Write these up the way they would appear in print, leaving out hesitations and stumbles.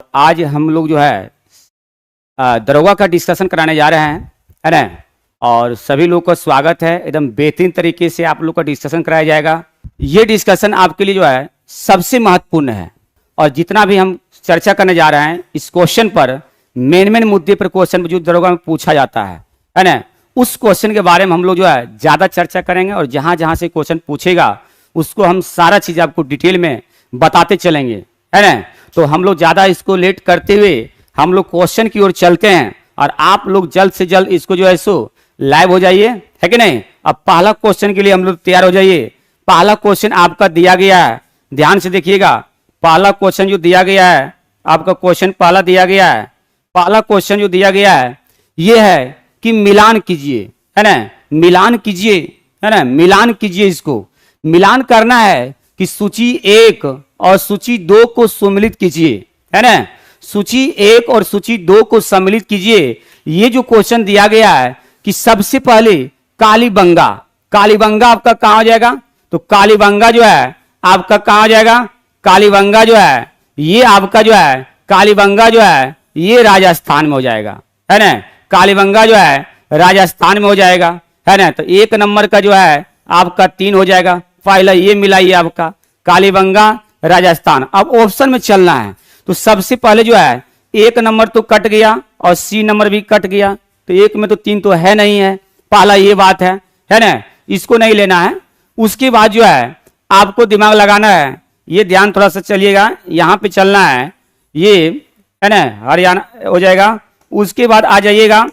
आज हम लोग जो है दरोगा का डिस्कशन कराने जा रहे हैं, है ना। और सभी लोग का स्वागत है। एकदम बेहतरीन तरीके से आप लोग का डिस्कशन कराया जाएगा। ये डिस्कशन आपके लिए जो है सबसे महत्वपूर्ण है। और जितना भी हम चर्चा करने जा रहे हैं इस क्वेश्चन पर, मेन मुद्दे पर क्वेश्चन जो दरोगा में पूछा जाता है ना, उस क्वेश्चन के बारे में हम लोग जो है ज़्यादा चर्चा करेंगे। और जहाँ जहाँ से क्वेश्चन पूछेगा उसको हम सारा चीज़ आपको डिटेल में बताते चलेंगे, है ना। तो हम लोग ज़्यादा इसको लेट करते हुए हम लोग क्वेश्चन की ओर चलते हैं। और आप लोग जल्द से जल्द इसको जो है सो लाइव हो जाइए, है कि नहीं। अब पहला क्वेश्चन के लिए हम लोग तैयार हो जाइए। पहला क्वेश्चन आपका दिया गया है, ध्यान से देखिएगा। पहला क्वेश्चन जो दिया गया है आपका, क्वेश्चन पहला दिया गया है। पहला क्वेश्चन जो दिया गया है ये है कि मिलान कीजिए, है ना। मिलान कीजिए, है ना। मिलान कीजिए, इसको मिलान करना है कि सूची 1 और सूची 2 को सम्मिलित कीजिए, है ना। सूची 1 और सूची 2 को सम्मिलित कीजिए। ये जो क्वेश्चन दिया गया है कि सबसे पहले कालीबंगा, कालीबंगा आपका कहां हो जाएगा, तो कालीबंगा जो है आपका कहां हो जाएगा। कालीबंगा जो है ये आपका जो है, कालीबंगा जो है ये राजस्थान में हो जाएगा, है ना। कालीबंगा जो है राजस्थान में हो जाएगा, है ना। तो 1 नंबर का जो है आपका 3 हो जाएगा। पहला ये मिलाइए आपका कालीबंगा राजस्थान। अब ऑप्शन में चलना है तो सबसे पहले जो है 1 नंबर तो कट गया और सी नंबर भी कट गया। तो 1 में तो 3 तो है नहीं है, पहला ये बात है ना। इसको नहीं लेना है। उसके बाद जो है आपको दिमाग लगाना है, ये ध्यान थोड़ा सा चलिएगा, यहां पे चलना है, ये है ना हरियाणा हो जाएगा। उसके बाद आ जाइएगा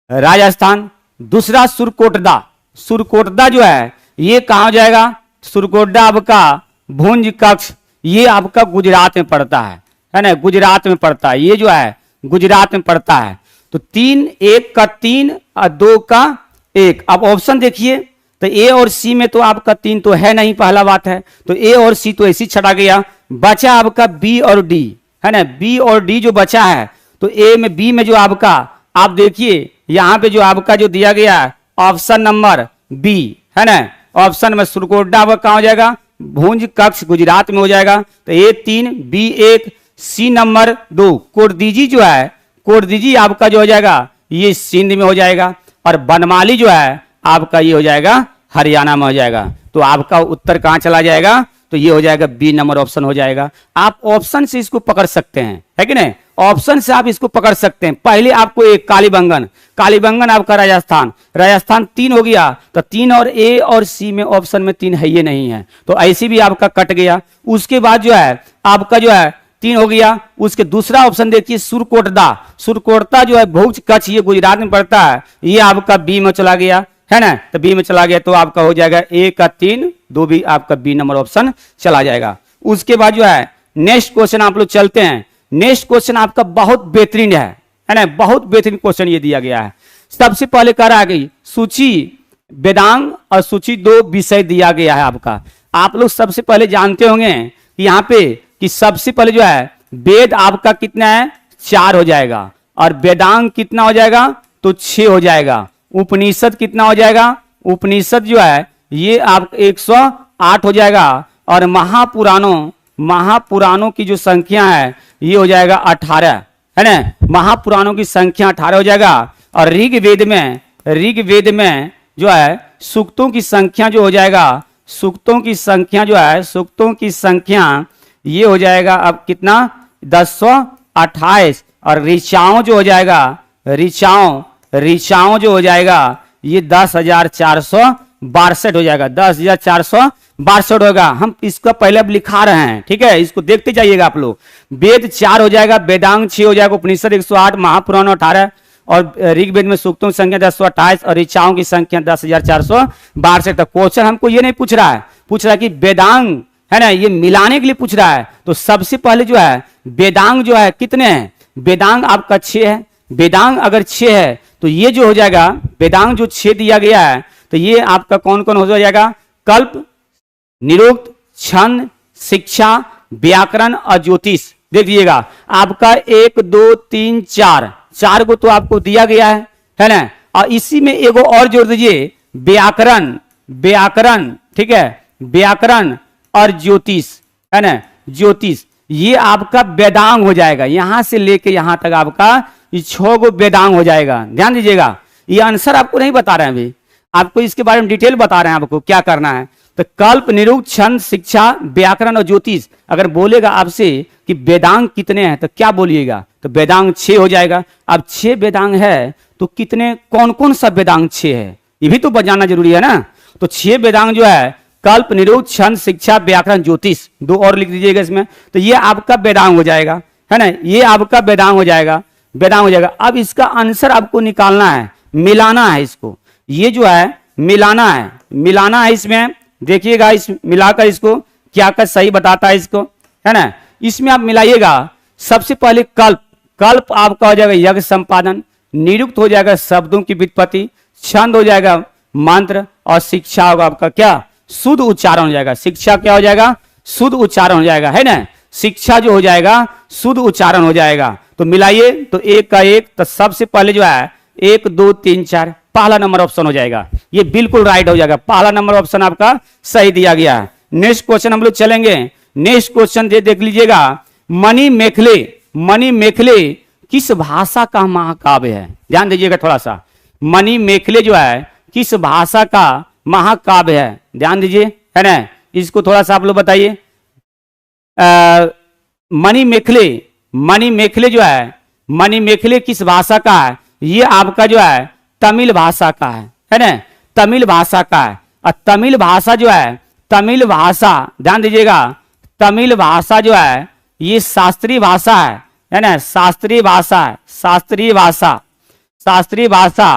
राजस्थान। दूसरा सुरकोटदा, सुरकोटदा जो है ये कहां हो जाएगा। सुरकोटदा आपका भुंज कक्ष, ये आपका गुजरात में पड़ता है ना। गुजरात में पड़ता है, ये जो है गुजरात में पड़ता है। तो 3, 1 का 3 और 2 का 1। अब ऑप्शन देखिए, तो ए और सी में तो आपका 3 तो है नहीं, पहला बात है। तो ए और सी तो ऐसी छटा गया, बचा आपका बी और डी, है ना। बी और डी जो बचा है, तो ए में बी में जो आपका, आप देखिए यहां पे जो आपका जो दिया गया है ऑप्शन नंबर बी, है ना। ऑप्शन में सुरकोटदा आपका कहां हो जाएगा, भुंज कक्ष गुजरात में हो जाएगा। तो ए 3 बी 1 सी नंबर 2 कोटदीजी जो है, कोटदीजी आपका जो हो जाएगा ये सिंध में हो जाएगा। और बनमाली जो है आपका ये हो जाएगा हरियाणा में हो जाएगा। तो आपका उत्तर कहां चला जाएगा, तो ये हो जाएगा बी नंबर ऑप्शन हो जाएगा। आप ऑप्शन से इसको पकड़ सकते हैं, है कि नहीं। ऑप्शन से आप इसको पकड़ सकते हैं। पहले आपको एक कालीबंगन, कालीबंगन आपका राजस्थान, राजस्थान 3 हो गया। तो 3 और ए और सी में ऑप्शन में 3 है, ये नहीं है, तो ऐसे भी आपका कट गया। उसके बाद जो है आपका जो है 3 हो गया। उसके दूसरा ऑप्शन देखिए सुरकोटदा, सुरकोटदा जो है भुज कच्छ, ये गुजरात में पड़ता है, ये आपका बी में चला गया, है ना। तो बी में चला गया तो आपका हो जाएगा 1 का 3 2 भी आपका बी नंबर ऑप्शन चला जाएगा। उसके बाद जो है नेक्स्ट क्वेश्चन आप लोग चलते हैं। नेक्स्ट क्वेश्चन आपका बहुत बेहतरीन है ना। बहुत बेहतरीन क्वेश्चन ये दिया गया है। सबसे पहले कर आ गई सूची वेदांग और सूची 2 विषय दिया गया है आपका। आप लोग सबसे पहले जानते होंगे कि यहाँ पे कि सबसे पहले जो है वेद आपका कितना है, 4 हो जाएगा। और वेदांग कितना हो जाएगा, तो 6 हो जाएगा। उपनिषद कितना हो जाएगा, उपनिषद जो है ये आप 108 हो जाएगा। और महापुराणों, महापुराणों की जो संख्या है ये हो जाएगा 18, है ना। महापुराणों की संख्या 18 हो जाएगा। और ऋग्वेद में, ऋग्वेद में जो है सूक्तों की संख्या जो हो जाएगा, सूक्तों की संख्या जो है, सूक्तों की संख्या ये हो जाएगा अब कितना, 1028। और ऋचाओं जो हो जाएगा, ऋचाओं, ऋचाओं जो हो जाएगा ये 10,462 हो जाएगा, 10,462 होगा। हम इसका पहले अब लिखा रहे हैं, ठीक है, इसको देखते जाइएगा आप लोग। वेद 4 हो जाएगा, वेदांग 6 हो जाएगा, उपनिषद 108, महापुराण 18 और ऋग्वेद में सूक्तों की संख्या 1028 और ऋचाओं की संख्या 10,462। तक क्वेश्चन हमको ये नहीं पूछ रहा है, पूछ रहा है कि वेदांग, है ना, ये मिलाने के लिए पूछ रहा है। तो सबसे पहले जो है वेदांग जो है कितने हैं, वेदांग आपका 6 है। वेदांग अगर 6 है तो ये जो हो जाएगा वेदांग जो 6 दिया गया है, तो ये आपका कौन कौन हो जाएगा, कल्प, निरुक्त, छंद, शिक्षा, व्याकरण और ज्योतिष। देखिएगा आपका 1 2 3 4, 4 को तो आपको दिया गया है ना। और इसी में एगो और जोड़ दीजिए व्याकरण, व्याकरण, ठीक है, व्याकरण और ज्योतिष, है ना, ज्योतिष। ये आपका वेदांग हो जाएगा, यहां से लेके यहां तक आपका ये 6 गो वेदांग हो जाएगा। ध्यान दीजिएगा, ये आंसर आपको नहीं बता रहे हैं अभी, आपको इसके बारे में डिटेल बता रहे हैं आपको क्या करना है। तो कल्प, निरुक्त, छंद, शिक्षा, व्याकरण और ज्योतिष अगर बोलेगा आपसे कि वेदांग कितने हैं तो क्या बोलिएगा, तो वेदांग 6 हो जाएगा। अब 6 वेदांग है तो कितने, कौन कौन सा वेदांग 6 है ये भी तो बताना जरूरी है ना। तो 6 वेदांग जो है कल्प, निरुक्त, छंद, शिक्षा, व्याकरण, ज्योतिष, 2 और लिख दीजिएगा इसमें, तो ये आपका वेदांग हो जाएगा, है ना, ये आपका वेदांग हो जाएगा, वेदांग हो जाएगा। अब इसका आंसर आपको निकालना है, मिलाना है इसको, ये जो है मिलाना है, मिलाना है इसमें, देखिएगा इस मिलाकर इसको क्या क्या सही बताता है इसको, है ना। इसमें आप मिलाइएगा, सबसे पहले कल्प, कल्प आपका हो जाएगा यज्ञ संपादन, निरुक्त हो जाएगा शब्दों की व्युत्पत्ति, छंद हो जाएगा मंत्र, और शिक्षा होगा आपका क्या, शुद्ध उच्चारण हो जाएगा। शिक्षा क्या हो जाएगा, शुद्ध उच्चारण हो जाएगा, है ना, शिक्षा जो हो जाएगा शुद्ध उच्चारण हो जाएगा। तो मिलाइए, तो एक का एक, तो सबसे पहले जो है 1 2 3 4 पहला नंबर ऑप्शन हो जाएगा, ये बिल्कुल राइट हो जाएगा, पहला नंबर ऑप्शन आपका सही दिया गया है। नेक्स्ट क्वेश्चन हम लोग चलेंगे, नेक्स्ट क्वेश्चन देख लीजिएगा, मणि मेखले, मणि मेखले किस भाषा का महाकाव्य है, ध्यान दीजिएगा थोड़ा सा, मणि मेखले जो है किस भाषा का महाकाव्य है, ध्यान दीजिए, है ना, इसको थोड़ा सा आप लोग बताइए। मणि मेखले, मणि मेखले जो है, मणि मेखले किस भाषा का है, ये आपका जो है तमिल भाषा का है ना, तमिल भाषा का है। और तमिल भाषा जो है, तमिल भाषा ध्यान दीजिएगा, तमिल भाषा जो है ये शास्त्रीय भाषा है ना, शास्त्रीय भाषा है, शास्त्रीय भाषा, शास्त्रीय भाषा,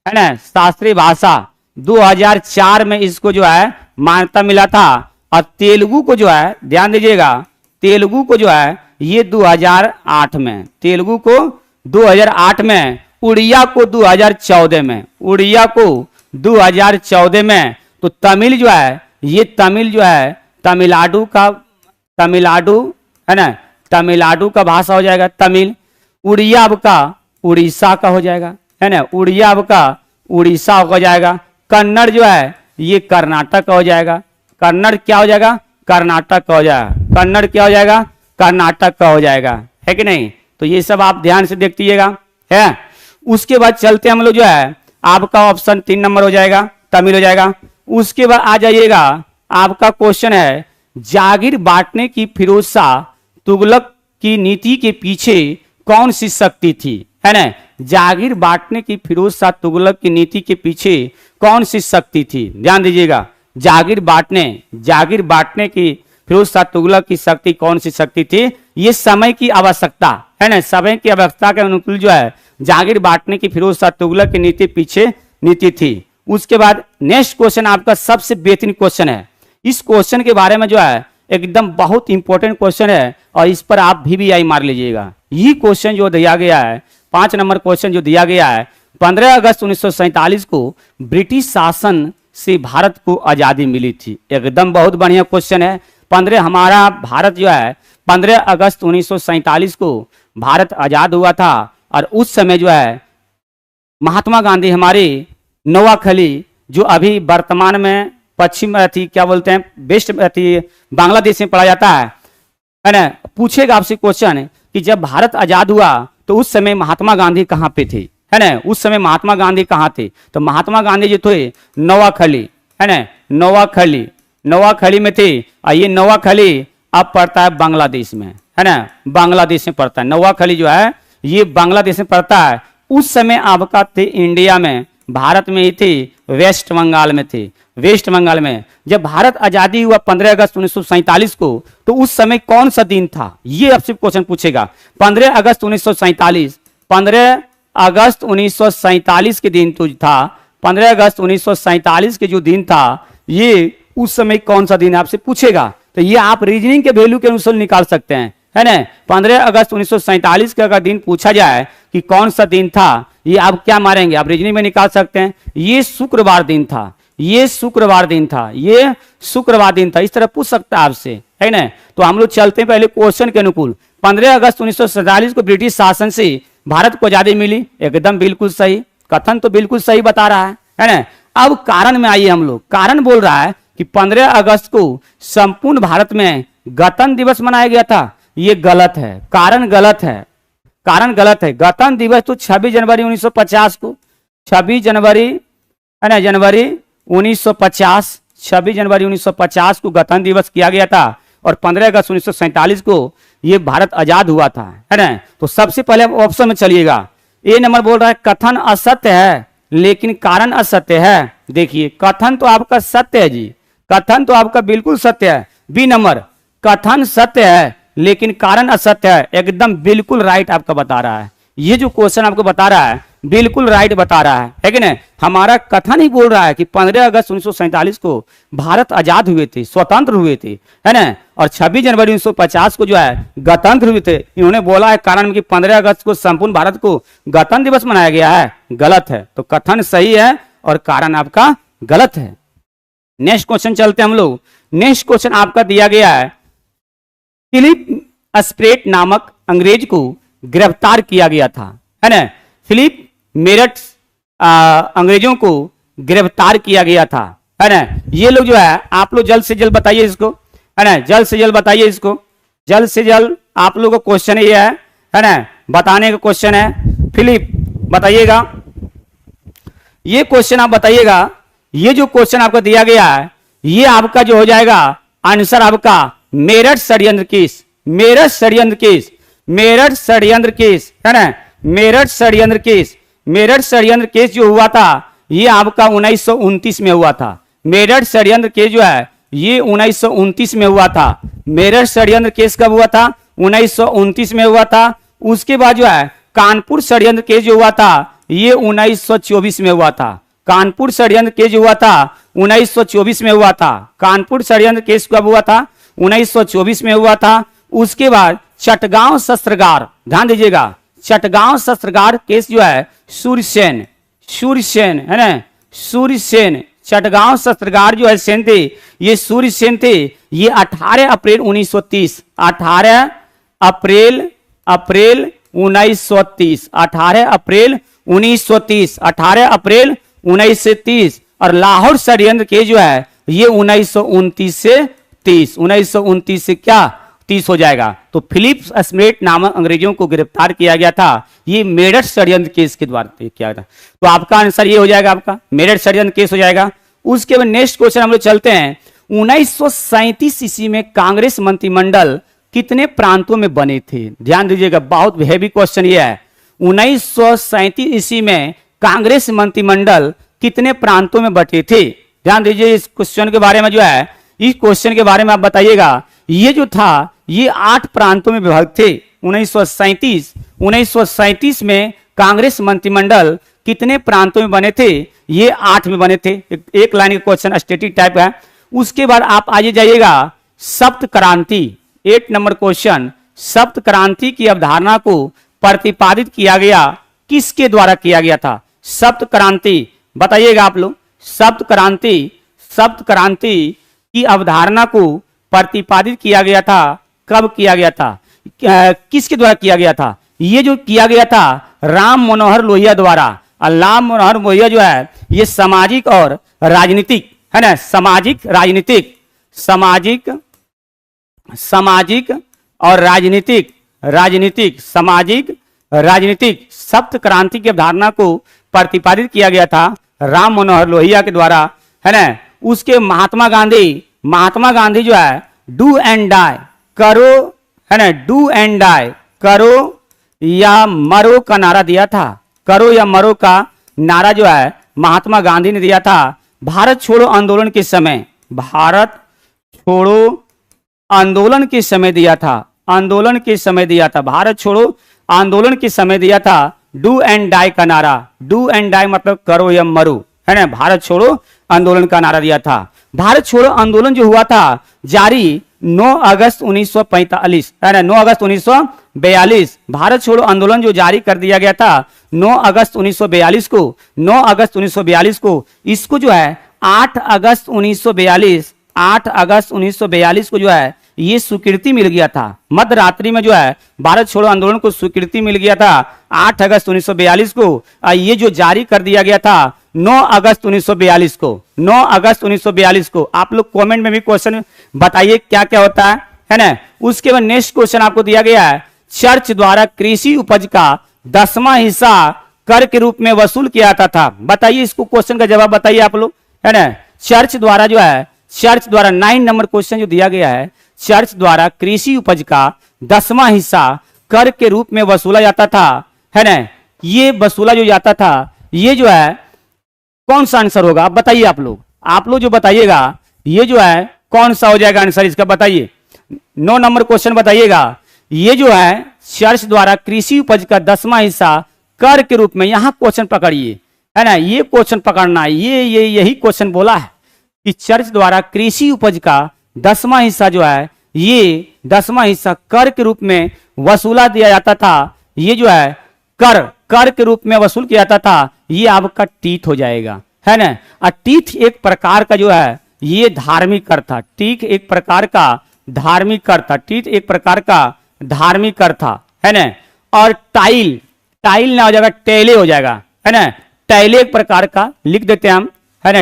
है ना, शास्त्रीय भाषा। 2004 में इसको जो है मान्यता मिला था। और तेलुगु को जो है ध्यान दीजिएगा, तेलुगु को जो है ये 2008 में, तेलुगु को 2008 में, उड़िया को 2014 में, उड़िया को 2014 में। तो तमिल जो है ये तमिल जो है तमिलनाडु का, तमिलनाडु है ना, तमिलनाडु का भाषा हो जाएगा तमिल। उड़िया आपका उड़ीसा का हो जाएगा, है ना, उड़िया आपका उड़ीसा हो जाएगा। कन्नड़ जो है ये कर्नाटक का हो जाएगा, कन्नड़ क्या हो जाएगा, कर्नाटक का हो जाएगा, कन्नड़ क्या हो जाएगा, कर्नाटक का हो जाएगा, है कि नहीं। तो ये सब आप ध्यान से देखिएगा, है। उसके बाद चलते हम लोग जो है, आपका ऑप्शन 3 नंबर हो जाएगा, तमिल हो जाएगा। उसके बाद आ जाइएगा, आपका क्वेश्चन है जागीर बांटने की फिरोज शाह तुगलक की नीति के पीछे कौन सी शक्ति थी, है ना, जागीर बांटने की फिरोज शाह तुगलक की नीति के पीछे कौन सी शक्ति थी, ध्यान दीजिएगा, जागीर बांटने, जागीर बांटने की फिरोज शाह तुगलक की शक्ति कौन सी शक्ति थी, ये समय की आवश्यकता, है ना, समय की आवश्यकता के अनुकूल जो है जागीर बांटने की फिरोज शाह तुगलक की नीति पीछे नीति थी। उसके बाद नेक्स्ट क्वेश्चन आपका सबसे बेहतरीन क्वेश्चन है, इस क्वेश्चन के बारे में जो है एकदम बहुत इंपॉर्टेंट क्वेश्चन है, और इस पर आप VVI मार लीजिएगा। ये क्वेश्चन जो दिया गया है, 5 नंबर क्वेश्चन जो दिया गया है, 15 अगस्त 1947 को ब्रिटिश शासन से भारत को आजादी मिली थी, एकदम बहुत बढ़िया क्वेश्चन है। 15 हमारा भारत जो है 15 अगस्त 1947 को भारत आजाद हुआ था, और उस समय जो है महात्मा गांधी हमारे नोआखली, जो अभी वर्तमान में पश्चिम क्या बोलते हैं, वेस्ट बांग्लादेश में पढ़ा जाता है ना, पूछेगा आपसे क्वेश्चन कि जब भारत आजाद हुआ तो उस समय महात्मा गांधी कहाँ पे थे, है ना, उस समय महात्मा गांधी कहाँ थे, तो महात्मा गांधी जो थे नोआखली, है ना, नोआखली, नोआखली में थे। और ये नोआखली अब पड़ता है बांग्लादेश में, है ना, बांग्लादेश में पड़ता है, नोआखली जो है ये बांग्लादेश में पड़ता है। उस समय आपका थे इंडिया में, भारत में ही थे, वेस्ट बंगाल में थे, वेस्ट बंगाल में। जब भारत आजादी हुआ 15 अगस्त 1947 को, तो उस समय कौन सा दिन था, ये आपसे क्वेश्चन पूछेगा। 15 अगस्त 1947, 15 अगस्त 1947 के दिन तो था, 15 अगस्त 1947 के जो दिन था, ये उस समय कौन सा दिन आपसे पूछेगा। तो ये आप रीजनिंग के वैल्यू के अनुसार निकाल सकते हैं, है ना। 15 अगस्त 1947 का अगर दिन पूछा जाए कि कौन सा दिन था, ये आप क्या मारेंगे, आप रीजनिंग में निकाल सकते हैं, ये शुक्रवार दिन था, ये शुक्रवार दिन था, ये शुक्रवार दिन था, इस तरह पूछ सकता है आपसे, है ना। तो हम लोग चलते हैं पहले क्वेश्चन के अनुकूल। 15 अगस्त 1947 को ब्रिटिश शासन से भारत को आजादी मिली, एकदम बिल्कुल सही, कथन तो बिल्कुल सही बता रहा है ना। अब कारण में आइए हम लोग, कारण बोल रहा है कि 15 अगस्त को संपूर्ण भारत में गणतंत्र दिवस मनाया गया था। ये गलत है, कारण गलत है, कारण गलत है। गणतंत्र दिवस तो 26 जनवरी 1950 को, 26 जनवरी है ना, जनवरी 1950, 26 जनवरी 1950 को गणतंत्र दिवस किया गया था और 15 अगस्त 1947 को ये भारत आजाद हुआ था, है ना। तो सबसे पहले ऑप्शन में चलिएगा, ए नंबर बोल रहा है कथन असत्य है लेकिन कारण असत्य है। देखिए कथन तो आपका सत्य है जी, कथन तो आपका बिल्कुल सत्य है। बी नंबर, कथन सत्य है लेकिन कारण असत्य है, एकदम बिल्कुल राइट आपका बता रहा है। ये जो क्वेश्चन आपको बता रहा है बिल्कुल राइट बता रहा है कि नहीं। हमारा कथन ही बोल रहा है कि 15 अगस्त 1947 को भारत आजाद हुए थे, स्वतंत्र हुए थे, है ना, और 26 जनवरी 1950 को जो है गणतंत्र हुए थे। इन्होंने बोला है कारण कि 15 अगस्त को संपूर्ण भारत को गणतंत्र दिवस मनाया गया है, गलत है। तो कथन सही है और कारण आपका गलत है। नेक्स्ट क्वेश्चन चलते हैं हम लोग। नेक्स्ट क्वेश्चन आपका दिया गया है, फिलिप स्प्रेट नामक अंग्रेज को गिरफ्तार किया गया था, है ना। फिलिप मेरठ अंग्रेजों को गिरफ्तार किया गया था, है ना। ये लोग जो है, आप लोग जल्द से जल्द बताइए इसको, है ना, जल्द से जल्द बताइए इसको, जल्द से जल्द आप लोगों का क्वेश्चन ये है ना, बताने का क्वेश्चन है। फिलिप बताइएगा, ये क्वेश्चन आप बताइएगा। ये जो क्वेश्चन आपको दिया गया है ये आपका जो हो जाएगा आंसर आपका मेरठ षड्यंत्र केस, मेरठ षड्यंत्र केस, मेरठ षड्यंत्र केस, है ना, मेरठ षड्यंत्र केस, मेरठ षड्यंत्र केस जो हुआ था ये आपका 1929 में हुआ था। मेरठ षड्यंत्र केस जो है ये 1929 में हुआ था। मेरठ षड्यंत्र केस कब हुआ था? 1929 में हुआ था। उसके बाद जो है कानपुर षड्यंत्र केस जो हुआ था ये 1924 में हुआ था। कानपुर षड्यंत्र केस जो हुआ था 1924 में हुआ था। कानपुर षड्यंत्र केस कब हुआ था? 1924 में हुआ था। उसके बाद चटगांव शस्त्रागार, ध्यान दीजिएगा, चटगांव शस्त्रागार केस जो है सूर्यसेन, सूर्यसेन, है ना, सूर्यसेन, चटगांव शस्त्रागार जो है सेन थे, ये सूर्यसेन थे। ये 18 अप्रैल 1930, 18 अप्रैल 1930, 18 अप्रैल 1930, 18 अप्रैल 1930। और लाहौर षड्यंत्र केस जो है ये 1929 से 30, 1929 से क्या 30 हो जाएगा। तो फिलिप स्प्रेट नामक अंग्रेजों को गिरफ्तार किया गया था, ये मेरठ षड्यंत्र केस के द्वारा किया गया था। तो आपका आंसर ये हो जाएगा, आपका मेरठ षड्यंत्र केस हो जाएगा। उसके बाद नेक्स्ट क्वेश्चन हम लोग चलते हैं। 1937 ईस्वी में कांग्रेस मंत्रिमंडल कितने प्रांतों में बने थे? ध्यान दीजिएगा, बहुत हैवी क्वेश्चन ये है। 1937 ईस्वी में कांग्रेस मंत्रिमंडल कितने प्रांतों में बटे थे? ध्यान दीजिए, इस क्वेश्चन के बारे में जो है, इस क्वेश्चन के बारे में आप बताइएगा। ये जो था ये 8 प्रांतों में विभाजित थे। 1937 में कांग्रेस मंत्रिमंडल कितने प्रांतों में बने थे? ये 8 में बने थे। एक लाइन का क्वेश्चन स्टैटिक टाइप है। उसके बाद आप आगे जाइएगा सप्त क्रांति, 8 नंबर क्वेश्चन। सप्त क्रांति की अवधारणा को प्रतिपादित किया गया किसके द्वारा किया गया था? सप्त क्रांति बताइएगा आप लोग। सप्त क्रांति की अवधारणा को प्रतिपादित किया गया था, कब किया गया था, किसके द्वारा किया गया था? ये जो किया गया था राम मनोहर लोहिया द्वारा। और राम मनोहर लोहिया जो है ये सामाजिक और राजनीतिक, है ना, सामाजिक और राजनीतिक सामाजिक राजनीतिक सप्त क्रांति की अवधारणा को प्रतिपादित किया गया था राम मनोहर लोहिया के द्वारा, है ना। उसके महात्मा गांधी जो है डू एंड डाई करो, है ना, डू एंड डाई करो या मरो का नारा दिया था। करो या मरो का नारा जो है महात्मा गांधी ने दिया था भारत छोड़ो आंदोलन के समय, भारत छोड़ो आंदोलन के समय दिया था, आंदोलन के समय दिया था, भारत छोड़ो आंदोलन के समय दिया था डू एंड डाई का नारा। डू एंड डाई मतलब करो या मरो, है ना, भारत छोड़ो आंदोलन का नारा दिया था। भारत छोड़ो आंदोलन जो हुआ था जारी 9 अगस्त 1945, है ना, 9 अगस्त 1942। भारत छोड़ो आंदोलन जो जारी कर दिया गया था 9 अगस्त 1942 को, 9 अगस्त 1942 को। इसको जो है 8 अगस्त 1942 को जो है ये स्वीकृति मिल गया था। मध्य रात्रि में जो है भारत छोड़ो आंदोलन को स्वीकृति मिल गया था 8 अगस्त 1942 को। ये जो जारी कर दिया गया था 9 अगस्त 1942 को, 9 अगस्त 1942 को। आप लोग कमेंट में भी क्वेश्चन बताइए क्या क्या होता है, है ना। उसके बाद नेक्स्ट क्वेश्चन आपको दिया गया है, चर्च द्वारा कृषि उपज का 10वां हिस्सा कर के रूप में वसूल किया जाता था। बताइए इसको, क्वेश्चन का जवाब बताइए आप लोग, है ना। चर्च द्वारा जो है, चर्च द्वारा 9 नंबर क्वेश्चन जो दिया गया है, चर्च द्वारा कृषि उपज का 10वां हिस्सा कर के रूप में वसूला जाता था, है ना। ये वसूला जो जाता था, ये जो है कौन सा आंसर होगा आप बताइए। आप लोग जो बताइएगा ये जो है कौन सा हो जाएगा आंसर इसका, बताइए। 9 नंबर क्वेश्चन बताइएगा। ये जो है चर्च द्वारा कृषि उपज का 10वां हिस्सा कर के रूप में, यहां क्वेश्चन पकड़िए, है ना। ये क्वेश्चन पकड़ना है, यही क्वेश्चन बोला है कि चर्च द्वारा कृषि उपज का 10वां हिस्सा जो है, ये 10वां हिस्सा कर के रूप में वसूला दिया जाता था। ये जो है कर के रूप में वसूल किया जाता था, ये आपका टीथ हो जाएगा, है ना। और टीथ एक प्रकार का जो है ये धार्मिक कर था। टीथ एक प्रकार का धार्मिक कर था। टीथ एक प्रकार का धार्मिक कर था, है ना। और टाइल ना हो जाएगा, टैले हो जाएगा, है ना। टैले एक प्रकार का लिख देते हैं हम, है ना।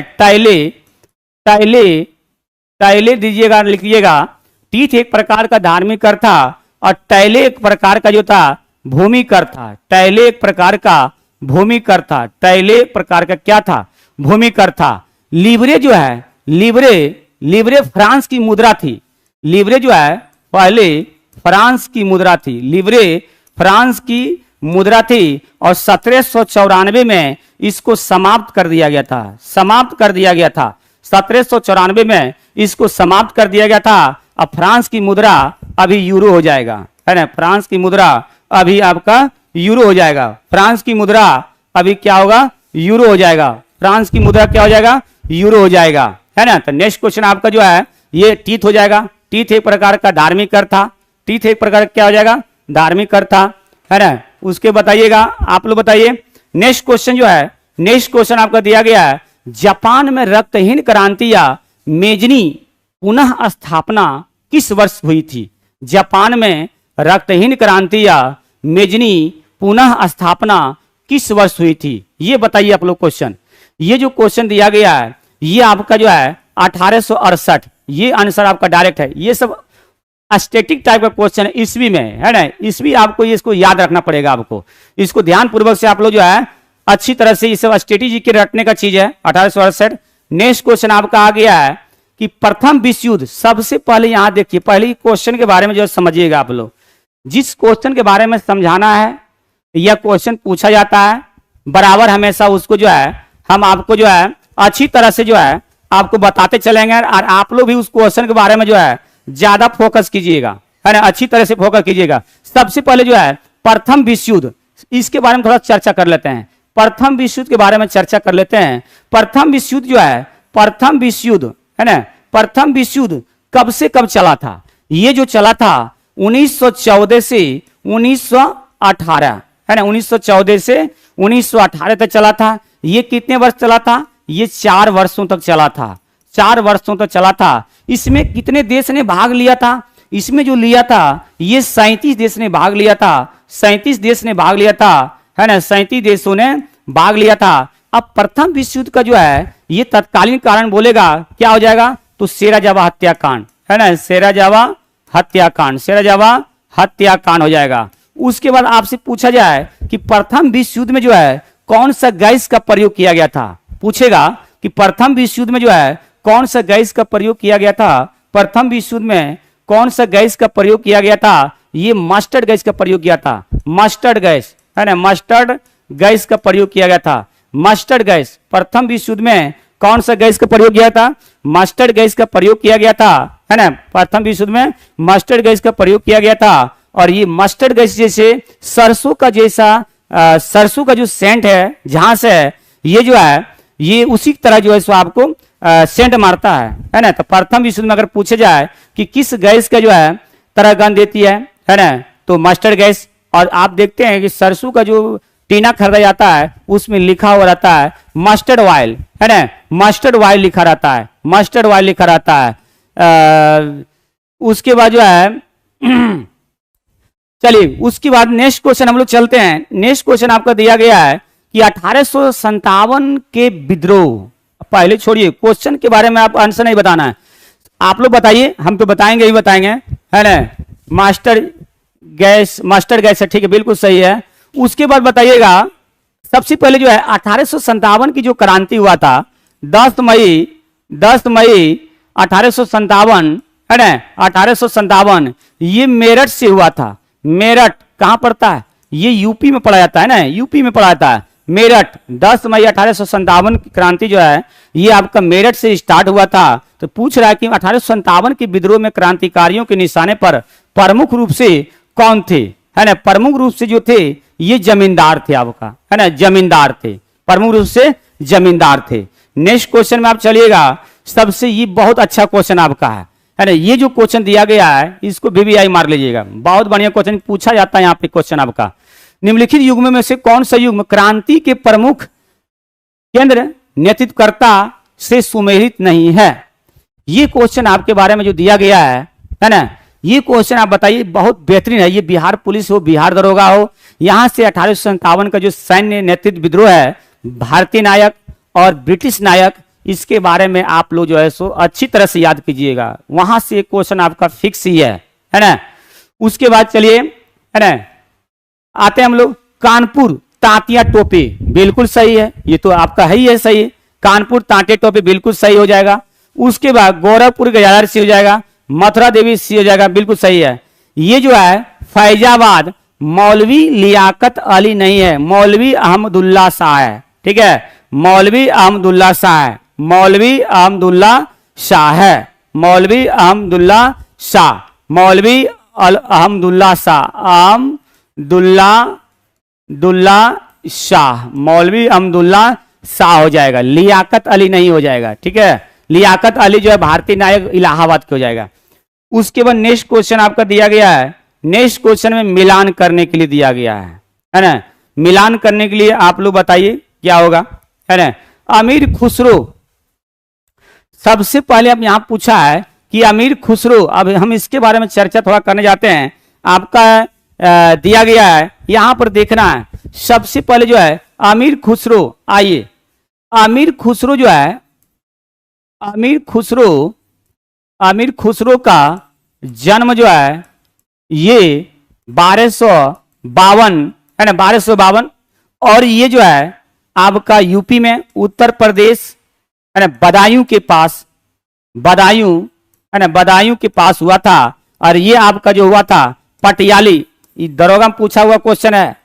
टैले दीजिएगा, लिखिएगा। टीथ एक प्रकार का धार्मिक कर था और टैले एक प्रकार का जो था भूमि कर था। टैले एक प्रकार का भूमि कर था। टैले एक प्रकार का क्या था, भूमि कर था। लिवरे जो है, लिवरे फ्रांस की मुद्रा थी। लिवरे जो है पहले फ्रांस की मुद्रा थी। लिवरे फ्रांस की मुद्रा थी और 1794 में इसको समाप्त कर दिया गया था। 1794 में इसको समाप्त कर दिया गया था। अब फ्रांस की मुद्रा अभी यूरो हो जाएगा, है ना। फ्रांस की मुद्रा अभी आपका यूरो हो जाएगा। फ्रांस की मुद्रा अभी क्या होगा, यूरो हो जाएगा। फ्रांस की मुद्रा क्या हो जाएगा, यूरो हो जाएगा, है ना। तो नेक्स्ट क्वेश्चन आपका जो है ये टीथ हो जाएगा। टीथ एक प्रकार का धार्मिक कर था। टीथ एक प्रकार का क्या हो जाएगा, धार्मिक कर था, है ना। उसके बताइएगा, आप लोग बताइए। नेक्स्ट क्वेश्चन जो है, नेक्स्ट क्वेश्चन आपका दिया गया है, जापान में रक्तहीन क्रांति या मेजनी पुनः स्थापना किस वर्ष हुई थी। जापान में रक्तहीन क्रांति या मेजनी पुनः स्थापना किस वर्ष हुई थी, ये बताइए आप लोग क्वेश्चन। ये जो क्वेश्चन दिया गया है ये आपका जो है 1868, ये आंसर आपका डायरेक्ट है। ये सब स्टैटिक टाइप का क्वेश्चन है ईस्वी में, है ना। ईस्वी आपको इसको याद रखना पड़ेगा, आपको इसको ध्यान पूर्वक से आप लोग जो है अच्छी तरह से ये सब स्ट्रेटेजी के रटने का चीज है। 1868। नेक्स्ट क्वेश्चन आपका आ गया है कि प्रथम विश्व युद्ध, सबसे पहले यहां देखिए, पहले क्वेश्चन के बारे में जो समझिएगा आप लोग। जिस क्वेश्चन के बारे में समझाना है या क्वेश्चन पूछा जाता है बराबर हमेशा उसको जो है हम आपको जो है अच्छी तरह से जो है आपको बताते चलेंगे और आप लोग भी उस क्वेश्चन के बारे में जो है ज्यादा फोकस कीजिएगा, है ना। अच्छी तरह से फोकस कीजिएगा। सबसे पहले जो है प्रथम विश्व युद्ध, इसके बारे में थोड़ा चर्चा कर लेते हैं। प्रथम विश्व युद्ध के बारे में चर्चा कर लेते हैं। प्रथम विश्व युद्ध जो है, प्रथम विश्व युद्ध, है ना। प्रथम विश्व युद्ध कब से कब चला था, ये जो चला था 1914 से 1918, है ना। 1914 से 1918 तक चला था। ये कितने वर्ष चला था, ये 4 वर्षों तक चला था। 4 वर्षों तक चला था। इसमें कितने देश ने भाग लिया था, इसमें जो लिया था ये 37 देश ने भाग लिया था। 37 देश ने भाग लिया था, है ना। 37 देशों ने भाग लिया था। अब प्रथम विश्व युद्ध का जो है ये तत्कालीन कारण बोलेगा क्या हो जाएगा, तो सेराजावा हत्याकांड, है ना। सेराजावा हत्याकांड, सेराजावा हत्याकांड हो जाएगा। उसके बाद आपसे पूछा जाए कि प्रथम विश्व युद्ध में जो है कौन सा गैस का प्रयोग किया गया था, पूछेगा कि प्रथम विश्व युद्ध में जो है कौन सा गैस का प्रयोग किया गया था। प्रथम विश्व युद्ध में कौन सा गैस का प्रयोग किया गया था, ये मस्टर्ड गैस का प्रयोग किया था। मस्टर्ड गैस, है ना। मस्टर्ड गैस का प्रयोग किया गया था। मस्टर्ड गैस, प्रथम विश्व युद्ध में कौन सा गैस का प्रयोग किया था, मस्टर्ड गैस का प्रयोग किया गया था, है ना। प्रथम विश्व युद्ध में मस्टर्ड गैस का प्रयोग किया गया था। और ये मस्टर्ड गैस जैसे सरसों का जैसा सरसों का जो सेंट है जहां से ये जो है ये उसी तरह जो है सो आपको सेंट मारता है ना। तो प्रथम विश्व युद्ध में अगर पूछे जाए कि किस गैस का जो है तरह गंध देती है ना, तो मस्टर्ड गैस। और आप देखते हैं कि सरसों का जो टीना खरीदा जाता है उसमें लिखा हुआ रहता है मस्टर्ड ऑयल, है ना। मस्टर्ड ऑयल लिखा रहता है, मस्टर्ड ऑयल लिखा रहता है। उसके बाद जो है चलिए उसके बाद नेक्स्ट क्वेश्चन हम लोग चलते हैं। नेक्स्ट क्वेश्चन आपका दिया गया है कि 1857 के विद्रोह, पहले छोड़िए क्वेश्चन के बारे में आप आंसर नहीं बताना है। आप लोग बताइए, हम तो बताएंगे ही बताएंगे, है ना। मास्टर गैस है, ठीक है, बिल्कुल सही है। उसके बाद बताइएगा, सबसे पहले जो है 1857 की जो क्रांति हुआ था, 10 मई 1857, है ना, 1857, ये मेरठ से हुआ था। मेरठ कहां पड़ता है? ये यूपी में पड़ा जाता है ना, यूपी में पड़ा जाता है मेरठ। 10 मई 1857 की क्रांति जो है ये आपका मेरठ से स्टार्ट हुआ था। तो पूछ रहा है कि 1857 के विद्रोह में क्रांतिकारियों के निशाने पर प्रमुख रूप से कौन थे, है ना। प्रमुख रूप से जो थे ये जमींदार थे आपका, है ना, जमींदार थे, प्रमुख रूप से जमींदार थे। नेक्स्ट क्वेश्चन में आप चलिएगा, सबसे ये बहुत अच्छा क्वेश्चन आपका है ना। ये जो क्वेश्चन दिया गया है इसको VVI मार लीजिएगा, बहुत बढ़िया क्वेश्चन पूछा जाता है यहाँ पे। क्वेश्चन आपका, निम्नलिखित युग्म में से कौन सा युग्म क्रांति के प्रमुख केंद्र नेतृत्वकर्ता से सुमेलित नहीं है? ये क्वेश्चन आपके बारे में जो दिया गया है ना, ये क्वेश्चन आप बताइए, बहुत बेहतरीन है। ये बिहार पुलिस हो, बिहार दरोगा हो, यहां से 1857 का जो सैन्य नेतृत्व विद्रोह है, भारतीय नायक और ब्रिटिश नायक, इसके बारे में आप लोग जो है सो अच्छी तरह से याद कीजिएगा। वहां से क्वेश्चन आपका फिक्स ही है ना। उसके बाद चलिए, है ना, आते हैं हम लोग कानपुर तांतिया टोपी, बिल्कुल सही है, ये तो आपका है ही है, सही है। कानपुर तांतिया टोपी बिल्कुल सही हो जाएगा। उसके बाद गोरखपुर गजाधर सी हो जाएगा, मथुरा देवी सी हो जाएगा, बिल्कुल सही है। ये जो है फैजाबाद मौलवी लियाकत अली नहीं है, मौलवी अहमदुल्ला शाह है, ठीक है, मौलवी अहमदुल्ला शाह है, मौलवी अहमदुल्ला शाह है, मौलवी अहमदुल्ला शाह, मौलवी अहमदुल्ला शाह, दुल्ला शाह, मौलवी अहमदुल्ला शाह हो जाएगा, लियाकत अली नहीं हो जाएगा, ठीक है। लियाकत अली जो है भारतीय नायक इलाहाबाद के हो जाएगा। उसके बाद नेक्स्ट क्वेश्चन आपका दिया गया है, नेक्स्ट क्वेश्चन में मिलान करने के लिए दिया गया है ना। मिलान करने के लिए आप लोग बताइए क्या होगा, है ना। अमीर खुसरो, सबसे पहले अब यहां पूछा है कि अमीर खुसरो, अब हम इसके बारे में चर्चा थोड़ा करने जाते हैं। आपका दिया गया है, यहां पर देखना है। सबसे पहले जो है अमीर खुसरो, आइए, अमीर खुसरो जो है, अमीर खुसरो का जन्म जो है ये 1252, है ना, 1252, और ये जो है आपका यूपी में उत्तर प्रदेश, है ना, बदायूं के पास, बदायूं, है ना, बदायूं के पास हुआ था। और ये आपका जो हुआ था पटियाली, दरोगा में पूछा हुआ क्वेश्चन है,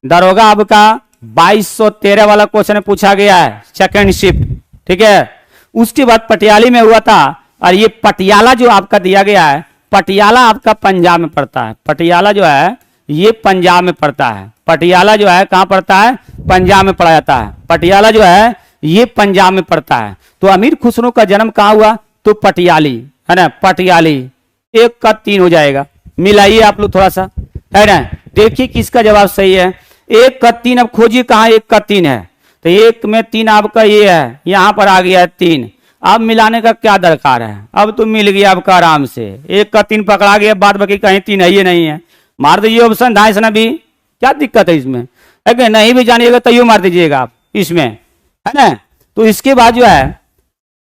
दरोगा आपका 2213 वाला क्वेश्चन पूछा गया है, सेकेंड शिफ्ट, ठीक है। उसके बाद पटियाली में हुआ था। और ये पटियाला जो आपका दिया गया है, पटियाला आपका पंजाब में पड़ता है, पटियाला जो है ये पंजाब में पड़ता है, पटियाला जो है कहां पड़ता है? पंजाब में पड़ा जाता है, पटियाला जो है ये पंजाब में पड़ता है। तो अमीर खुसरो का जन्म कहां हुआ? तो पटियाली, है ना, पटियाली। 1 का 3 हो जाएगा, मिलाइए आप लोग थोड़ा सा, है ना, देखिए किसका जवाब सही है। 1 का 3, अब खोजिए कहां 1 का 3 है। तो 1 में 3 आपका ये है, यहां पर आ गया है 3। अब मिलाने का क्या दरकार है? अब तो मिल गया आपका आराम से, 1 का 3 पकड़ा गया, बाद बाकी कहीं 3 है, ये नहीं है, मार दीजिए ऑप्शन धाइस ना भी, क्या दिक्कत है इसमें? है कि नहीं भी जानिएगा तैयो मार दीजिएगा आप इसमें, है ना। तो इसके बाद जो है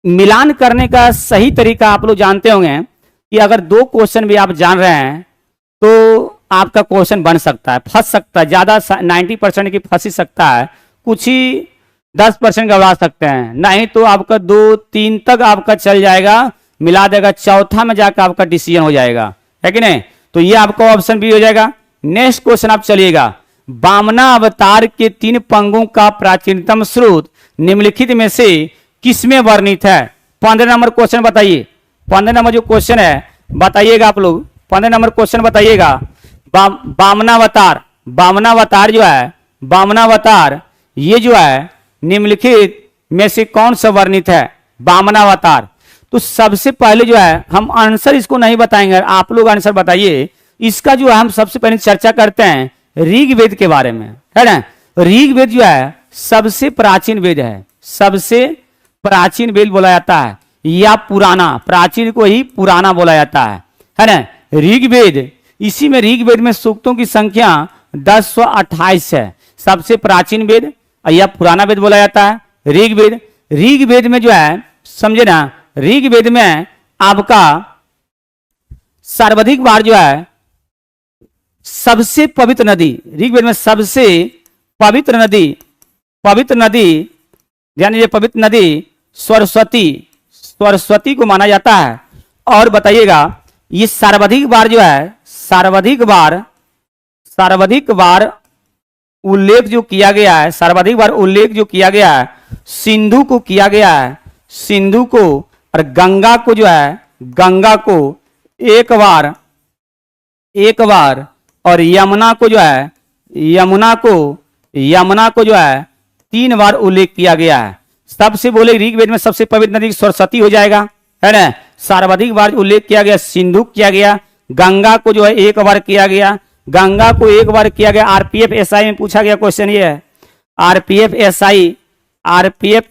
मिलान करने का सही तरीका आप लोग जानते होंगे कि अगर 2 क्वेश्चन भी आप जान रहे हैं तो आपका क्वेश्चन बन सकता है, फंस सकता है, ज्यादा 90% की फंस ही सकता है, कुछ ही 10% गड़बड़ा सकते हैं, नहीं तो आपका 2-3 तक आपका चल जाएगा, मिला देगा, चौथा में जाकर आपका डिसीजन हो जाएगा, है कि नहीं। तो ये आपका ऑप्शन भी हो जाएगा। नेक्स्ट क्वेश्चन आप चलिएगा, वामना अवतार के 3 पंगों का प्राचीनतम स्रोत निम्नलिखित में से किसमें वर्णित है? 15 नंबर क्वेश्चन बताइए, 15 नंबर जो क्वेश्चन है बताइएगा आप लोग, 15 नंबर क्वेश्चन बताइएगा। वामनावतार, वामनावतार जो है, वामनावतार ये जो है निम्नलिखित में से कौन सा वर्णित है? वामनावतार। तो सबसे पहले जो है हम आंसर इसको नहीं बताएंगे, आप लोग आंसर बताइए। इसका जो है हम सबसे पहले चर्चा करते हैं ऋग्वेद के बारे में, है ना। ऋग्वेद जो है सबसे प्राचीन वेद है, सबसे प्राचीन वेद बोला जाता है, या पुराना, प्राचीन को ही पुराना बोला जाता है ना। ऋग्वेद, इसी में ऋग्वेद में सूक्तों की संख्या 1028 है, सबसे प्राचीन वेद या पुराना वेद बोला जाता है ऋग्वेद। ऋग्वेद में जो है समझे ना, ऋग्वेद में आपका सर्वाधिक बार जो है सबसे पवित्र नदी, ऋग्वेद में सबसे पवित्र नदी ध्यान दीजिए, पवित्र नदी सरस्वती को माना जाता है। और बताइएगा ये सर्वाधिक बार जो है सर्वाधिक बार उल्लेख जो किया गया है, सर्वाधिक बार उल्लेख जो किया गया है सिंधु को किया गया है, सिंधु को, और गंगा को जो है गंगा को एक बार और यमुना को जो है यमुना को जो है 3 बार उल्लेख किया गया है। सबसे बोले ऋग्वेद में सबसे पवित्र नदी सरस्वती हो जाएगा, है ना। सर्वाधिक बार उल्लेख किया गया सिंधु किया गया, गंगा को जो है 1 बार किया गया, गंगा को 1 बार किया गया। आरपीएफ एसआई में पूछा गया क्वेश्चन ये है, आरपीएफ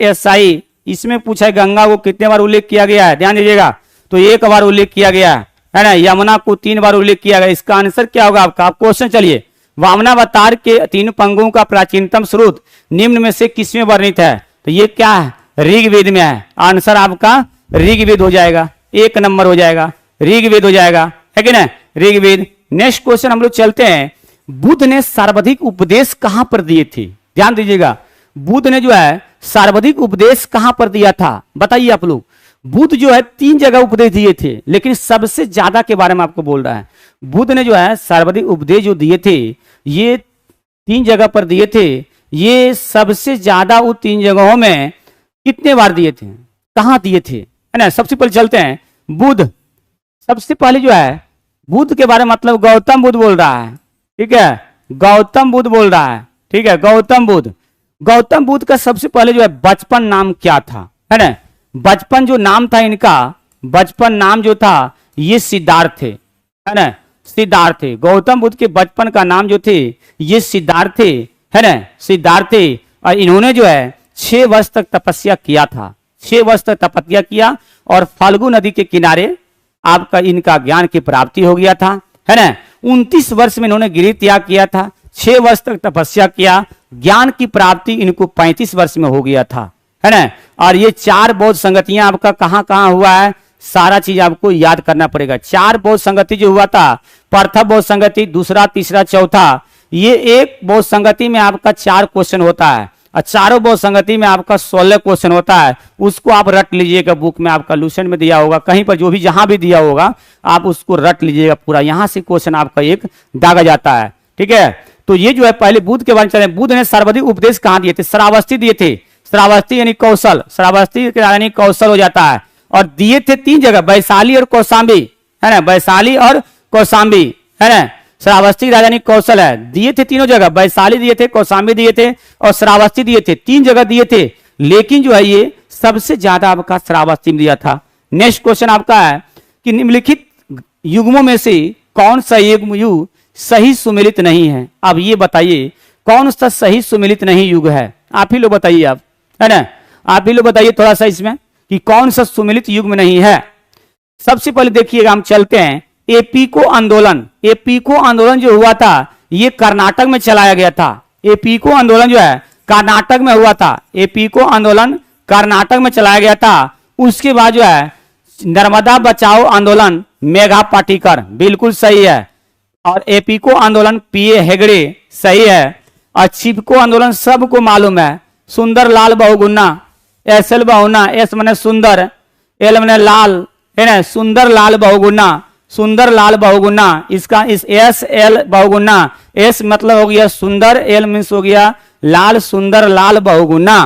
एसआई इसमें पूछा है गंगा को कितने बार उल्लेख किया गया है, ध्यान दीजिएगा। तो 1 बार उल्लेख किया गया है ना। यमुना को 3 बार उल्लेख किया गया। इसका आंसर क्या होगा आपका? आप क्वेश्चन चलिए, वामनावतार के 3 पंगों का प्राचीनतम स्रोत निम्न में से किसमें वर्णित है? तो ये क्या है? ऋग्वेद में है। आंसर आपका ऋग्वेद हो जाएगा, 1 नंबर हो जाएगा, ऋग्वेद हो जाएगा, है कि ना, ऋग्वेद। नेक्स्ट क्वेश्चन हम लोग चलते हैं, बुद्ध ने सर्वाधिक उपदेश कहां पर दिए थे? ध्यान दीजिएगा, बुद्ध ने जो है सर्वाधिक उपदेश कहां पर दिया था? बताइए आप लोग। बुद्ध जो है 3 जगह उपदेश दिए थे, लेकिन सबसे ज्यादा के बारे में आपको बोल रहा है। बुद्ध ने जो है सर्वाधिक उपदेश जो दिए थे ये 3 जगह पर दिए थे। ये सबसे ज्यादा उन 3 जगहों में कितने बार दिए थे, कहां दिए थे, है ना। सबसे पहले चलते हैं, बुद्ध सबसे पहले जो है बुद्ध के बारे में मतलब गौतम बुद्ध बोल रहा है, ठीक है, गौतम बुद्ध बोल रहा है, ठीक है, गौतम बुद्ध का सबसे पहले जो है बचपन नाम क्या था, है ना। बचपन जो नाम था इनका, बचपन नाम जो था ये सिद्धार्थ थे, है ना, सिद्धार्थ थे। गौतम बुद्ध के बचपन का नाम जो थे ये सिद्धार्थ थे, है ना, सिद्धार्थ थे। और इन्होंने जो है 6 वर्ष तक तपस्या किया था, 6 वर्ष तक तपस्या किया और फाल्गु नदी के किनारे आपका इनका ज्ञान की प्राप्ति हो गया था, है ना। 29 वर्ष में इन्होंने गृह त्याग किया था, 6 वर्ष तक तपस्या किया, ज्ञान की प्राप्ति इनको 35 वर्ष में हो गया था, है ना। और ये 4 बौद्ध संगतियां आपका कहां कहां हुआ है, सारा चीज आपको याद करना पड़ेगा। 4 बौद्ध संगति जो हुआ था, प्रथम बौद्ध संगति, दूसरा, तीसरा, चौथा, ये एक बौद्ध संगति में आपका 4 क्वेश्चन होता है और चारों बौद्ध संगति में आपका 16 क्वेश्चन होता है। उसको आप रट लीजिएगा, बुक में आपका लूसेंट में दिया होगा, कहीं पर जो भी जहां भी दिया होगा आप उसको रट लीजिएगा पूरा। यहां से क्वेश्चन आपका एक दागा जाता है, ठीक है। तो ये जो है पहले बुद्ध के बारे में चले। बुद्ध ने सर्वाधिक उपदेश कहां दिए थे? श्रावस्ती दिए थे। श्रावस्ती यानी कौशल, श्रावस्ती यानी कौशल हो जाता है। और दिए थे 3 जगह, वैशाली और कौशाम्बी, है ना, वैशाली और कौशाम्बी, है ना। श्रावस्ती राजधानी कौशल है, दिए थे तीनों जगह, वैशाली दिए थे, कौशाम्बी दिए थे और श्रावस्ती दिए थे, 3 जगह दिए थे। लेकिन जो है ये सबसे ज्यादा आपका श्रावस्ती में दिया था। नेक्स्ट क्वेश्चन आपका है कि निम्नलिखित युग्मों में से कौन सा युग सही सुमेलित नहीं है? अब ये बताइए कौन सा सही सुमेलित नहीं युग है, आप ही लोग बताइए, आप, है ना, आप ही लोग बताइए थोड़ा सा इसमें कि कौन सा सुमेलित युग में नहीं है। सबसे पहले देखिएगा, हम चलते हैं एपीको आंदोलन। एपीको आंदोलन जो हुआ था ये कर्नाटक में चलाया गया था। एपीको आंदोलन जो है कर्नाटक में हुआ था, एपीको आंदोलन कर्नाटक में चलाया गया था। उसके बाद जो है नर्मदा बचाओ आंदोलन मेघा पाटिकर, बिल्कुल सही है। और एपीको आंदोलन पीए हेगड़े, सही है। और चिपको आंदोलन सबको मालूम है, सुंदर लाल बहुगुना, एसएल बहुना, एस मने सुंदर, एल मने लाल, है ना, सुंदर लाल बहुगुना, सुंदर लाल बहुगुना। इसका इस एस एल बहुगुना, एस मतलब हो गया सुंदर, एल मीन्स हो गया लाल, सुंदर लाल बहुगुना।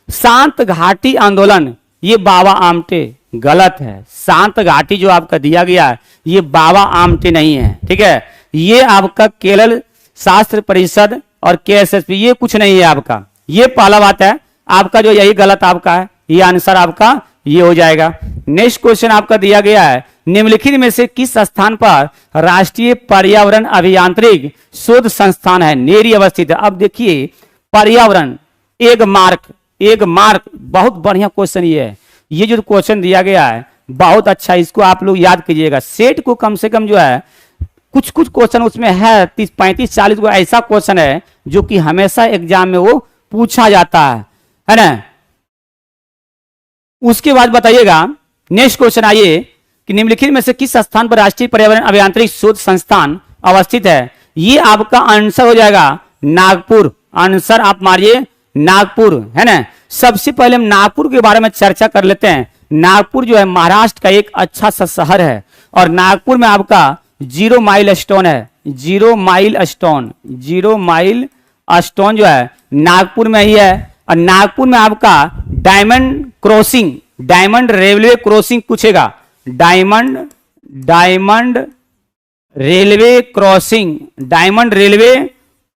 शांत घाटी आंदोलन ये बाबा आमटे, गलत है। शांत घाटी जो आपका दिया गया है ये बाबा आमटे नहीं है, ठीक है। ये आपका केरल शास्त्र परिषद और केएसएसपी, ये कुछ नहीं है आपका, ये पहला बात है आपका, जो यही गलत आपका है, ये आंसर आपका ये हो जाएगा। नेक्स्ट क्वेश्चन आपका दिया गया है, निम्नलिखित में से किस स्थान पर राष्ट्रीय पर्यावरण अभियांत्रिक शोध संस्थान है? नेरी अवस्थित है। अब देखिए पर्यावरण, एक मार्क, बहुत बढ़िया क्वेश्चन ये है। ये जो क्वेश्चन दिया गया है बहुत अच्छा, इसको आप लोग याद कीजिएगा। सेट को कम से कम जो है कुछ क्वेश्चन उसमें है, 30, 35, 40 को ऐसा क्वेश्चन है जो कि हमेशा एग्जाम में वो पूछा जाता है ना। उसके बाद बताइएगा नेक्स्ट क्वेश्चन आइए, कि निम्नलिखित में से किस स्थान पर राष्ट्रीय पर्यावरण अभियांत्रिक शोध संस्थान अवस्थित है? ये आपका आंसर हो जाएगा नागपुर। आंसर आप मारिए नागपुर, है ना। सबसे पहले हम नागपुर के बारे में चर्चा कर लेते हैं। नागपुर जो है महाराष्ट्र का एक अच्छा सा शहर है और नागपुर में आपका 0 माइल स्टोन है। 0 माइल स्टोन, 0 माइल स्टोन जो है नागपुर में ही है। और नागपुर में आपका diamond crossing, diamond railway crossing पूछेगा। Diamond railway crossing, diamond railway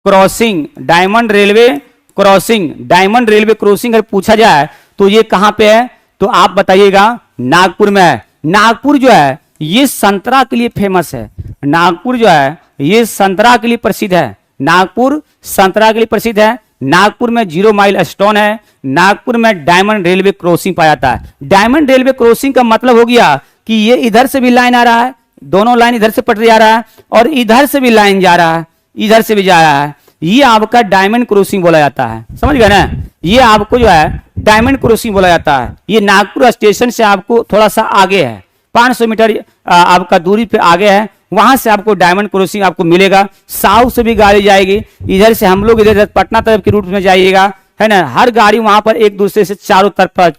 crossing, diamond railway crossing, diamond railway crossing अगर पूछा जाए तो ये कहां पे है? तो आप बताइएगा नागपुर में है। नागपुर जो है ये संतरा के लिए फेमस है। नागपुर जो है ये संतरा के लिए प्रसिद्ध है। नागपुर संतरा के लिए प्रसिद्ध है। नागपुर में 0 माइल स्टोन है। नागपुर में डायमंड रेलवे क्रॉसिंग पाया जाता है। डायमंड रेलवे क्रॉसिंग का मतलब हो गया कि ये इधर से भी लाइन आ रहा है, दोनों लाइन इधर से पटरी जा रहा है और इधर से भी लाइन जा रहा है, इधर से भी जा रहा है। ये आपका डायमंड क्रॉसिंग बोला जाता है, समझ गए ना। ये आपको जो है डायमंड क्रॉसिंग बोला जाता है। ये नागपुर स्टेशन से आपको थोड़ा सा आगे है, 500 मीटर आपका दूरी पे आगे है। वहां से आपको डायमंड क्रॉसिंग आपको मिलेगा। साउथ से भी गाड़ी जाएगी, इधर से हम लोग इधर पटना तरफ के रूट में जाइएगा, है ना। हर गाड़ी वहां पर एक दूसरे से चारों तरफ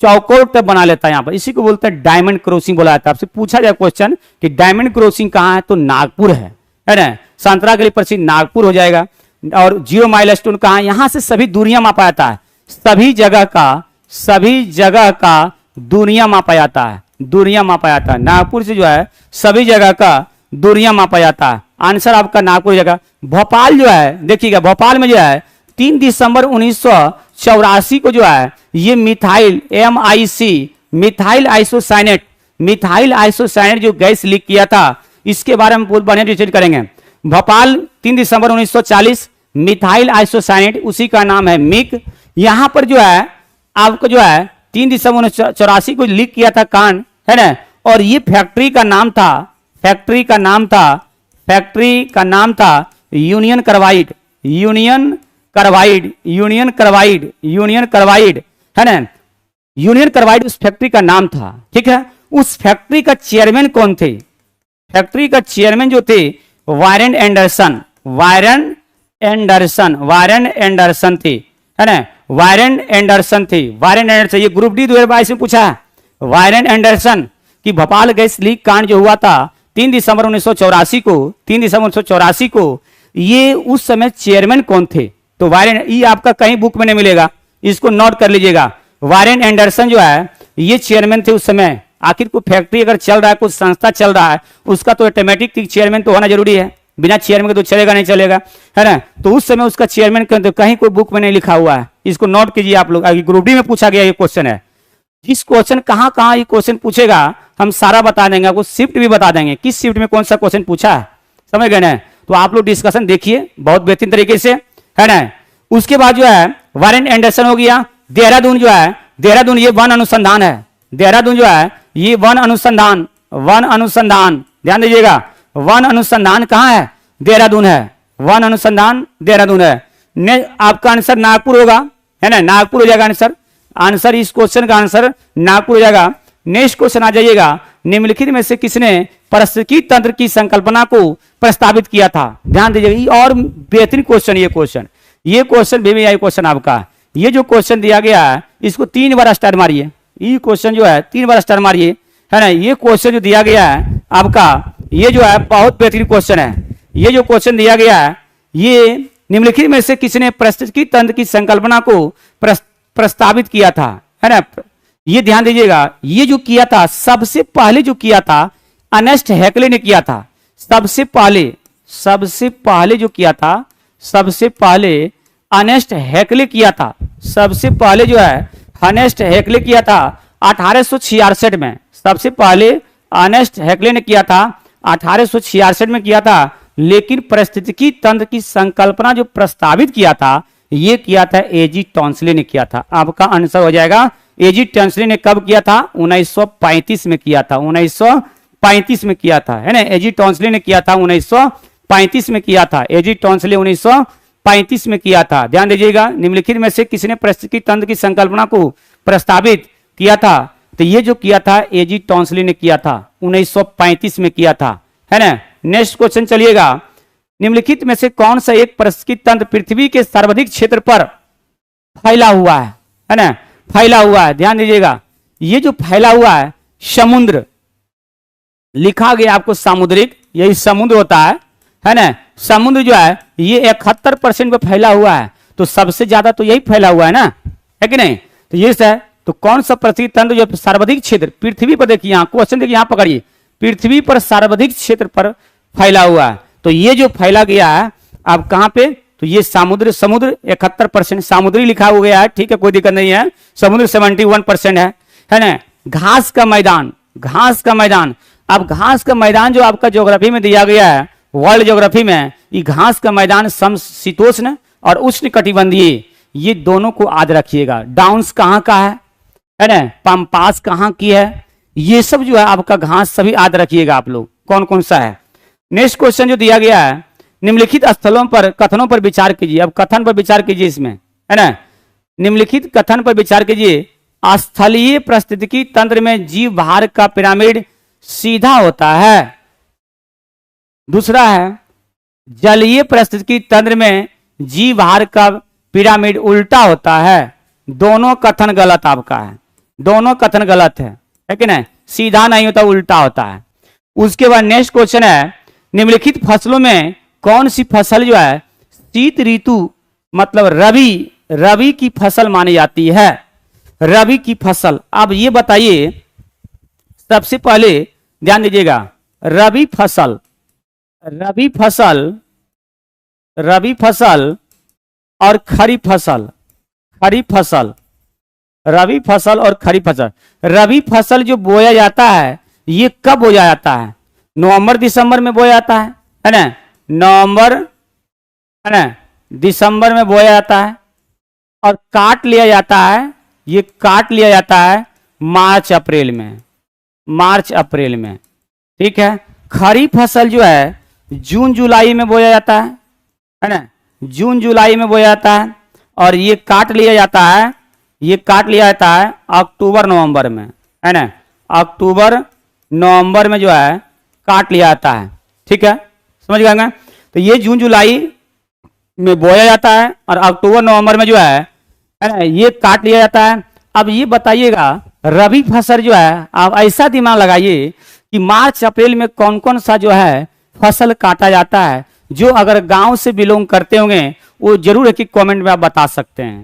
चौकोर तक बना लेता है। यहाँ पर इसी को बोलते हैं डायमंड क्रॉसिंग बोला जाता है। आपसे पूछा जाए क्वेश्चन कि डायमंड क्रॉसिंग कहाँ है, तो नागपुर है ना। संतरा के लिए प्रसिद्ध नागपुर हो जाएगा। और 0 माइल स्टोन कहाँ? यहां से सभी दूरियां मापा जाता है। सभी जगह का दूरियां मापा जाता है, दूरियां मापा जाता है। नागपुर से जो है सभी जगह का दूरियां मापा जाता है। आंसर आपका नागपुर जगह। भोपाल जो है देखिएगा, भोपाल में जो है 3 दिसंबर 1984 को जो है ये मिथाइल MIC, मिथाइल आइसोसाइनेट जो गैस लीक किया था, इसके बारे में बहुत बढ़िया डिटेल करेंगे। भोपाल 3 दिसंबर 1940, मिथाइल आइसोसाइनेट, उसी का नाम है मिक। यहां पर जो है आपको जो है 3 दिसंबर 1984 को लीक किया था कांड, है ना। और ये फैक्ट्री का नाम था यूनियन कार्बाइड, है ना। यूनियन कार्बाइड उस फैक्ट्री का नाम था, ठीक है। उस फैक्ट्री का चेयरमैन कौन थे? फैक्ट्री का चेयरमैन जो थे वारेन एंडरसन थे, है ना। वारेन एंडरसन थे। ये ग्रुप डी 2022 में पूछा है। वारेन एंडरसन की भोपाल गैस लीक कांड जो हुआ था 3 दिसंबर 1984 को, ये उस समय चेयरमैन कौन थे? तो वारेन, ये आपका कहीं बुक में नहीं मिलेगा, इसको नोट कर लीजिएगा। वारेन एंडरसन जो है ये चेयरमैन थे उस समय। आखिर कोई फैक्ट्री अगर चल रहा है, कुछ संस्था चल रहा है, उसका तो ऑटोमेटिक चेयरमैन तो होना जरूरी है। बिना चेयरमैन के तो चलेगा नहीं, है ना। तो उस समय उसका चेयरमैन तो कहीं कोई बुक में नहीं लिखा हुआ है, इसको नोट कीजिए आप लोग। ग्रुप डी में पूछा गया ये क्वेश्चन है। जिस क्वेश्चन कहाँ ये क्वेश्चन पूछेगा हम सारा बता देंगे आपको, शिफ्ट भी बता देंगे किस शिफ्ट में कौन सा क्वेश्चन पूछा है, समझ गए ना। तो आप लोग डिस्कशन देखिए बहुत बेहतरीन तरीके से, है ना। उसके बाद जो है वारेन एंडरसन हो गया। देहरादून जो है, देहरादून ये वन अनुसंधान है। देहरादून जो है ये वन अनुसंधान, ध्यान दीजिएगा। वन अनुसंधान कहाँ है? देहरादून है। वन अनुसंधान देहरादून है। आपका आंसर नागपुर होगा, है ना। नागपुर हो जाएगा आंसर इस क्वेश्चन का आंसर नागपुर हो जाएगा। नेक्स्ट क्वेश्चन आ जाइएगा। निम्नलिखित में से किसने पारिस्थितिकी तंत्र की संकल्पना को प्रस्तावित किया था? ध्यान दीजिएगा, और बेहतरीन क्वेश्चन ये क्वेश्चन VVI क्वेश्चन आपका। ये जो क्वेश्चन दिया गया है इसको 3 बार स्टार मारिए। ये क्वेश्चन जो है 3 बार स्टार मारिए, है ना। ये क्वेश्चन जो दिया गया है आपका, ये जो है बहुत बेहतरीन क्वेश्चन है। ये जो क्वेश्चन दिया गया है, ये निम्नलिखित में से किसने पारिस्थितिकी तंत्र की संकल्पना को प्रस्तावित किया था, है ना। ये ध्यान दीजिएगा, ये जो किया था सबसे पहले जो किया था अर्नेस्ट हैकले ने किया था। सबसे पहले जो किया था, सबसे पहले अर्नेस्ट हैकले किया था। सबसे पहले जो है अर्नेस्ट हैकले किया था 1866 में। सबसे पहले अर्नेस्ट हैकले ने किया था 1866 में किया था। लेकिन पारिस्थितिकी तंत्र की संकल्पना जो प्रस्तावित किया था, ये किया था एजी टॉन्सले ने किया था। आपका आंसर हो जाएगा एजी टॉन्सले ने कब किया था? 1935 में किया था। 1935 में किया था, है ना। एजी टॉन्सले ने किया था 1935 में किया था। एजी टॉन्सले 1935 में किया था। ध्यान दीजिएगा, निम्नलिखित में से किसने पारिस्थितिकी तंत्र की संकल्पना को प्रस्तावित किया था? तो ये जो किया था एजी टॉन्सली ने किया था 1935 में किया था, है ना। नेक्स्ट क्वेश्चन चलिएगा, निम्नलिखित में से कौन सा एक पारिस्थितिकी तंत्र पृथ्वी के सर्वाधिक क्षेत्र पर फैला हुआ है ना, फैला हुआ है। ध्यान दीजिएगा, ये जो फैला हुआ है समुद्र, लिखा गया आपको सामुद्रिक, यही समुद्र होता है ना। समुद्र जो है ये 71% पे फैला हुआ है, तो सबसे ज्यादा तो यही फैला हुआ है ना, है कि नहीं। तो ये है, तो कौन सा पारिस्थितिकी तंत्र जो सर्वाधिक क्षेत्र पृथ्वी पर, देखिए यहाँ क्वेश्चन देखिए, यहाँ पकड़िए, पृथ्वी पर सर्वाधिक क्षेत्र पर फैला हुआ है। तो ये जो फैला गया है अब कहाँ पे, तो ये समुद्र 71% समुद्री लिखा हो गया है, ठीक है, कोई दिक्कत नहीं है। समुद्र 71% है ना। घास का मैदान, घास का मैदान, अब घास का मैदान जो आपका ज्योग्राफी में दिया गया है, वर्ल्ड ज्योग्राफी में, ये घास का मैदान समशीतोष्ण और उष्ण कटिबंधीय, ये दोनों को याद रखिएगा। डाउन्स कहाँ का है ना, पंपास कहाँ की है, ये सब जो है आपका घास सभी याद रखिएगा आप लोग, कौन कौन सा है। नेक्स्ट क्वेश्चन जो दिया गया है, निम्नलिखित स्थलों पर कथनों पर विचार कीजिए। अब कथन पर विचार कीजिए इसमें, है ना। निम्नलिखित कथन पर विचार कीजिए, स्थलीय पारिस्थितिकी तंत्र में जीव भार का पिरामिड सीधा होता है। दूसरा है, जलीय पारिस्थितिकी तंत्र में जीव भार का पिरामिड उल्टा होता है। दोनों कथन गलत आपका है, दोनों कथन गलत है कि नहीं, सीधा नहीं होता, उल्टा होता है। उसके बाद नेक्स्ट क्वेश्चन है, निम्नलिखित फसलों में कौन सी फसल जो है शीत ऋतु मतलब रबी की फसल मानी जाती है, रबी की फसल। अब ये बताइए, सबसे पहले ध्यान दीजिएगा, रबी फसल और खरीफ फसल, रबी फसल और खरीफ फसल। रबी फसल जो बोया जाता है ये कब बोया जाता है, नवंबर दिसंबर में बोया जाता है ना, नवंबर है ना, दिसंबर में बोया जाता है। और काट लिया जाता है, ये काट लिया जाता है मार्च अप्रैल में, ठीक है। खरीफ फसल जो है जून जुलाई में बोया जाता है ना, जून जुलाई में बोया जाता है। और ये काट लिया जाता है अक्टूबर नवंबर में, है ना, अक्टूबर नवंबर में जो है काट लिया जाता है, ठीक है, समझ गए ना। तो ये जून जुलाई में बोया जाता है और अक्टूबर नवंबर में जो है ना, ये काट लिया जाता है। अब ये बताइएगा, रबी फसल जो है, आप ऐसा दिमाग लगाइए कि मार्च अप्रैल में कौन कौन सा जो है फसल काटा जाता है। जो अगर गांव से बिलोंग करते होंगे वो जरूर है कि कमेंट में आप बता सकते हैं,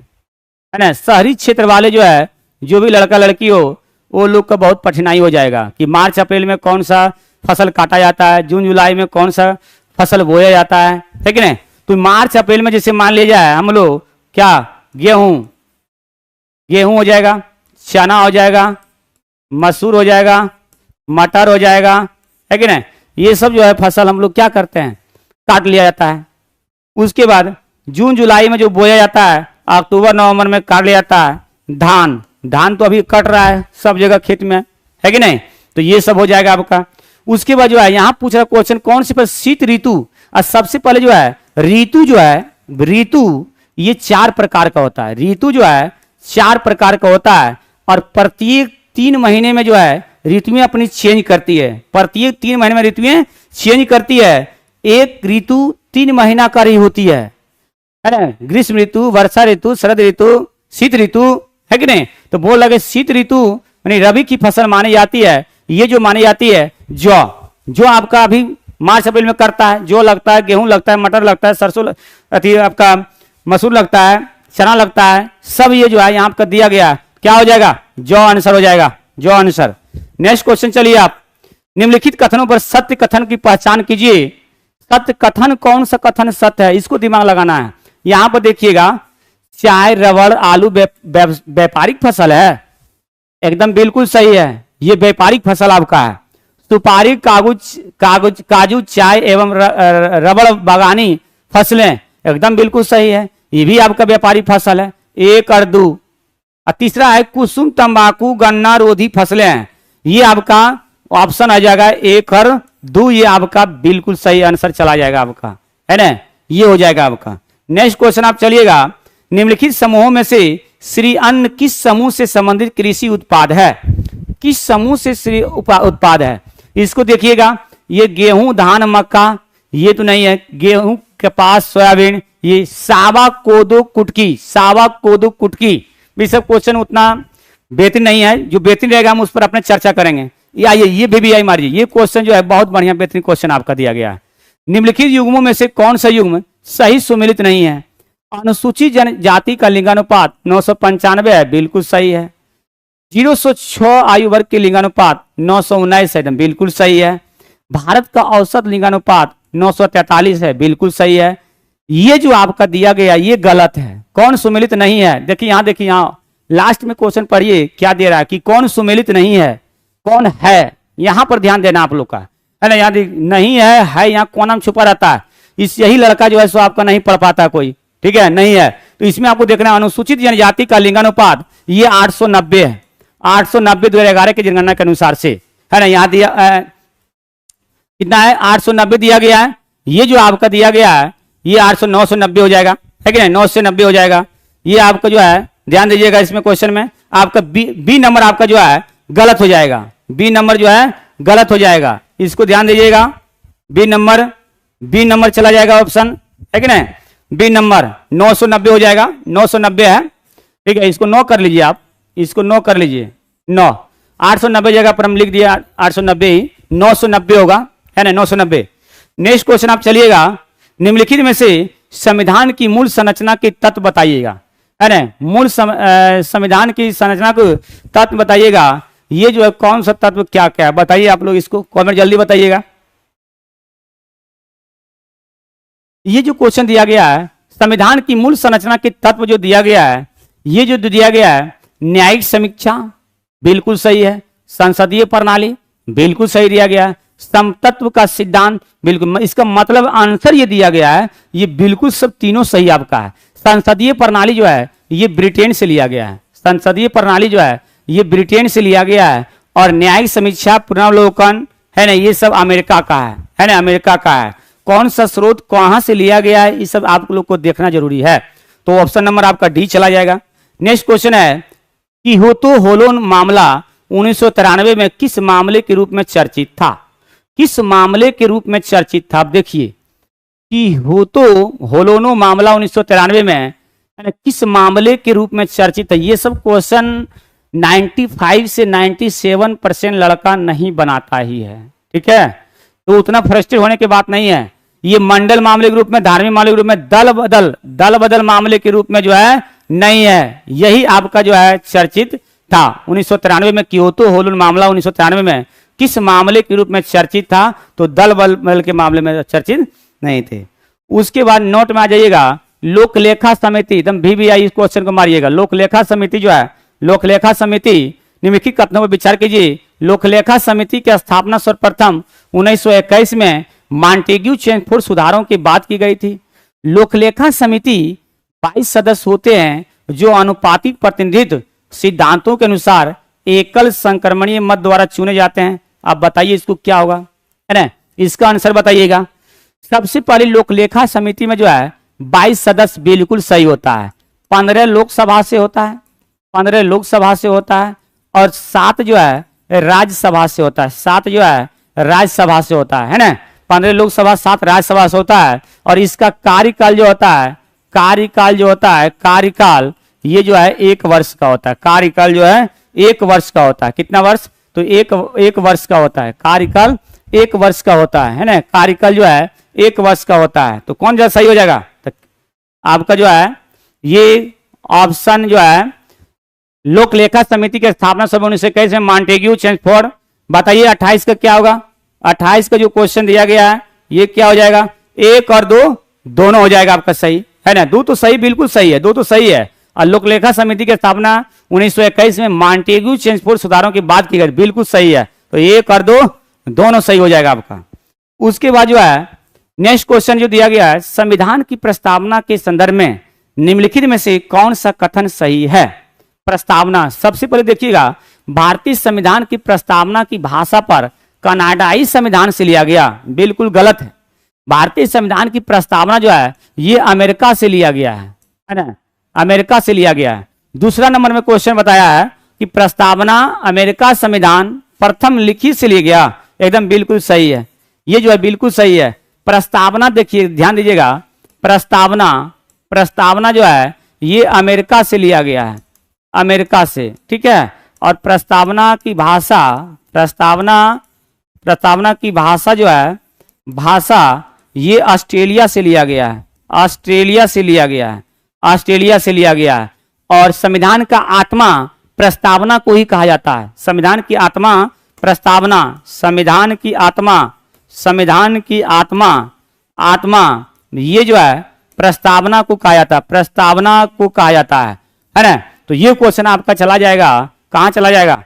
है ना। शहरी क्षेत्र वाले जो है, जो भी लड़का लड़की हो, वो लोग का बहुत कठिनाई हो जाएगा कि मार्च अप्रैल में कौन सा फसल काटा जाता है, जून जुलाई में कौन सा फसल बोया जाता है कि नहीं। तो मार्च अप्रैल में जैसे मान लिया जाए हम लोग क्या, गेहूं हो जाएगा, चना हो जाएगा, मसूर हो जाएगा, मटर हो जाएगा, है कि नहीं। ये सब जो है फसल हम लोग क्या करते हैं, काट लिया जाता है। उसके बाद जून जुलाई में जो बोया जाता है, अक्टूबर नवंबर में काट लिया जाता है धान तो अभी कट रहा है सब जगह खेत में, है कि नहीं। तो ये सब हो जाएगा आपका। उसके बाद जो है यहाँ पूछ रहा क्वेश्चन, कौन सी पर शीत ऋतु। और सबसे पहले जो है ऋतु जो है, ऋतु ये 4 प्रकार का होता है, ऋतु जो है 4 प्रकार का होता है। और प्रत्येक 3 महीने में जो है ऋतुएं अपनी चेंज करती है, प्रत्येक 3 महीने में ऋतुएं चेंज करती है। एक ऋतु 3 महीना का ही होती है ना, ग्रीष्म ऋतु, वर्षा ऋतु, शरद ऋतु, शीत ऋतु, है कि नहीं। तो बोल लगे शीत ऋतु यानी रबी की फसल मानी जाती है। ये जो मानी जाती है जो आपका अभी मार्च अप्रैल में करता है, जो लगता है, गेहूं लगता है, मटर लगता है, सरसों अति आपका मसूर लगता है, चना लगता है, सब ये जो है यहाँ पर दिया गया, क्या हो जाएगा, जो आंसर हो जाएगा, जो आंसर। नेक्स्ट क्वेश्चन चलिए आप, निम्नलिखित कथनों पर सत्य कथन की पहचान कीजिए। सत्य कथन, कौन सा कथन सत्य है, इसको दिमाग लगाना है। यहां पर देखिएगा, चाय, रबड़, आलू व्यापारिक फसल है, एकदम बिल्कुल सही है, ये व्यापारिक फसल आपका है। सुपारी, काजू, चाय एवं रबड़ बागानी फसलें, एकदम बिल्कुल सही है, ये भी आपका व्यापारिक फसल है। 1 और 2। और तीसरा है कुसुम, तंबाकू, गन्ना रोधी फसलें हैं, ये आपका ऑप्शन आ जाएगा 1 और 2, ये आपका बिल्कुल सही आंसर चला जाएगा आपका, है ना, ये हो जाएगा आपका। नेक्स्ट क्वेश्चन आप चलिएगा, निम्नलिखित समूहों में से श्री अन्न किस समूह से संबंधित कृषि उत्पाद है। किस समूह से उत्पाद है? इसको देखिएगा, ये गेहूं, धान, मक्का, ये तो नहीं है। गेहूं, कपास, सोयाबीन, ये सावा, कोदो, कुटकी, सावा, कोदो, कुटकी। भी सब क्वेश्चन उतना बेहतरीन नहीं है, जो बेहतरीन रहेगा हम उस पर अपने चर्चा करेंगे। ये आइए, ये VBI मारिए, ये क्वेश्चन जो है बहुत बढ़िया बेहतरीन क्वेश्चन आपका दिया गया है। निम्नलिखित युग्मों में से कौन सा युग्म सही सुमेलित नहीं है? अनुसूचित जनजाति का लिंगानुपात 995 है, बिल्कुल सही है। 0 से 6 आयु वर्ग के लिंगानुपात 919 है, बिल्कुल सही है। भारत का औसत लिंगानुपात 943 है, बिल्कुल सही है। ये जो आपका दिया गया ये गलत है, कौन सुमेलित नहीं है? देखिए यहाँ, देखिए यहाँ लास्ट में क्वेश्चन पढ़िए क्या दे रहा है कि कौन सुमेलित नहीं है, कौन है, यहां पर ध्यान देना आप लोग का, है ना। यहाँ नहीं है यहाँ कोना में छुपा रहता है। इस यही लड़का जो है सो आपका नहीं पढ़ पाता कोई, ठीक है, नहीं है। तो इसमें आपको देखना है अनुसूचित जनजाति का लिंगानुपात ये 890 है, 890 2011 की जनगणना के अनुसार से, है ना। यहाँ दिया कितना है? 890 दिया गया है। ये जो आपका दिया गया है ये 809 से 90 हो जाएगा, है कि नहीं, 9 से 90 हो जाएगा। ये आपका जो है ध्यान दीजिएगा, इसमें क्वेश्चन में आपका बी नंबर आपका जो है गलत हो जाएगा, बी नंबर जो है गलत हो जाएगा, इसको ध्यान दीजिएगा। बी नंबर चला जाएगा ऑप्शन, है कि नहीं। बी नंबर 990 हो जाएगा, 990 है, ठीक है। इसको 9 कर लीजिए आप, इसको 9 कर लीजिए, 9। 890 जगह पर हम लिख दिया 890 ही, 990 होगा, है ना, 990। नेक्स्ट क्वेश्चन आप चलिएगा, निम्नलिखित में से संविधान की मूल संरचना के तत्व बताइएगा, है ना। मूल संविधान की संरचना को तत्व बताइएगा। ये जो है कौन सा तत्व क्या क्या है बताइए आप लोग, इसको कमेंट जल्दी बताइएगा। ये जो क्वेश्चन दिया गया है संविधान की मूल संरचना के तत्व जो दिया गया है, ये जो दिया गया है, न्यायिक समीक्षा बिल्कुल सही है, संसदीय प्रणाली बिल्कुल सही दिया गया है, समतत्व का सिद्धांत बिल्कुल, इसका मतलब आंसर ये दिया गया है, ये बिल्कुल सब तीनों सही आपका है। संसदीय प्रणाली जो है ये ब्रिटेन से लिया गया है, संसदीय प्रणाली जो है ये ब्रिटेन से लिया गया है। और न्यायिक समीक्षा, पुनरावलोकन, है ना, ये सब अमेरिका का है ना, अमेरिका का है। कौन सा स्रोत कहां से लिया गया है, ये सब आप लोग को देखना जरूरी है। तो ऑप्शन नंबर आपका डी चला जाएगा। नेक्स्ट क्वेश्चन है कियोतो होलोन मामला 1993 में किस मामले के रूप में चर्चित था? किस मामले के रूप में चर्चित था? आप देखिए कियोतो होलोनो मामला 1993 में किस मामले के रूप में चर्चित है। ये सब क्वेश्चन 95 से 97% लड़का नहीं बनाता ही है, ठीक है। तो उतना फ्रस्ट्रेट होने की बात नहीं है। ये मंडल मामले के रूप में, धार्मिक मामले के रूप में, दल बदल मामले के रूप में जो है नहीं है, यही आपका जो है चर्चित था 1993 में। कियोतो होलोन मामला 1993 में किस मामले के रूप में चर्चित था? तो दल बदल के मामले में चर्चित नहीं थे। उसके बाद नोट में आ जाइएगा लोक लेखा समिति, एकदम VBI क्वेश्चन को मारिएगा। लोक लेखा समिति जो है, लोक लेखा समिति निम्नलिखित कथनों पर विचार कीजिए। लोक लेखा समिति की स्थापना सर्वप्रथम 1921 में मॉन्टेग्यू चेम्सफोर्ड सुधारों की बात की गई थी। लोक लेखा समिति 22 सदस्य होते हैं जो अनुपातिक प्रतिनिधित्व सिद्धांतों के अनुसार एकल संक्रमणीय मत द्वारा चुने जाते हैं। आप बताइए इसको क्या होगा, है ना, इसका आंसर बताइएगा। सबसे पहले लोक लेखा समिति में जो है 22 सदस्य बिल्कुल सही होता है। 15 लोकसभा से होता है, 15 लोकसभा से होता है, और 7 जो है राज्यसभा से होता है, 7 जो है राज्यसभा से होता है ना। 15 लोकसभा, 7 राज्यसभा से होता है। और इसका कार्यकाल जो होता है, कार्यकाल जो होता है, कार्यकाल ये जो है 1 वर्ष का होता है। कार्यकाल जो है 1 वर्ष का होता है। कितना वर्ष? तो एक वर्ष का होता है। कार्यकाल 1 वर्ष का होता है ना। कार्यकाल जो है 1 वर्ष का होता है। तो कौन सा सही हो जाएगा? तो आपका जो है ये ऑप्शन जो है लोक लेखा समिति के स्थापना सब 1921 में मॉन्टेग्यू चेम्सफोर्ड। बताइए 28 का क्या होगा? 28 का जो क्वेश्चन दिया गया है ये क्या हो जाएगा? 1 और 2 दोनों हो जाएगा आपका सही, है ना। 2 तो सही, बिल्कुल सही है, 2 तो सही है। और लोक लेखा समिति की स्थापना 1921 में मॉन्टेग्यू चेम्सफोर्ड सुधारों की बात की गई, बिल्कुल सही है। तो 1 और 2 दोनों सही हो जाएगा आपका। उसके बाद जो है नेक्स्ट क्वेश्चन जो दिया गया है, संविधान की प्रस्तावना के संदर्भ में निम्नलिखित में से कौन सा कथन सही है? प्रस्तावना, सबसे पहले देखिएगा भारतीय संविधान की प्रस्तावना की भाषा पर कनाडाई संविधान से लिया गया, बिल्कुल गलत है। भारतीय संविधान की प्रस्तावना जो है ये अमेरिका से लिया गया है ना, अमेरिका से लिया गया है। दूसरा नंबर में क्वेश्चन बताया है कि कि प्रस्तावना अमेरिका संविधान प्रथम लिखित से लिया गया, एकदम बिल्कुल सही है, ये जो है बिल्कुल सही है। प्रस्तावना देखिए ध्यान दीजिएगा, प्रस्तावना जो है ये अमेरिका से लिया गया है, अमेरिका से, ठीक है। और प्रस्तावना की भाषा, प्रस्तावना की भाषा जो है, भाषा ये ऑस्ट्रेलिया से लिया गया है, ऑस्ट्रेलिया से लिया गया है, ऑस्ट्रेलिया से लिया गया है। और संविधान का आत्मा प्रस्तावना को ही कहा जाता है, संविधान की आत्मा प्रस्तावना, संविधान की आत्मा, संविधान की आत्मा, आत्मा ये जो है प्रस्तावना को कहा जाता है, प्रस्तावना को कहा जाता है ना। तो ये क्वेश्चन आपका चला जाएगा, कहां चला जाएगा?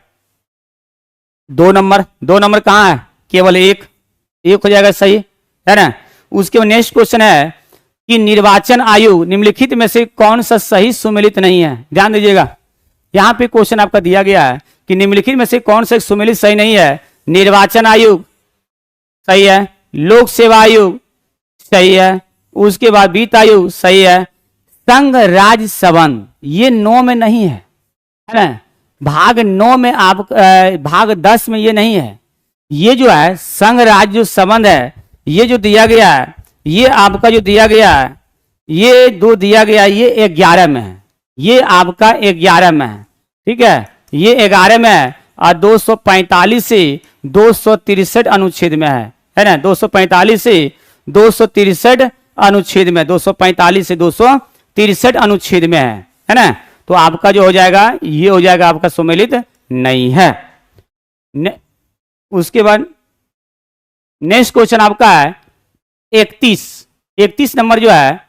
2 नंबर, 2 नंबर कहां है? केवल एक हो जाएगा, सही है ना। उसके बाद नेक्स्ट क्वेश्चन है कि निर्वाचन आयोग निम्नलिखित में से कौन सा सही सुमेलित नहीं है? ध्यान दीजिएगा, यहां पे क्वेश्चन आपका दिया गया है कि निम्नलिखित में से कौन सा सुमेलित सही नहीं है। निर्वाचन आयोग सही है, लोक सेवा आयोग सही है, उसके बाद वित्त आयोग सही है, संघ राज्य संबंध ये 9 में नहीं है ना, भाग 9 में आप भाग 10 में ये नहीं है। ये जो है संघ राज्य जो संबंध है, ये जो दिया गया है, ये आपका जो दिया गया है, ये 2 दिया गया है, ये 11 में है, ये आपका 11 में है, ठीक है, ये 11 में है। और 245 से 263 अनुच्छेद में है ना, 245 से 263 अनुच्छेद में, 245 से 263 अनुच्छेद में है ना। तो आपका जो हो जाएगा ये हो जाएगा आपका सुमेलित नहीं है। उसके बाद नेक्स्ट क्वेश्चन आपका है 31 नंबर जो है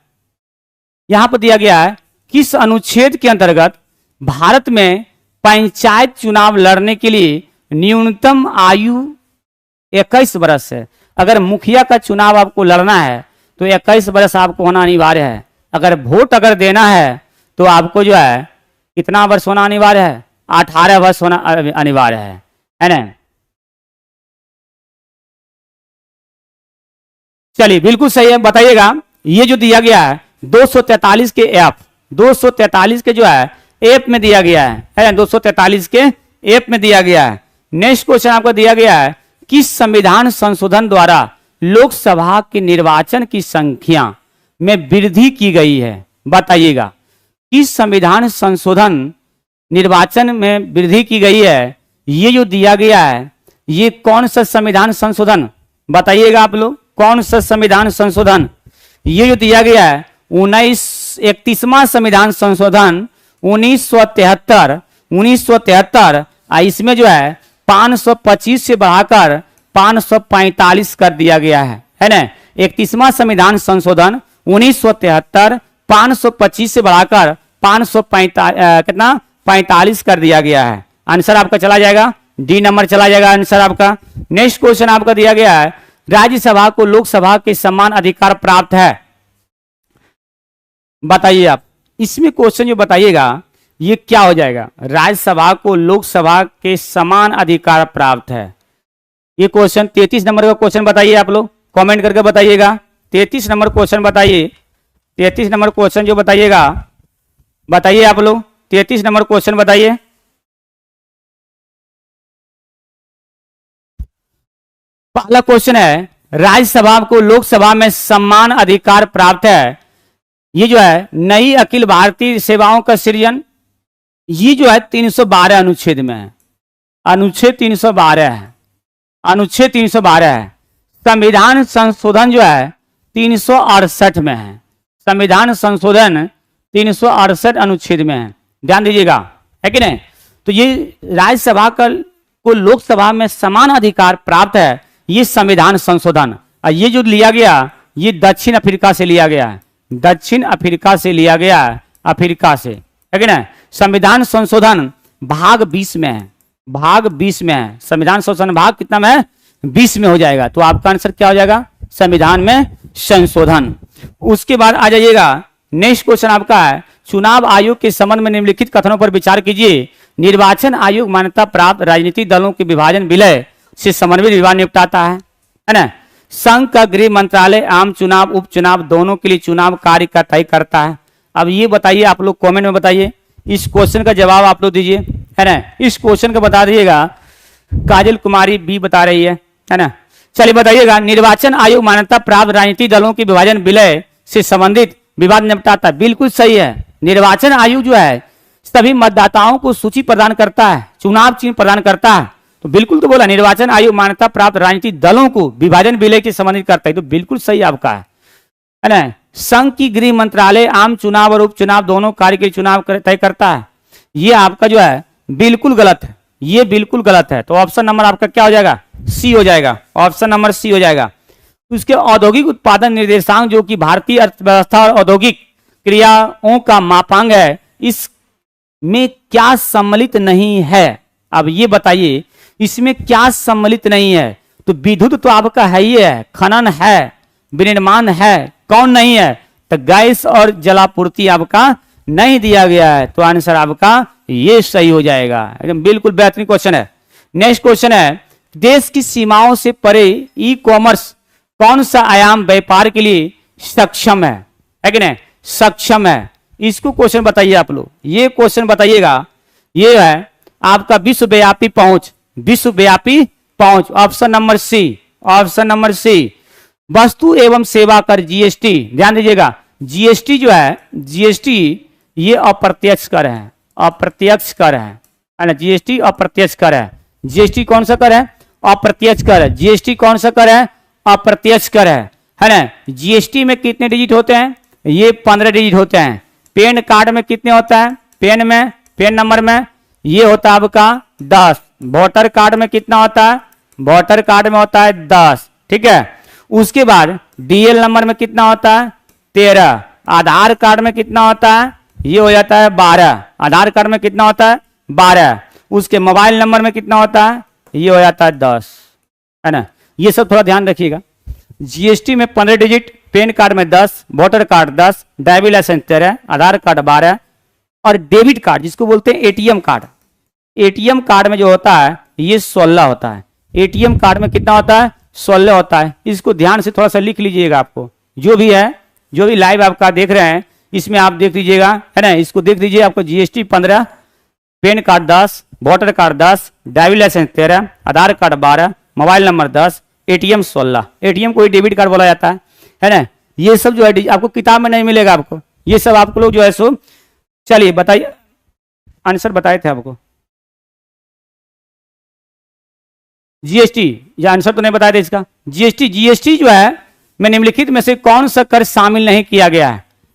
यहां पर दिया गया है, किस अनुच्छेद के अंतर्गत भारत में पंचायत चुनाव लड़ने के लिए न्यूनतम आयु 21 वर्ष है। अगर मुखिया का चुनाव आपको लड़ना है तो 21 वर्ष आपको होना अनिवार्य है। अगर वोट अगर देना है तो आपको जो है कितना वर्ष होना अनिवार्य है? 18 वर्ष होना अनिवार्य है ना। चलिए बिल्कुल सही है, बताइएगा। ये जो दिया गया है 243 के एफ, 243 के जो है एफ में दिया गया है 243 के एफ में दिया गया है। नेक्स्ट क्वेश्चन आपको दिया गया है, किस संविधान संशोधन द्वारा लोकसभा के निर्वाचन की संख्या में वृद्धि की गई है? बताइएगा, किस संविधान संशोधन निर्वाचन में वृद्धि की गई है? ये जो दिया गया है ये कौन सा संविधान संशोधन? बताइएगा आप लोग, कौन सा संविधान संशोधन? ये जो दिया गया है 31वां संविधान संशोधन 1973 इसमें जो है 525 से बढ़ाकर 545 कर दिया गया है ना। 31वां संविधान संशोधन 1973 525 से बढ़ाकर 545 कर दिया गया है। आंसर आपका चला जाएगा डी नंबर चला जाएगा आंसर आपका। नेक्स्ट क्वेश्चन आपका दिया गया है, राज्यसभा को लोकसभा के समान अधिकार प्राप्त है। बताइए आप, इसमें क्वेश्चन जो बताइएगा ये क्या हो जाएगा? राज्यसभा को लोकसभा के समान अधिकार प्राप्त है। ये क्वेश्चन 33 नंबर का क्वेश्चन बताइए आप लोग, कमेंट करके बताइएगा। 33 नंबर क्वेश्चन बताइए, 33 नंबर क्वेश्चन जो बताइएगा बताइए आप लोग, 33 नंबर क्वेश्चन बताइए। पहला क्वेश्चन है, राज्यसभा को लोकसभा में समान अधिकार प्राप्त है। ये जो है नई अखिल भारतीय सेवाओं का सृजन, ये जो है 312 अनुच्छेद में है, अनुच्छेद 312 है, अनुच्छेद 312 है। संविधान संशोधन जो है 368 में है, संविधान संशोधन 368 अनुच्छेद में है, ध्यान दीजिएगा, है कि नहीं। तो ये राज्यसभा को लोकसभा में समान अधिकार प्राप्त है, ये संविधान संशोधन। और ये जो लिया गया ये दक्षिण अफ्रीका से लिया गया है, दक्षिण अफ्रीका से लिया गया है, अफ्रीका से, है कि नहीं। संविधान संशोधन भाग 20 में है, भाग 20 में है, संविधान संशोधन भाग कितना में है? 20 में हो जाएगा। तो आपका आंसर क्या हो जाएगा? संविधान में संशोधन। उसके बाद आ जाइएगा, नेक्स्ट क्वेश्चन आपका है, चुनाव आयोग के संबंध में निम्नलिखित कथनों पर विचार कीजिए। निर्वाचन आयोग मान्यता प्राप्त राजनीतिक दलों के विभाजन विलय से समन्वित विवाद निपटाता है ना। संघ का गृह मंत्रालय आम चुनाव उपचुनाव दोनों के लिए चुनाव कार्य का तय करता है। अब ये बताइए आप लोग कमेंट में बताइए, इस क्वेश्चन का जवाब आप लोग दीजिए, है ना। इस क्वेश्चन का बता दीजिएगा। काजल कुमारी बी बता रही है ना। चलिए बताइएगा, निर्वाचन आयोग मान्यता प्राप्त राजनीतिक दलों के विभाजन विलय से संबंधित विवाद निपटाता है। बिल्कुल सही है। निर्वाचन आयोग जो है सभी मतदाताओं को सूची प्रदान करता है, चुनाव चिन्ह प्रदान करता है। तो बिल्कुल तो बोला, निर्वाचन आयोग मान्यता प्राप्त राजनीतिक दलों को विभाजन विलय के संबंधित करता है। तो बिल्कुल सही आपका है ना। संघ की गृह मंत्रालय आम चुनाव और उपचुनाव दोनों कार्य के चुनाव तय करता है। ये आपका जो है बिल्कुल गलत है, ये बिल्कुल गलत है। तो ऑप्शन नंबर आपका क्या हो जाएगा? सी हो जाएगा। ऑप्शन नंबर सी हो जाएगा। उसके औद्योगिक उत्पादन निर्देशांक जो कि भारतीय अर्थव्यवस्था और औद्योगिक क्रियाओं का मापांक है, इसमें क्या सम्मिलित नहीं है? अब ये बताइए इसमें क्या सम्मिलित नहीं है? तो विद्युत तो आपका है ही है, खनन है, विनिर्माण है, कौन नहीं है? तो गैस और जलापूर्ति आपका नहीं दिया गया है। तो आंसर आपका ये सही हो जाएगा। एकदम बिल्कुल बेहतरीन क्वेश्चन है। नेक्स्ट क्वेश्चन है, देश की सीमाओं से परे ई कॉमर्स कौन सा आयाम व्यापार के लिए सक्षम है कि नहीं? सक्षम है। इसको क्वेश्चन बताइए आप लोग। ये क्वेश्चन बताइएगा, ये है आपका विश्वव्यापी पहुंच, विश्वव्यापी पहुंच। Option number C, option number C. वस्तु एवं सेवा कर जीएसटी, ध्यान दीजिएगा, जीएसटी जो है, जीएसटी ये अप्रत्यक्ष कर है, अप्रत्यक्ष कर है ना। जीएसटी अप्रत्यक्ष कर है। जीएसटी कौन सा कर है? अप्रत्यक्ष कर है। जीएसटी कौन सा कर है? अप्रत्यक्ष कर है ना। जीएसटी में कितने डिजिट होते हैं? ये 15 डिजिट होते हैं। पैन कार्ड में कितने होता है? पैन में, पैन नंबर में ये होता है आपका 10। वोटर कार्ड में कितना होता है? वोटर कार्ड में होता है 10, ठीक है। उसके बाद डीएल नंबर में कितना होता है? 13। आधार कार्ड में कितना होता है? ये हो जाता है 12। आधार कार्ड में कितना होता है? 12। उसके मोबाइल नंबर में कितना होता है? ये हो जाता है 10, है ना। ये सब थोड़ा ध्यान रखिएगा। जीएसटी में 15 डिजिट, पैन कार्ड में 10, voter card 10, driving licence 13, Aadhaar card 12 और डेबिट कार्ड जिसको बोलते हैं एटीएम कार्ड, एटीएम कार्ड में जो होता है ये 16 होता है। एटीएम कार्ड में कितना होता है? 16 होता है। इसको ध्यान से थोड़ा सा लिख लीजिएगा। आपको जो भी है, जो भी लाइव आपका देख रहे हैं इसमें आप देख लीजिएगा, है ना। इसको देख लीजिए। आपको GST 15, PAN card 10, voter card 10, driving licence 13, Aadhaar card 12, mobile number 10, ATM 16। ATM को ही डेबिट कार्ड बोला जाता है ना। ये सब जो है आपको किताब में नहीं मिलेगा आपको, ये सब आपको लोग जो है सो। चलिए बताइए, आंसर बताए थे आपको जीएसटी, या आंसर तो नहीं बताया था इसका। जीएसटी, जीएसटी जो है में निम्नलिखित में से कौन सा कर शामिल नहीं किया गया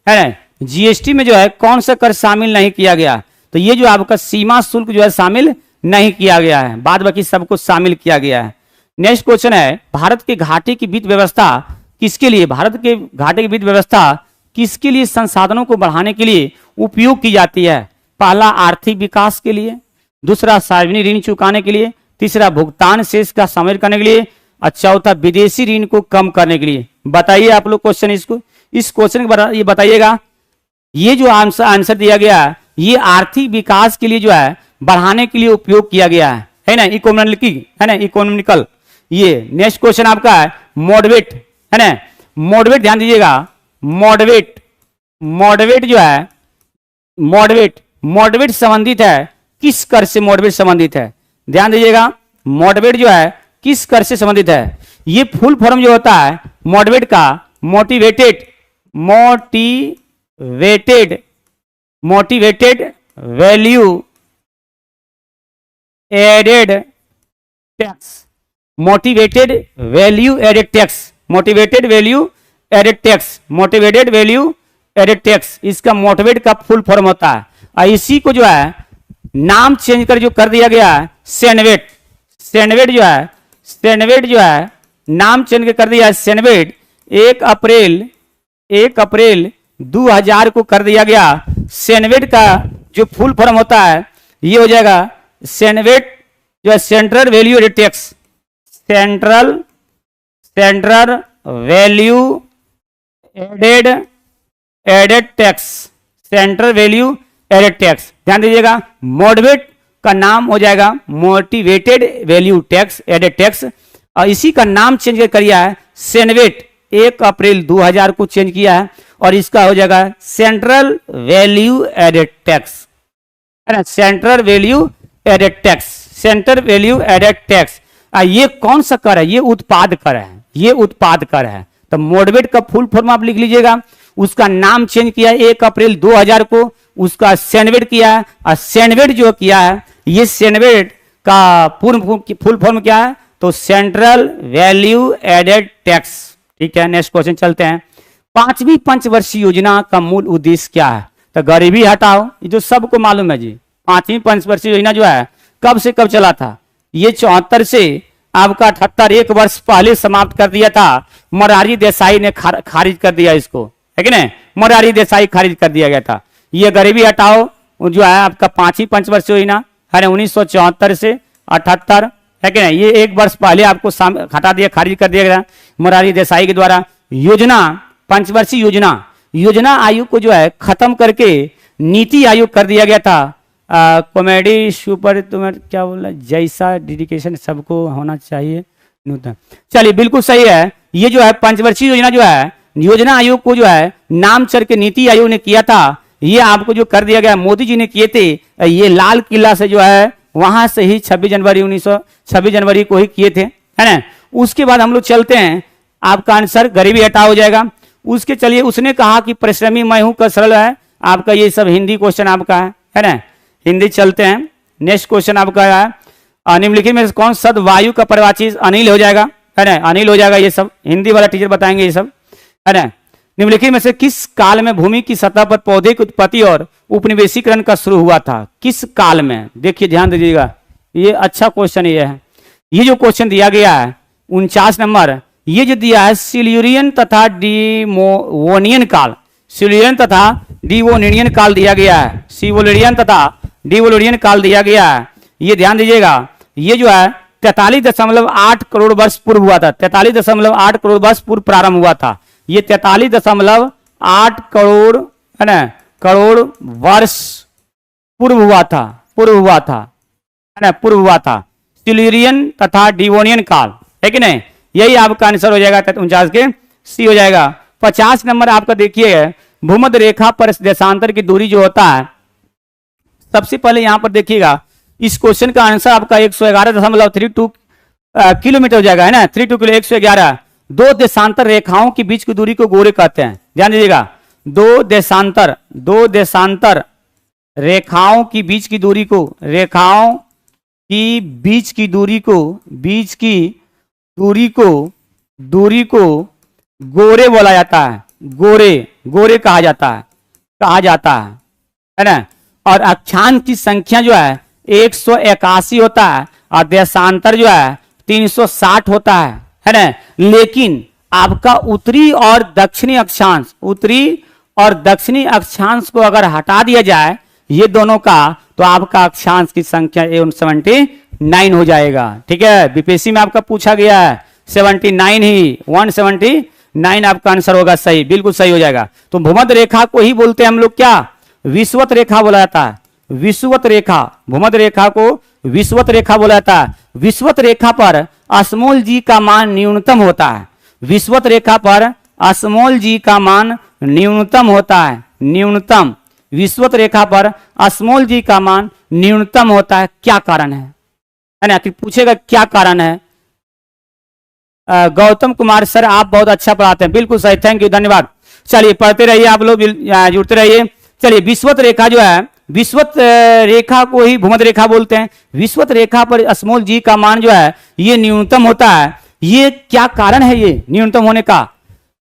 है ना। जीएसटी में जो है कौन सा कर शामिल नहीं किया गया? तो ये जो आपका सीमा शुल्क जो है शामिल नहीं किया गया है, बाद बाकी सब कुछ शामिल किया गया है। नेक्स्ट क्वेश्चन है, भारत के घाटे की वित्त व्यवस्था किसके लिए, भारत के घाटे की वित्त व्यवस्था किसके लिए संसाधनों को बढ़ाने के लिए उपयोग की जाती है? पहला आर्थिक विकास के लिए, दूसरा सार्वजनिक ऋण चुकाने के लिए, तीसरा भुगतान शेष का समायोजन करने के लिए, और चौथा विदेशी ऋण को कम करने के लिए। बताइए आप लोग क्वेश्चन, इसको इस क्वेश्चन को ये बताइएगा। ये जो आंसर दिया गया ये आर्थिक विकास के लिए जो है बढ़ाने के लिए उपयोग किया गया है ना। इकोनॉमिकल, है ना, इकोनॉमिकल। ये नेक्स्ट क्वेश्चन आपका है मॉडरेट, है ना। मॉडरेट ध्यान दीजिएगा, मॉडरेट, मॉडरेट जो है, मॉडरेट, मॉडरेट संबंधित है किस कर से? मॉडरेट संबंधित है, ध्यान दीजिएगा। मॉडरेट जो है किस कर से संबंधित है? ये फुल फॉर्म जो होता है मॉडरेट का, motivated, motivated, motivated value added tax, motivated value added tax, motivated value added tax, motivated value added tax, इसका मोटिवेट का फुल फॉर्म होता है। और इसी को जो है नाम चेंज कर जो कर दिया गया है सेनवेट, सेनवेट जो है, सेनवेट जो है नाम चेंज कर दिया है सेनवेट। 1 अप्रैल 2000 को कर दिया गया। सेनवेट का जो फुल फॉर्म होता है ये हो जाएगा सेनवेट जो है central value added tax, central value added tax, central value added tax. ध्यान दीजिएगा, मॉडरेट का नाम हो जाएगा motivated value tax added tax, और इसी का नाम चेंज कर किया है सेनवेट। 1 अप्रैल 2000 को चेंज किया है और इसका हो जाएगा सेंट्रल वैल्यू एडेड टैक्स। है ना, central value added tax, central value added tax. ये कौन सा कर है? ये उत्पाद कर है, ये उत्पाद कर है। तो मोडवेट का फुल फॉर्म आप लिख लीजिएगा। उसका नाम चेंज किया 1 अप्रैल 2000 को, उसका सेनवेट किया है, और सेनवेट जो किया है, ये सेनवेट का फुल फॉर्म क्या है? तो सेंट्रल वैल्यू एडेड टैक्स। ठीक है, नेक्स्ट क्वेश्चन चलते हैं। 5वीं पंचवर्षीय योजना का मूल उद्देश्य क्या है? तो गरीबी हटाओ, ये जो सबको मालूम है जी। 5वीं पंचवर्षीय योजना जो है कब से कब चला था? ये 74 से आपका 78, 1 वर्ष पहले समाप्त कर दिया था। मोरारजी देसाई ने खारिज कर दिया इसको, है कि नहीं? मोरारजी देसाई खारिज कर दिया गया था। ये गरीबी हटाओ जो है आपका 5वीं पंचवर्षीय योजना है ना, 1974 से 78, है कि नहीं? ये 1 वर्ष पहले आपको हटा दिया, खारिज कर दिया गया मोरारजी देसाई के द्वारा। योजना, पंचवर्षीय योजना, योजना आयोग को जो है खत्म करके नीति आयोग कर दिया गया था। कॉमेडी सुपर, तुम्हें क्या बोला, जैसा डेडिकेशन सबको होना चाहिए नूतन। चलिए बिल्कुल सही है। ये जो है पंचवर्षीय योजना जो है, योजना आयोग को जो है नाम चढ़ के नीति आयोग ने किया था। ये आपको जो कर दिया गया, मोदी जी ने किए थे। ये लाल किला से जो है वहां से ही 26 जनवरी को ही किए थे, है ना। उसके बाद हम लोग चलते हैं, आपका आंसर गरीबी हटाओ हो जाएगा। उसके चलिए, उसने कहा कि परिश्रमी मैं हूं का सरल है आपका। ये सब हिंदी क्वेश्चन आपका है ना, हिंदी चलते हैं। नेक्स्ट क्वेश्चन आपका है, निम्नलिखित में कौन शब्द वायु का परिवाची? अनिल हो जाएगा, है ना, अनिल हो जाएगा। ये सब हिंदी वाला टीचर बताएंगे ये सब, है ना। निम्नलिखित में से किस काल में भूमि की सतह पर पौधे की उत्पत्ति और उपनिवेशीकरण का शुरू हुआ था? किस काल में? देखिए ध्यान दीजिएगा, ये अच्छा क्वेश्चन ये है। ये जो क्वेश्चन दिया गया है 49 नंबर, ये जो दिया है सिल्यूरियन तथा डिवोनियन काल, सिल्यूरियन तथा डिवोनियन काल दिया गया है। सिल्यूरियन तथा डिवोनियन काल दिया गया है, ये ध्यान दीजिएगा। ये जो है 43.8 करोड़ वर्ष पूर्व हुआ था। 43.8 करोड़ वर्ष पूर्व प्रारंभ हुआ था। ये 43.8 करोड़, है ना, करोड़ वर्ष पूर्व हुआ था, पूर्व हुआ था, है ना, पूर्व हुआ था। सिल्यूरियन तथा डिवोनियन काल, है कि नहीं? यही आपका आंसर हो जाएगा 49 के सी हो जाएगा। 50 नंबर आपका देखिए, भूमध्य रेखा पर देशांतर की दूरी जो होता है, सबसे पहले यहां पर देखिएगा, इस क्वेश्चन का आंसर आपका 111.32 किलोमीटर हो जाएगा, है ना। 32 किलो 111। 2 देशांतर रेखाओं के बीच की दूरी को गोरे कहते हैं, ध्यान दीजिएगा। 2 देशांतर रेखाओं की बीच की दूरी को, रेखाओं की बीच की दूरी को, बीच की दूरी को गोरे बोला जाता है। गोरे कहा जाता है ना। और अक्षांश की संख्या जो है 181 होता है, और देशांतर जो है 360 होता है ना। लेकिन आपका उत्तरी और दक्षिणी अक्षांश को अगर हटा दिया जाए ये दोनों का, तो आपका अक्षांश की संख्या 179 हो जाएगा। ठीक है, बीपीएससी में आपका पूछा गया है 79 ही, 179 आपका आंसर होगा सही, बिल्कुल सही हो जाएगा। तो भूमध्य रेखा को ही बोलते हैं हम लोग क्या? विषुवत रेखा बोला जाता है। विषुवत रेखा, भूमध्य रेखा को विषुवत रेखा बोला जाता है। विषुवत रेखा पर स्मॉल जी का मान न्यूनतम होता है। विषुवत रेखा पर स्मॉल जी का मान न्यूनतम होता है, न्यूनतम। विषुवत रेखा पर स्मॉल जी का मान न्यूनतम होता है, क्या कारण है ना? पूछेगा क्या कारण है। गौतम कुमार सर, आप बहुत अच्छा पढ़ाते हैं, बिल्कुल सही, थैंक यू, धन्यवाद। चलिए पढ़ते रहिए, आप लोग जुड़ते रहिए। चलिए, विषुवत रेखा जो है, विषुवत रेखा को ही भूमध्य रेखा बोलते हैं। विषुवत रेखा पर स्मॉल जी का मान जो है ये न्यूनतम होता है। ये क्या कारण है ये न्यूनतम होने का?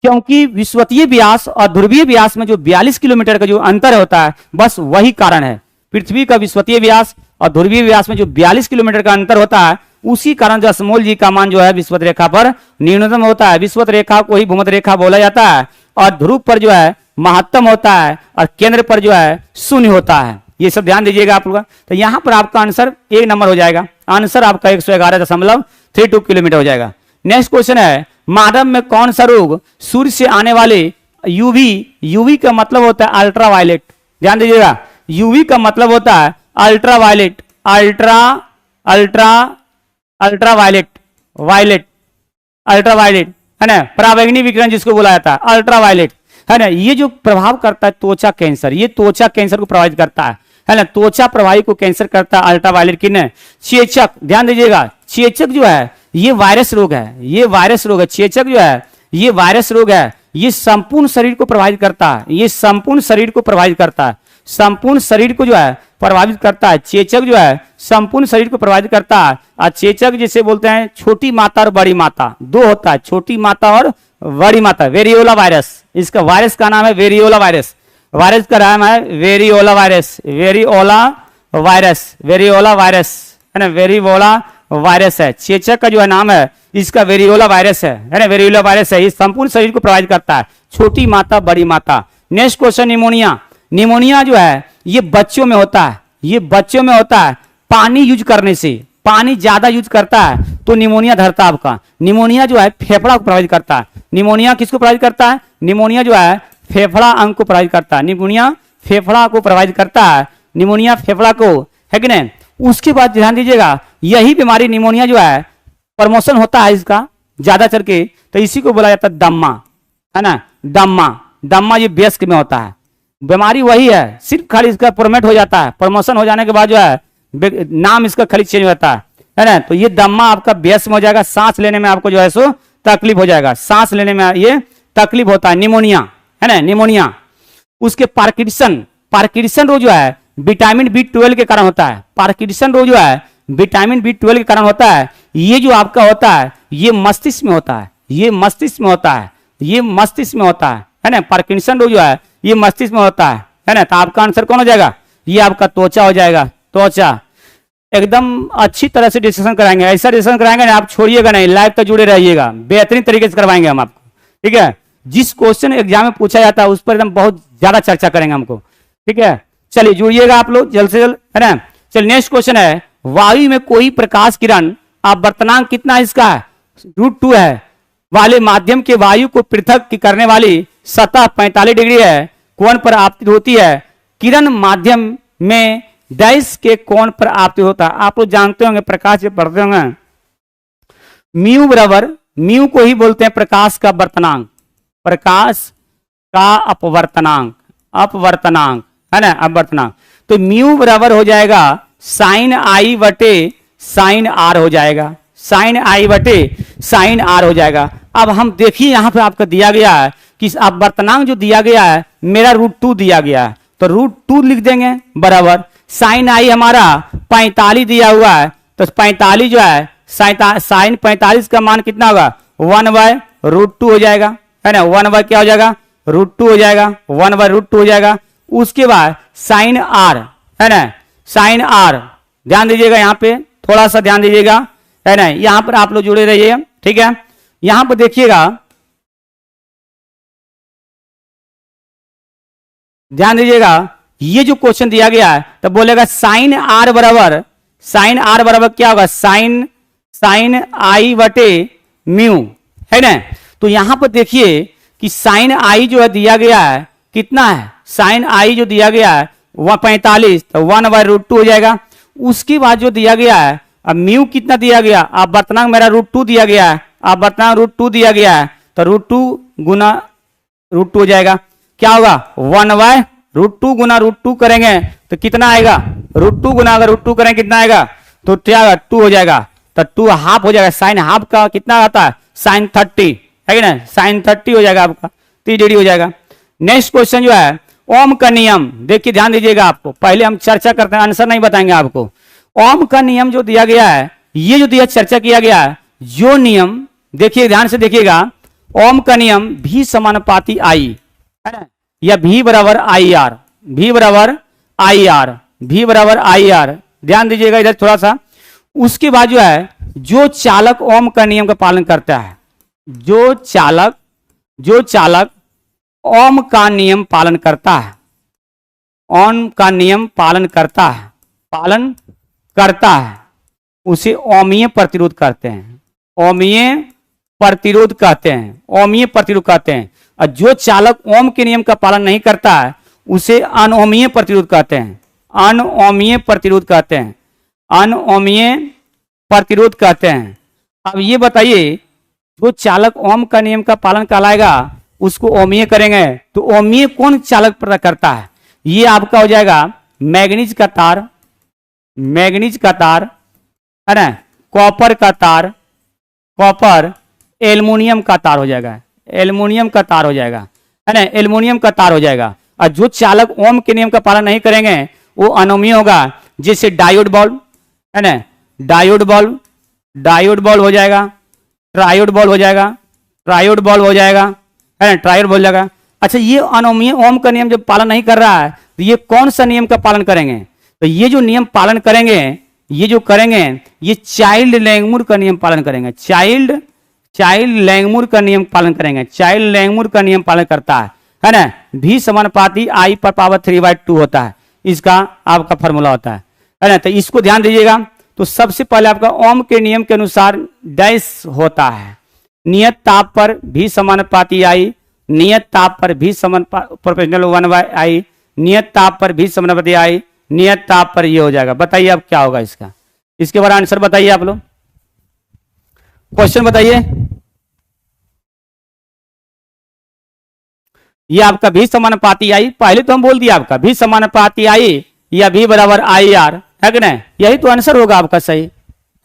क्योंकि विषुवतीय व्यास और ध्रुवीय व्यास में जो 42 किलोमीटर का जो अंतर होता है, बस वही कारण है। पृथ्वी का विषुवतीय व्यास और ध्रुवीय व्यास में जो 42 किलोमीटर का अंतर होता है, उसी कारण जो स्मॉल जी का मान जो है विषुवत रेखा पर न्यूनतम होता है। विषुवत रेखा को ही भूमध्य रेखा बोला जाता है, और ध्रुव पर जो है महत्तम होता है, और केंद्र पर जो है शून्य होता है। ये सब ध्यान दीजिएगा आप लोग। तो यहां पर आपका आंसर 1 नंबर हो जाएगा। आंसर आपका 111.32 किलोमीटर हो जाएगा। नेक्स्ट क्वेश्चन है, मानव में कौन सा रोग सूर्य से आने वाले यूवी का मतलब होता है अल्ट्रावायलेट, ध्यान दीजिएगा। यूवी का मतलब होता है अल्ट्रावायलेट, अल्ट्रावायलेट, है ना, पराबैंगनी विकिरण जिसको बोला जाता है, अल्ट्रावायलेट, है ना। ये जो प्रभाव करता है त्वचा कैंसर, ये त्वचा कैंसर को प्रभावित करता है ना, त्वचा प्रवाही को कैंसर करता है अल्ट्रावायलेट किरण। चेचक, ध्यान दीजिएगा, चेचक जो है ये वायरस रोग है, ये वायरस रोग है। चेचक जो है ये वायरस रोग है, ये संपूर्ण शरीर को प्रभावित करता है, ये संपूर्ण शरीर को प्रभावित करता है, संपूर्ण शरीर को जो है प्रभावित करता है। चेचक जो है संपूर्ण शरीर को प्रभावित करता है। और चेचक जिसे बोलते हैं छोटी माता और बड़ी माता, दो होता है, छोटी माता और बड़ी माता। वेरियोला वायरस, इसका वायरस का नाम है वेरियोला वायरस, वायरस का नाम है variola virus, variola virus, variola virus है ना, वेरियोला वायरस है। चेचक का जो है नाम है इसका वेरियोला वायरस है ना, वेरियोला वायरस है। ये संपूर्ण शरीर को प्रभावित करता है, छोटी माता बड़ी माता। Next question, pneumonia. निमोनिया जो है ये बच्चों में होता है, ये बच्चों में होता है पानी यूज करने से, पानी ज्यादा यूज करता है तो निमोनिया धरता है आपका। निमोनिया जो है फेफड़ा को प्रभावित करता है। निमोनिया किसको प्रभावित करता है? निमोनिया जो है फेफड़ा अंग को प्रभावित करता है। निमोनिया फेफड़ा को प्रभावित करता है, निमोनिया फेफड़ा को, है कि नहीं। उसके बाद ध्यान दीजिएगा, यही बीमारी निमोनिया जो है प्रमोशन होता है इसका ज्यादा चल के, तो इसी को बोला जाता है दम्मा, है ना, दम्मा। दम्मा ये वयस्क में होता है, बीमारी वही है, सिर्फ खाली इसका प्रमोट हो जाता है, प्रमोशन हो जाने के बाद जो है नाम इसका खाली चेंज हो जाता है ना। तो ये दम्मा आपका वयस्क में हो जाएगा, सांस लेने में आपको जो है सो तकलीफ हो जाएगा, सांस लेने में ये तकलीफ होता है, निमोनिया, है ना, निमोनिया। उसके पार्किंसन, पार्किंसन रोग जो है विटामिन B12 के कारण होता है। पार्किंसन रोग जो है विटामिन B12 के कारण होता है। ये जो आपका होता है ये मस्तिष्क में होता है, ये मस्तिष्क में होता है, ये मस्तिष्क में होता है ना। पार्किंसन रोग जो है ये मस्तिष्क में होता है ना। तो आपका आंसर कौन हो जाएगा? ये आपका त्वचा हो जाएगा, त्वचा। एकदम अच्छी तरह से डिस्कशन कराएंगे, ऐसा डिस्कशन कराएंगे ना आप छोड़िएगा नहीं, लाइव तक जुड़े रहिएगा, बेहतरीन तरीके से करवाएंगे हम आपको, ठीक है। जिस क्वेश्चन एग्जाम में पूछा जाता है उस पर एकदम बहुत ज्यादा चर्चा करेंगे हमको, ठीक है। चलिए जुड़िएगा आप लोग जल्द से जल्द, है ना। चलिए नेक्स्ट क्वेश्चन है, वायु में कोई प्रकाश किरण अपवर्तनांक कितना है इसका? √2 है। वाले माध्यम के वायु को पृथक करने वाली सतह 45 डिग्री है, कोण पर आपतित होती है। किरण माध्यम में डैश के कोण पर आपतित होता है। आप लोग जानते होंगे, प्रकाश से पढ़ते होंगे, म्यू बराबर, म्यू को ही बोलते हैं प्रकाश का वर्तनांक, प्रकाश का अपवर्तनांक, अपवर्तनांक, है ना, अपवर्तनांक। तो म्यू बराबर हो जाएगा साइन आई बटे साइन आर हो जाएगा, साइन आई बटे साइन आर हो जाएगा। अब हम देखिए यहाँ पे आपका दिया गया है कि अपवर्तनांक जो दिया गया है मेरा √2 दिया गया है, तो √2 लिख देंगे बराबर साइन आई हमारा 45 दिया हुआ है, तो 45 जो है साइन 45 का मान कितना होगा? 1/√2 हो जाएगा, है ना। 1 क्या हो जाएगा? √2 हो जाएगा, 1/√2 हो जाएगा। उसके बाद साइन आर, है ना, साइन आर, ध्यान दीजिएगा यहाँ पे, थोड़ा सा ध्यान दीजिएगा, है ना। यहाँ पर आप लोग जुड़े रहिए, ठीक है। यहाँ पर देखिएगा, ध्यान दीजिएगा, ये जो क्वेश्चन दिया गया है तो बोलेगा साइन आर बराबर, साइन आर बराबर क्या होगा? साइन आई बटे म्यू, है ना। तो यहां पर देखिए कि साइन आई जो है दिया गया है कितना है? साइन आई जो दिया गया है वह 45, तो 1/√2 हो जाएगा। उसके बाद जो दिया गया है, अब म्यू कितना दिया गया? अब वर्तनांक मेरा √2 दिया गया है, अब वर्तनांक √2 दिया गया है, तो √2 गुना √2 हो जाएगा। क्या होगा? 1/√2 गुना √2 करेंगे तो कितना आएगा? √2 गुना अगर √2 करेंगे कितना आएगा? तो क्या आएगा? 2 हो जाएगा, तो 2 हाफ हो जाएगा। साइन हाफ का कितना आता है? साइन 30, है कि ना, साइन 30 हो जाएगा आपका, 30 डिग्री हो जाएगा। नेक्स्ट क्वेश्चन जो है ओम का नियम, देखिए ध्यान दीजिएगा, आपको पहले हम चर्चा करते हैं, आंसर नहीं बताएंगे आपको। ओम का नियम जो दिया गया है, ये जो दिया चर्चा किया गया है, जो नियम देखिए ध्यान से देखिएगा, ओम का नियम भी समानुपाती आई, है ना, या भी बराबर आई आर, भी बराबर आई आर, भी बराबर आई आर, ध्यान दीजिएगा इधर थोड़ा सा। उसके बाद जो है जो चालक ओम का नियम का पालन करता है, जो चालक ओम का नियम पालन करता है, ओम का नियम पालन करता है, उसे ओमीय प्रतिरोध कहते हैं, ओमीय प्रतिरोध कहते हैं, ओमीय प्रतिरोध कहते हैं। और जो चालक ओम के नियम का पालन नहीं करता है उसे अनओमीय प्रतिरोध कहते हैं, अनओमीय प्रतिरोध कहते हैं, अनओमीय प्रतिरोध कहते हैं। अब ये बताइए, जो चालक ओम का नियम का पालन कहलाएगा उसको ओमीय करेंगे, तो ओमीय कौन चालक करता है? ये आपका हो जाएगा मैग्नीज का तार, मैग्नीज का तार, है ना, कॉपर का तार, कॉपर, एल्युमिनियम का तार हो जाएगा, एल्युमिनियम का तार हो जाएगा, है ना, एल्युमिनियम का तार हो जाएगा। और जो चालक ओम के नियम का पालन नहीं करेंगे वो अनोमी होगा, जैसे डायोड बल्ब, है ना, डायोड बल्ब, डायोड बल्ब हो जाएगा, ट्रायोड बल्ब हो जाएगा, ट्रायोड बल्ब हो जाएगा, है ना, ट्रायोड बल्ब हो जाएगा। अच्छा, ये अनोमी ओम का नियम जब पालन नहीं कर रहा है तो ये कौन सा नियम का पालन करेंगे? तो ये जो नियम पालन करेंगे, ये जो करेंगे, ये चाइल्ड लैंगमुर का नियम पालन करेंगे, चाइल्ड लैंगमुर का नियम पालन करेंगे, चाइल्ड लैंगमुर का नियम पालन करता है ना। भी समानुपाती आई पर पावर 3/2 होता है, इसका आपका फॉर्मूला होता है ना। तो इसको ध्यान दीजिएगा। तो सबसे पहले आपका ओम के नियम के अनुसार डैश होता है, नियत ताप पर भी समानुपाती आई, नियत ताप पर भी प्रोपोर्शनल 1/i, नियत ताप पर भी समानुपाती आई, नियत ताप पर ये हो जाएगा। बताइए अब क्या होगा इसका, इसके बारे में आंसर बताइए आप लोग, क्वेश्चन बताइए। ये आपका भी समानुपाती आई, पहले तो हम बोल दिया आपका भी समानुपाती आई या भी बराबर आई आर, है कि नहीं? यही तो आंसर होगा आपका, सही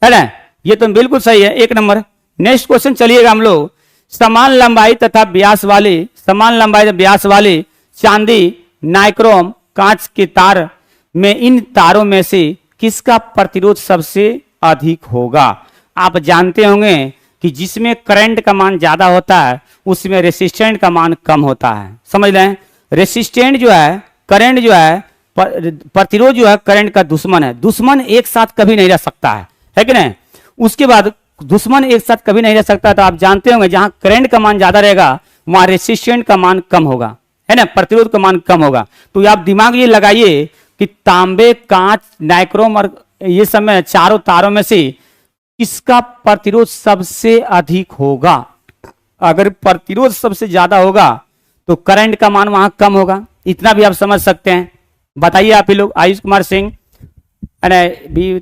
है ना, ये तो बिल्कुल सही है, 1 नंबर। नेक्स्ट क्वेश्चन चलिएगा हम लोग। समान लंबाई तथा व्यास वाली, समान लंबाई तथा व्यास वाली चांदी नाइक्रोम कांच के तार में इन तारों में से किसका प्रतिरोध सबसे अधिक होगा? आप जानते होंगे कि जिसमें करंट का मान ज्यादा होता है उसमें रेसिस्टेंट का मान कम होता है, समझ लें। रेसिस्टेंट जो है, करंट जो है, प्रतिरोध जो है करंट का दुश्मन है, दुश्मन एक साथ कभी नहीं रह सकता है कि नहीं? उसके बाद दुश्मन एक साथ कभी नहीं रह सकता, तो आप जानते होंगे जहां करंट का मान ज्यादा रहेगा वहां रेसिस्टेंट का मान कम होगा, है ना, प्रतिरोध का मान कम होगा। तो आप दिमाग ये लगाइए कि तांबे, कांच, नाइक्रोम और ये सब में चारों तारों में से किसका प्रतिरोध सबसे अधिक होगा? अगर प्रतिरोध सबसे ज्यादा होगा तो करंट का मान वहां कम होगा, इतना भी आप समझ सकते हैं। बताइए आप ही लोग, आयुष कुमार सिंह, भी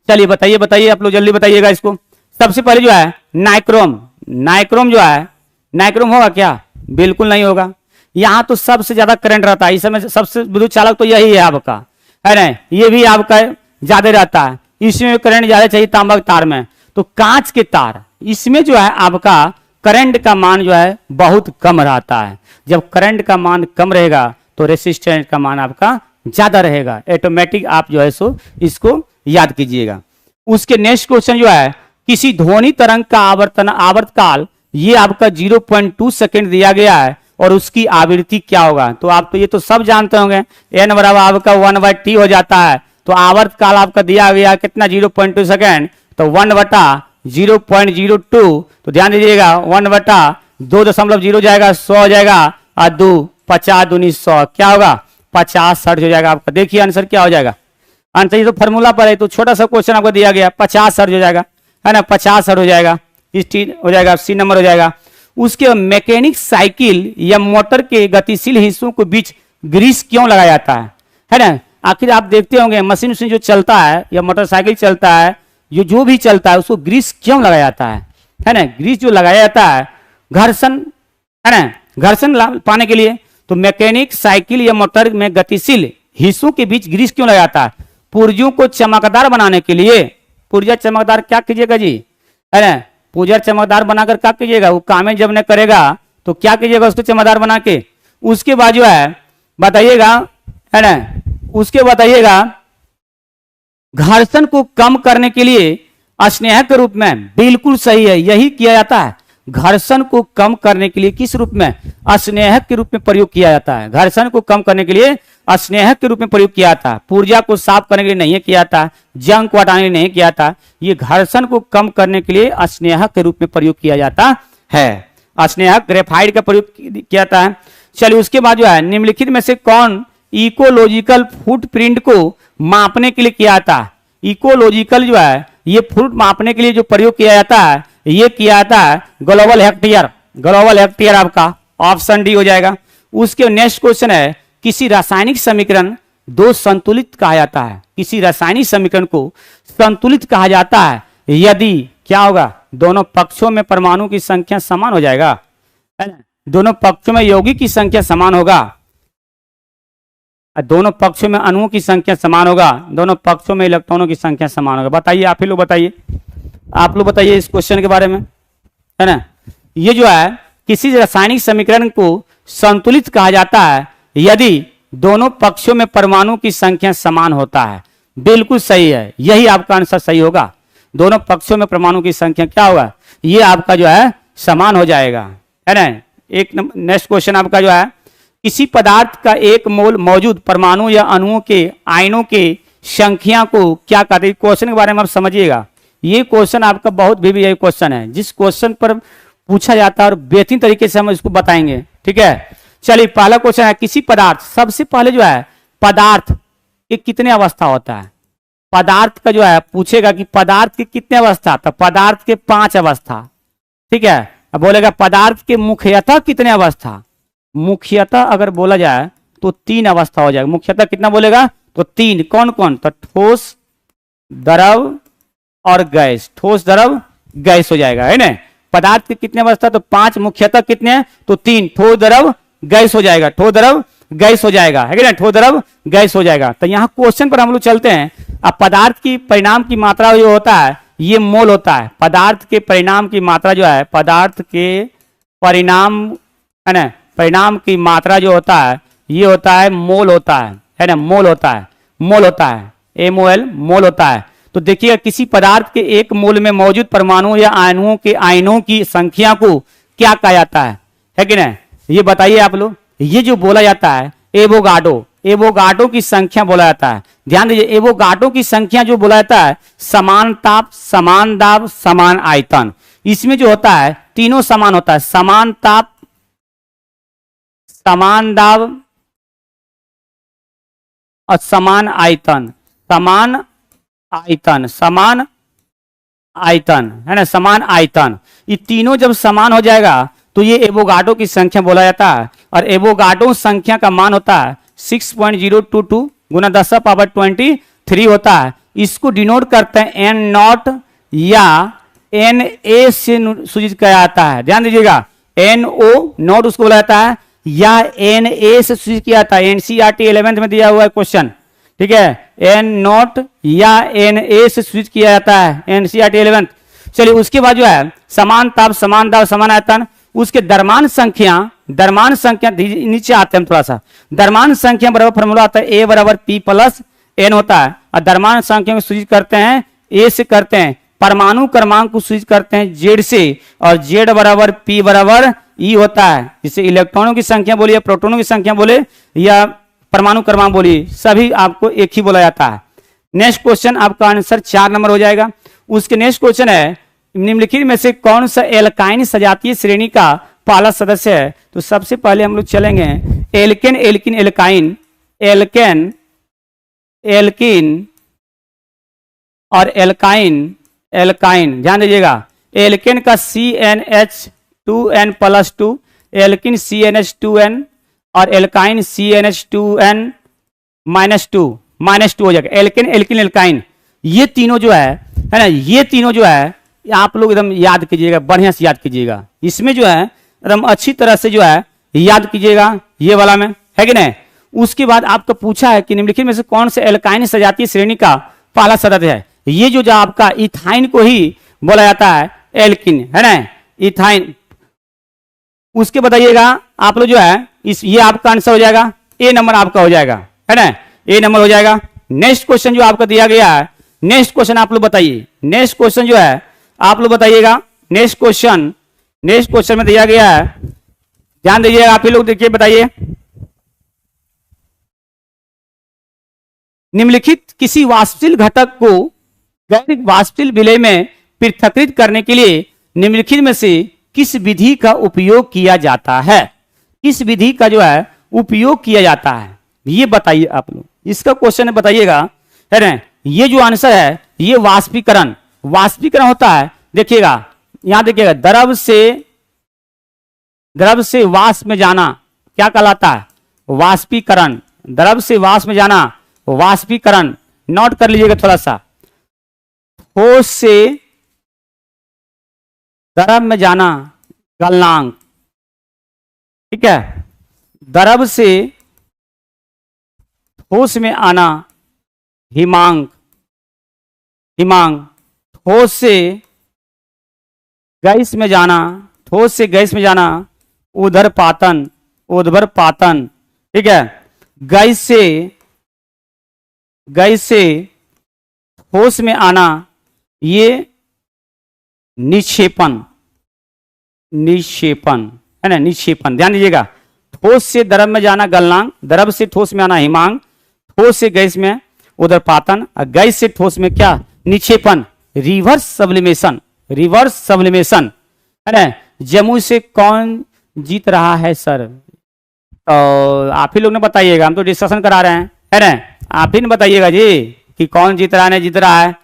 चलिए बताइए, बताइए आप लोग जल्दी बताइएगा इसको। सबसे पहले जो है नाइक्रोम, नाइक्रोम जो है, नाइक्रोम होगा क्या? बिल्कुल नहीं होगा। यहां तो सबसे ज्यादा करंट रहता है, इस समय सबसे विद्युत चालक तो यही है आपका, है ना, ये भी आपका ज्यादा रहता है, इसमें करंट ज्यादा चाहिए तांबा के तार में। तो कांच के तार, इसमें जो है आपका करंट का मान जो है बहुत कम रहता है। जब करंट का मान कम रहेगा तो रेसिस्टेंस का मान आपका ज्यादा रहेगा, ऑटोमेटिक आप जो है सो इसको याद कीजिएगा। उसके नेक्स्ट क्वेश्चन जो है, किसी ध्वनि तरंग का आवर्तकाल ये आपका 0.2 सेकेंड दिया गया है और उसकी आवृत्ति क्या होगा? तो आप तो ये तो सब जानते होंगे, n बराबर आपका 1/t हो जाता है। तो आवर्तकाल आपका दिया गया कितना? 0.2 सेकेंड, तो 1/0.02, तो ध्यान दीजिएगा 1/2.0 जाएगा, 100 हो जाएगा, और 2 50 दूनी 100, क्या होगा? 50 हर्ट्ज हो जाएगा आपका। देखिए आंसर क्या हो जाएगा, आंसर ये तो फॉर्मूला पर है, तो छोटा सा क्वेश्चन आपको दिया गया, 50 हर्ट्ज हो जाएगा, है ना, 50 हर्ट्ज हो जाएगा, इस हो जाएगा, सी नंबर हो जाएगा। उसके मैकेनिक साइकिल या मोटर के गतिशील हिस्सों के बीच ग्रीस क्यों लगाया जाता है ना? आखिर आप देखते होंगे मशीन जो चलता है या मोटरसाइकिल चलता है, ये जो भी चलता है उसको ग्रीस क्यों लगाया जाता है ना? ग्रीस जो लगाया जाता है घर्षण, है ना, घर्षण पाने के लिए। तो मैकेनिक साइकिल या मोटर में गतिशील हिस्सों के बीच ग्रीस क्यों लगाया जाता है? पुर्जों को चमकदार बनाने के लिए। पुर्जा चमकदार क्या कीजिएगा जी, है ना, पुर्जा चमकदार बनाकर क्या कीजिएगा? वो काम जब न करेगा तो क्या कीजिएगा उसको चमकदार बना के। उसके बाद जो है बताइएगा, है ना, उसके बताइएगा घर्षण को कम करने के लिए स्नेह के रूप में, बिल्कुल सही है, यही किया जाता है। घर्षण को कम करने के लिए किस रूप में? स्नेह के रूप में प्रयोग किया जाता है। घर्षण को कम करने के लिए स्नेह के रूप में प्रयोग किया जाता है। पुर्जा को साफ करने के लिए नहीं किया जाता, जंग को हटाने के लिए नहीं किया जाता, ये घर्षण को कम करने के लिए स्नेह के रूप में प्रयोग किया जाता है। स्नेह ग्रेफाइट का प्रयोग किया जाता है। चलिए उसके बाद जो है निम्नलिखित में से कौन इकोलॉजिकल फुटप्रिंट को मापने के लिए किया जाता है? इकोलॉजिकल जो है ये फुट मापने के लिए जो प्रयोग किया जाता है ये किया जाता है ग्लोबल हेक्टेयर। ग्लोबल हेक्टेयर आपका ऑप्शन डी हो जाएगा। उसके नेक्स्ट क्वेश्चन है, किसी रासायनिक समीकरण दो संतुलित कहा जाता है। किसी रासायनिक समीकरण को संतुलित कहा जाता है यदि क्या होगा? दोनों पक्षों में परमाणु की संख्या समान हो जाएगा, है ना, दोनों पक्षों में यौगिक की संख्या समान होगा, दोनों पक्षों में अणुओं की संख्या समान होगा, दोनों पक्षों में इलेक्ट्रॉनों की संख्या समान होगा। बताइए, आप ही लोग बताइए, आप लोग बताइए इस क्वेश्चन के बारे में, है ना। ये जो है किसी रासायनिक समीकरण को संतुलित कहा जाता है यदि दोनों पक्षों में परमाणु की संख्या समान होता है। बिल्कुल सही है, यही आपका आंसर सही होगा। दोनों पक्षों में परमाणु की संख्या क्या होगा, ये आपका जो है समान हो जाएगा, है ना। एक नेक्स्ट क्वेश्चन आपका जो है, किसी पदार्थ का एक मोल मौजूद परमाणु या अणुओं के आयनों के संख्या को क्या कहते हैं। क्वेश्चन के बारे में आप समझिएगा, ये क्वेश्चन आपका बहुत भी यही क्वेश्चन है जिस क्वेश्चन पर पूछा जाता है और बेहतरीन तरीके से हम इसको बताएंगे, ठीक है। चलिए, पहला क्वेश्चन है, किसी पदार्थ, सबसे पहले जो है पदार्थ के कितने अवस्था होता है। पदार्थ का जो है पूछेगा कि पदार्थ के कितने अवस्था, तो पदार्थ के 5 अवस्था, ठीक है। अब बोलेगा पदार्थ के मुख्यतः कितने अवस्था, मुख्यतः अगर बोला जाए तो 3 अवस्था हो जाएगा। मुख्यतः कितना बोलेगा, तो 3। कौन कौन, तो ठोस, द्रव और गैस। ठोस, द्रव, गैस हो जाएगा, है ना। पदार्थ के कितने अवस्था, तो 5, मुख्यतः कितने हैं, तो 3। ठोस, द्रव, गैस हो जाएगा, ठोस, द्रव, गैस हो जाएगा, है ना, ठोस, द्रव, गैस हो जाएगा। तो यहाँ क्वेश्चन पर हम लोग चलते हैं। अब पदार्थ की परिणाम की मात्रा जो होता है ये मोल होता है। पदार्थ के परिणाम की मात्रा जो है, पदार्थ के परिणाम, है ना, परिणाम की मात्रा जो होता है ये होता है मोल होता है ना, मोल होता है, मोल होता है, MOL, मोल होता है। तो देखिएगा किसी पदार्थ के एक मोल में मौजूद परमाणु या आयनों के आयनों की संख्या को क्या कहा जाता है कि नहीं, ये बताइए आप लोग। ये जो बोला जाता है एवोगाड्रो, एवोगाड्रो की संख्या बोला जाता है। ध्यान दीजिए, एवोगाड्रो की संख्या जो बोला जाता है समान ताप, समान दाब, समान आयतन। इसमें जो होता है तीनों समान होता है, समान ताप, समान दाब और समान आयतन, समान आयतन, समान आयतन, है ना, समान आयतन। ये तीनों जब समान हो जाएगा तो ये एवोगाड्रो की संख्या बोला जाता है। और एवोगाड्रो संख्या का मान होता है 6.022 गुना 10⁻23 होता है। इसको डिनोट करते हैं एन नॉट या एन ए से सूचित किया जाता है। ध्यान दीजिएगा, एन ओ नॉट उसको बोला जाता है या एन ए से सूचित किया जाता है। एनसीईआरटी 11th में दिया हुआ है क्वेश्चन, ठीक है, एन नॉट या एन ए से सूचित किया जाता है, एनसीईआरटी 11th। चलिए, उसके बाद जो है समान ताप, समान दाब, समान आयतन। उसके द्रव्यमान संख्या, द्रव्यमान संख्या नीचे आते हैं थोड़ा सा। द्रव्यमान संख्या बराबर फॉर्मूला आता है A बराबर P प्लस N होता है। और द्रव्यमान संख्या को सूचित करते हैं A से, करते हैं परमाणु क्रमांक को सूचित करते हैं Z से, और Z बराबर P बराबर E होता है। जिसे इलेक्ट्रॉनों की संख्या बोलिए, प्रोटोनों की संख्या बोले या परमाणु क्रमांक बोलिए, सभी आपको एक ही बोला जाता है। नेक्स्ट क्वेश्चन आपका आंसर 4 नंबर हो जाएगा। उसके नेक्स्ट क्वेश्चन है, निम्नलिखित में से कौन सा एल्काइन सजातीय श्रेणी का पहला सदस्य है। तो सबसे पहले हम लोग चलेंगे alkane, alkene, alkyne, alkane, alkene और एल्काइन, एल्काइन। ध्यान दीजिएगा, एल्केन का CnH2n+2, एल्किन CnH2n और एल्काइन CnH2n-2 -2 हो जाएगा। एल्केन, एल्किन, एल्काइन, ये तीनों जो है ना, ये तीनों जो है आप लोग एकदम याद कीजिएगा, बढ़िया से याद कीजिएगा। इसमें जो है एकदम अच्छी तरह से जो है याद कीजिएगा, ये वाला में, है कि नहीं। उसके बाद आपको पूछा है कि निम्नलिखित में से कौन से एल्काइन सजातीय श्रेणी का पहला सदस्य है। ये जो आपका इथाइन को ही बोला जाता है एल्किन, है ना, इथाइन। उसके बताइएगा आप लोग जो है ये आपका आंसर हो जाएगा, A नंबर आपका हो जाएगा, है ना, A नंबर हो जाएगा। नेक्स्ट क्वेश्चन जो आपका दिया गया है, नेक्स्ट क्वेश्चन आप लोग बताइए। नेक्स्ट क्वेश्चन जो है आप लोग बताइएगा। नेक्स्ट क्वेश्चन में दिया गया है, ध्यान दीजिएगा आप ही लोग, देखिए बताइए। निम्नलिखित किसी वाष्पशील घटक को गैर वाष्पशील विलय में पृथक्कृत करने के लिए निम्नलिखित में से किस विधि का उपयोग किया जाता है। किस विधि का जो है उपयोग किया जाता है, ये बताइए आप लोग। इसका क्वेश्चन बताइएगा, है ना। ये जो आंसर है ये वाष्पीकरण, वाष्पीकरण होता है। देखिएगा, यहां देखिएगा, द्रव से वाष्प में जाना क्या कहलाता है, वाष्पीकरण। द्रव से वाष्प में जाना वाष्पीकरण, नोट कर लीजिएगा थोड़ा सा। ठोस से द्रव में जाना गलनांक, ठीक है। द्रव से ठोस में आना हिमांक, हिमांक, ठोस से गैस में जाना, ठोस से गैस में जाना उदरपातन, उदरपातन, ठीक है। गैस से ठोस में आना ये निक्षेपण, निक्षेपण है ना, निक्षेपण, ध्यान दीजिएगा। ठोस से द्रव में जाना गलनांक, द्रव से ठोस में आना हिमांक, ठोस से गैस में उदरपातन, और गैस से ठोस में क्या, निक्षेपण, रिवर्स सब्लिमेशन, रिवर्स सब्लिमेशन, है ना। जमुई से कौन जीत रहा है सर? तो आप ही लोग ने बताइएगा, हम तो डिस्कशन करा रहे हैं, है ना। आप ही ने बताइएगा जी कि कौन जीत रहा है, नहीं जीत रहा है।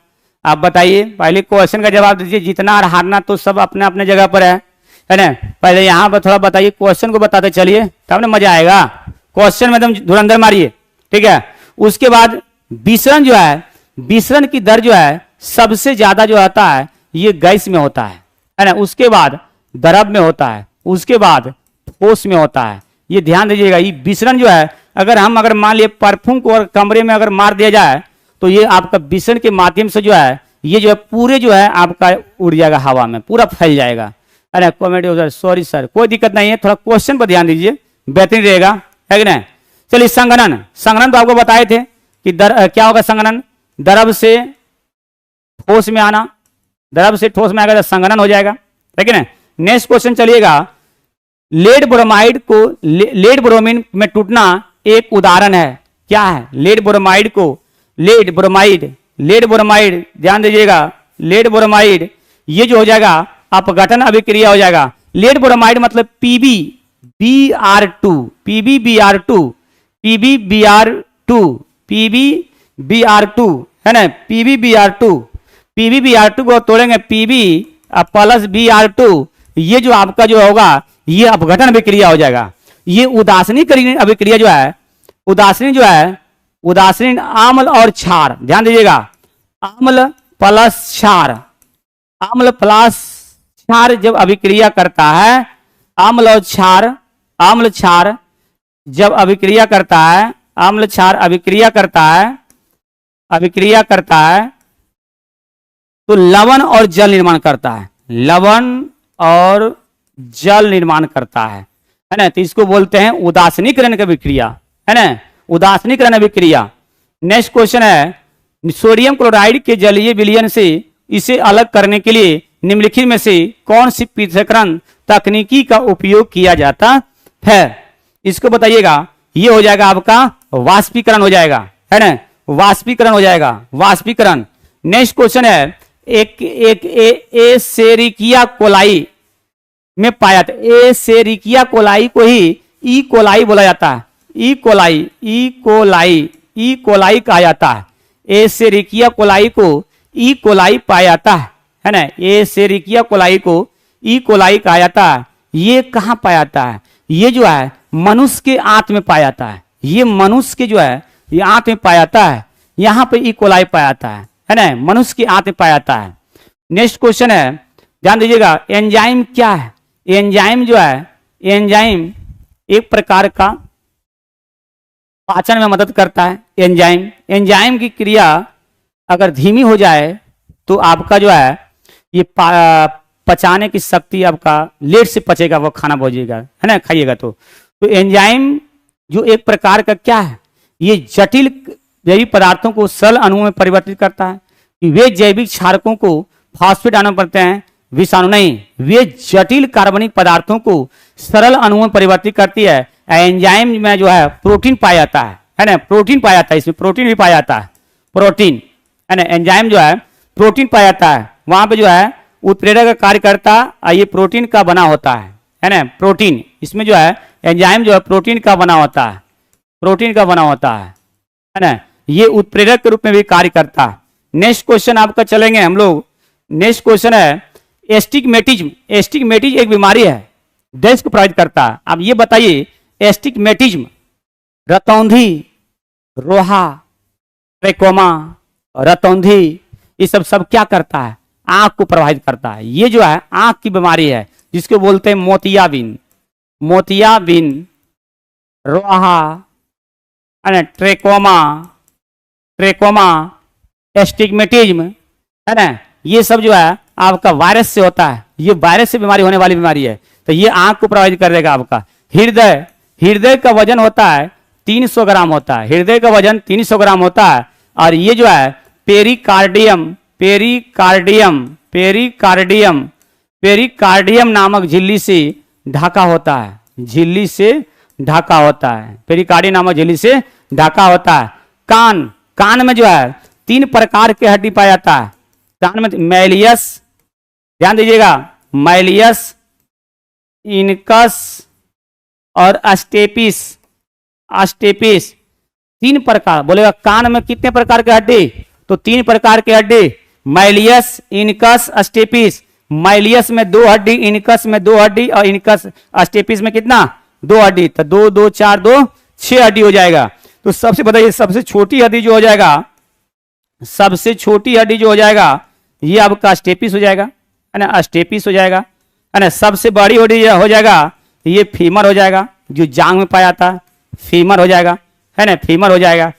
आप बताइए, पहले क्वेश्चन का जवाब दीजिए। जीतना और हारना तो सब अपने अपने जगह पर है ना। पहले यहाँ पर थोड़ा बताइए, क्वेश्चन को बताते चलिए, तब ना मजा आएगा। क्वेश्चन में एकदम धुरंधर मारिए, ठीक है। उसके बाद विसरण जो है, विसरण की दर जो है सबसे ज्यादा जो होता है ये गैस में होता है ना। उसके बाद द्रव में होता है, उसके बाद ठोस में होता है। ये ध्यान दीजिएगा, ये विसरण जो है, अगर मान लिए परफ्यूम को और कमरे में अगर मार दिया जाए तो ये आपका विसरण के माध्यम से जो है ये जो है पूरे जो है आपका उड़ जाएगा हवा में, पूरा फैल जाएगा। अरे कॉमेडी, सॉरी सर, कोई दिक्कत नहीं है, थोड़ा क्वेश्चन पर ध्यान दीजिए, बेहतरीन रहेगा, है कि नहीं। चलिए संघनन, संघनन तो आपको बताए थे कि क्या होगा संघनन, द्रव से ठोस में आना, द्रव से ठोस में आएगा तो संघनन हो जाएगा, है कि नहीं। नेक्स्ट क्वेश्चन चलिएगा, लेड ब्रोमाइड को लेड ब्रोमीन में टूटना एक उदाहरण है, क्या है? लेड ब्रोमाइड को, लेड ब्रोमाइड, लेड ब्रोमाइड, ध्यान दीजिएगा, लेड ब्रोमाइड ये जो हो जाएगा अपघटन अभिक्रिया हो जाएगा। लेड ब्रोमाइड मतलब PbBr2, PbBr2, PbBr2, PbBr2, है ना, PbBr2, PbBr2 को तोड़ेंगे Pb प्लस Br2, ये जो आपका जो होगा ये अपघटन अभिक्रिया हो जाएगा। ये उदासीनीकरण अभिक्रिया जो है, उदासीन जो है, उदासीन आम्ल और क्षार, ध्यान दीजिएगा, आम्ल प्लस क्षार, आम्ल प्लस क्षार जब अभिक्रिया करता है, आम्ल और क्षार, आम्ल क्षार जब अभिक्रिया करता है, आम्ल क्षार अभिक्रिया करता है, अभिक्रिया करता है तो लवण और जल निर्माण करता है, लवण और जल निर्माण करता है ना। तो इसको बोलते हैं उदासीनीकरण की अभिक्रिया, है ना, उदासीनीकरण अभिक्रिया। नेक्स्ट क्वेश्चन है, सोडियम क्लोराइड के जलीय विलयन से इसे अलग करने के लिए निम्नलिखित में से कौन सी पृथक्करण तकनीकी का उपयोग किया जाता है? इसको बताइएगा। ये हो जाएगा आपका वाष्पीकरण हो जाएगा, है ना, वाष्पीकरण हो जाएगा, वाष्पीकरण। नेक्स्ट क्वेश्चन है, एक एसेरिकिया कोलाई में पाया था, एसेरिकिया कोलाई को ही ई कोलाई बोला जाता है, E coli, E coli, E coli कहा जाता है। एसेरिकिया कोलाई को ई कोलाई पाया जाता है ना, एसेरिकिया कोलाई को ई कोलाई कहा जाता है। ये कहाँ पाया जाता है? ये जो है मनुष्य के आंत में पाया जाता है, ये मनुष्य के जो है ये आंत में पाया जाता है, यहाँ पे ई कोलाई पाया जाता है ना, मनुष्य के आंत में पाया जाता है। नेक्स्ट क्वेश्चन है, ध्यान दीजिएगा, एंजाइम क्या है? एंजाइम जो है, एंजाइम एक प्रकार का पाचन में मदद करता है। एंजाइम, एंजाइम की क्रिया अगर धीमी हो जाए तो आपका जो है ये पचाने की शक्ति आपका लेट से पचेगा, वो खाना पहुंचेगा, है ना, खाइएगा तो एंजाइम जो एक प्रकार का क्या है, ये जटिल जैविक पदार्थों को सरल अणुओं में परिवर्तित करता है। वे जैविक क्षारकों को फॉस्फेट अणु पड़ते हैं, विषाणु नहीं, वे जटिल कार्बनिक पदार्थों को सरल अणुओं में परिवर्तित करती है। एंजाइम में जो है प्रोटीन पाया जाता है ना, प्रोटीन पाया जाता है, इसमें प्रोटीन भी पाया जाता है, प्रोटीन, है ना, एंजाइम जो है प्रोटीन पाया जाता है। वहां पे जो है उत्प्रेरक का कार्य करता है, ये प्रोटीन का बना होता है ना, प्रोटीन, इसमें जो है एंजाइम जो है प्रोटीन का बना होता है, प्रोटीन का बना होता है ना, ये उत्प्रेरक के रूप में भी कार्य करता है। नेक्स्ट क्वेश्चन आपका चलेंगे हम लोग। नेक्स्ट क्वेश्चन है, एस्टिग्मेटिज्म, एस्टिग्मेटिज्म एक बीमारी है, देश को प्रभावित करता है। अब ये बताइए, एस्टिग्मेटिज्म, रतौंधी, रोहा, ट्रेकोमा, रतौंधी, ये सब क्या करता है? आंख को प्रभावित करता है। ये जो है आंख की बीमारी है जिसको बोलते हैं मोतियाबिंद, मोतियाबिंद, रोहा, है ना, ट्रेकोमा, ट्रेकोमा, एस्टिग्मेटिज्म, है ना, ये सब जो है आपका वायरस से होता है। ये वायरस से बीमारी होने वाली बीमारी है, तो ये आंख को प्रभावित करेगा आपका। हृदय, हृदय का वजन होता है 300 ग्राम होता है, हृदय का वजन 300 ग्राम होता है। और ये जो है पेरिकार्डियम, पेरिकार्डियम, पेरिकार्डियम, पेरिकार्डियम नामक झिल्ली से ढका होता है, झिल्ली से ढका होता है, पेरिकार्डियम नामक झिल्ली से ढका होता है। कान, कान में जो है 3 प्रकार के हड्डी पाया जाता है कान में, मैलियस, ध्यान दीजिएगा, मैलियस, इनकस और अस्टेपिस, अस्टेपिस, 3 प्रकार। बोलेगा कान में कितने प्रकार के हड्डी, तो 3 प्रकार के हड्डी, मैलियस, इनकस, अस्टेपिस। मैलियस में 2 हड्डी, इनकस में 2 हड्डी और इनकस अस्टेपिस में कितना, 2 हड्डी, तो 2 2 4 2 6 हड्डी हो जाएगा। तो सबसे बताइए सबसे छोटी हड्डी जो हो जाएगा, सबसे छोटी हड्डी जो हो जाएगा ये आपका अस्टेपिस हो जाएगा, है ना, अस्टेपिस हो जाएगा, है ना। सबसे बड़ी हड्डी हो जाएगा ये फीमर हो जाएगा, जो जांग में पाया जाता है, फीमर हो जाएगा, है ना, फीमर हो जाएगा।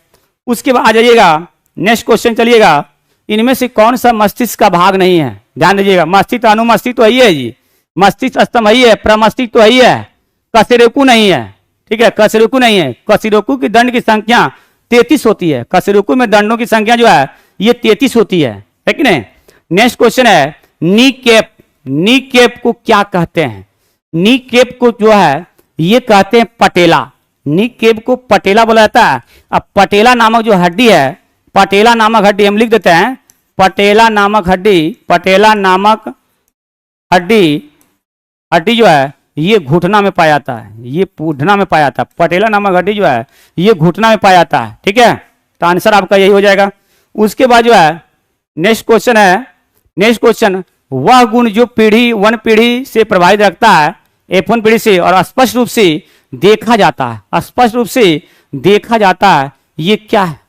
उसके बाद आ जाइएगा नेक्स्ट क्वेश्चन, चलिएगा, इनमें से कौन सा मस्तिष्क का भाग नहीं है, ध्यान दीजिएगा। मस्तिष्क, अनुमस्तिष्क तो है जी, मस्तिष्क स्तंभ है, प्रमस्तिष्क तो है, कशेरुकु नहीं है, ठीक है, कशेरुकु नहीं है। कशेरुकु की दंड की संख्या 33 होती है, कशेरुकु में दंडों की संख्या जो है ये 33 होती है कि नहीं। नेक्स्ट क्वेश्चन है नी कैप, नी कैप को क्या कहते हैं, नी कैप को जो है ये कहते हैं पटेला, नी कैप को पटेला बोला जाता है। अब पटेला नामक जो हड्डी है, पटेला नामक हड्डी हम लिख देते हैं, पटेला नामक हड्डी, पटेला नामक हड्डी, हड्डी जो है ये घुटना में पाया जाता है, ये घुटना में पाया जाता है। पटेला नामक हड्डी जो है ये घुटना में पाया जाता है, ठीक है, तो आंसर आपका यही हो जाएगा। उसके बाद जो है नेक्स्ट क्वेश्चन है, नेक्स्ट क्वेश्चन, वह गुण जो पीढ़ी 1 पीढ़ी से प्रभावित रखता है, F1 पीढ़ी से, और स्पष्ट रूप से देखा जाता है, स्पष्ट रूप से देखा जाता है, ये क्या है,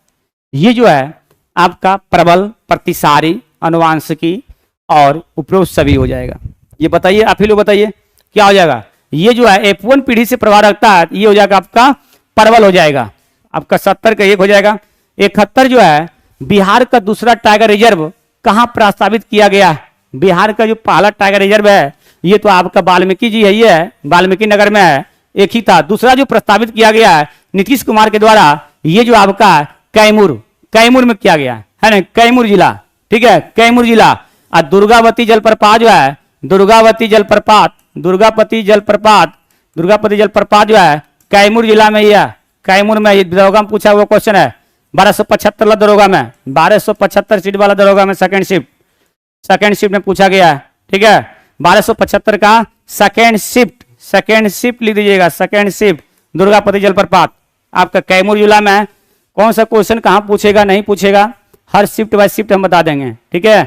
ये जो है आपका प्रबल, प्रतिसारी, अनुवांशिकी और उपरोक्त सभी हो जाएगा। ये बताइए, आप ही लोग बताइए क्या हो जाएगा। ये जो है F1 पीढ़ी से प्रभाव रखता है, ये हो जाएगा आपका परवल हो जाएगा, आपका 70 का 1 हो जाएगा। 71 जो है बिहार का दूसरा टाइगर रिजर्व कहाँ प्रस्तावित किया गया है, बिहार का जो पहला टाइगर रिजर्व है ये तो आपका वाल्मीकि जी है, ये वाल्मीकि नगर में है, एक ही था। दूसरा जो प्रस्तावित किया गया है नीतीश कुमार के द्वारा, ये जो आपका कैमूर, कैमूर में किया गया है ना, कैमूर जिला, ठीक है, कैमूर जिला। और दुर्गावती जलप्रपात जो है, दुर्गावती जलप्रपात, दुर्गापति जलप्रपात, दुर्गापति जलप्रपात जो है कैमूर जिला में ही है, कैमूर में। ये दरोगा में पूछा हुआ क्वेश्चन है, 1275 वाला दरोगा में, 1275 सीट वाला दरोगा में सेकंड शिफ्ट, सेकंड शिफ्ट में पूछा गया है, ठीक है, 1275 का सेकंड शिफ्ट, सेकंड शिफ्ट लिख दीजिएगा, सेकंड शिफ्ट दुर्गापति जलप्रपात आपका कैमूर जिला में है। कौन सा क्वेश्चन कहाँ पूछेगा नहीं पूछेगा, हर शिफ्ट बाय शिफ्ट हम बता देंगे, ठीक है।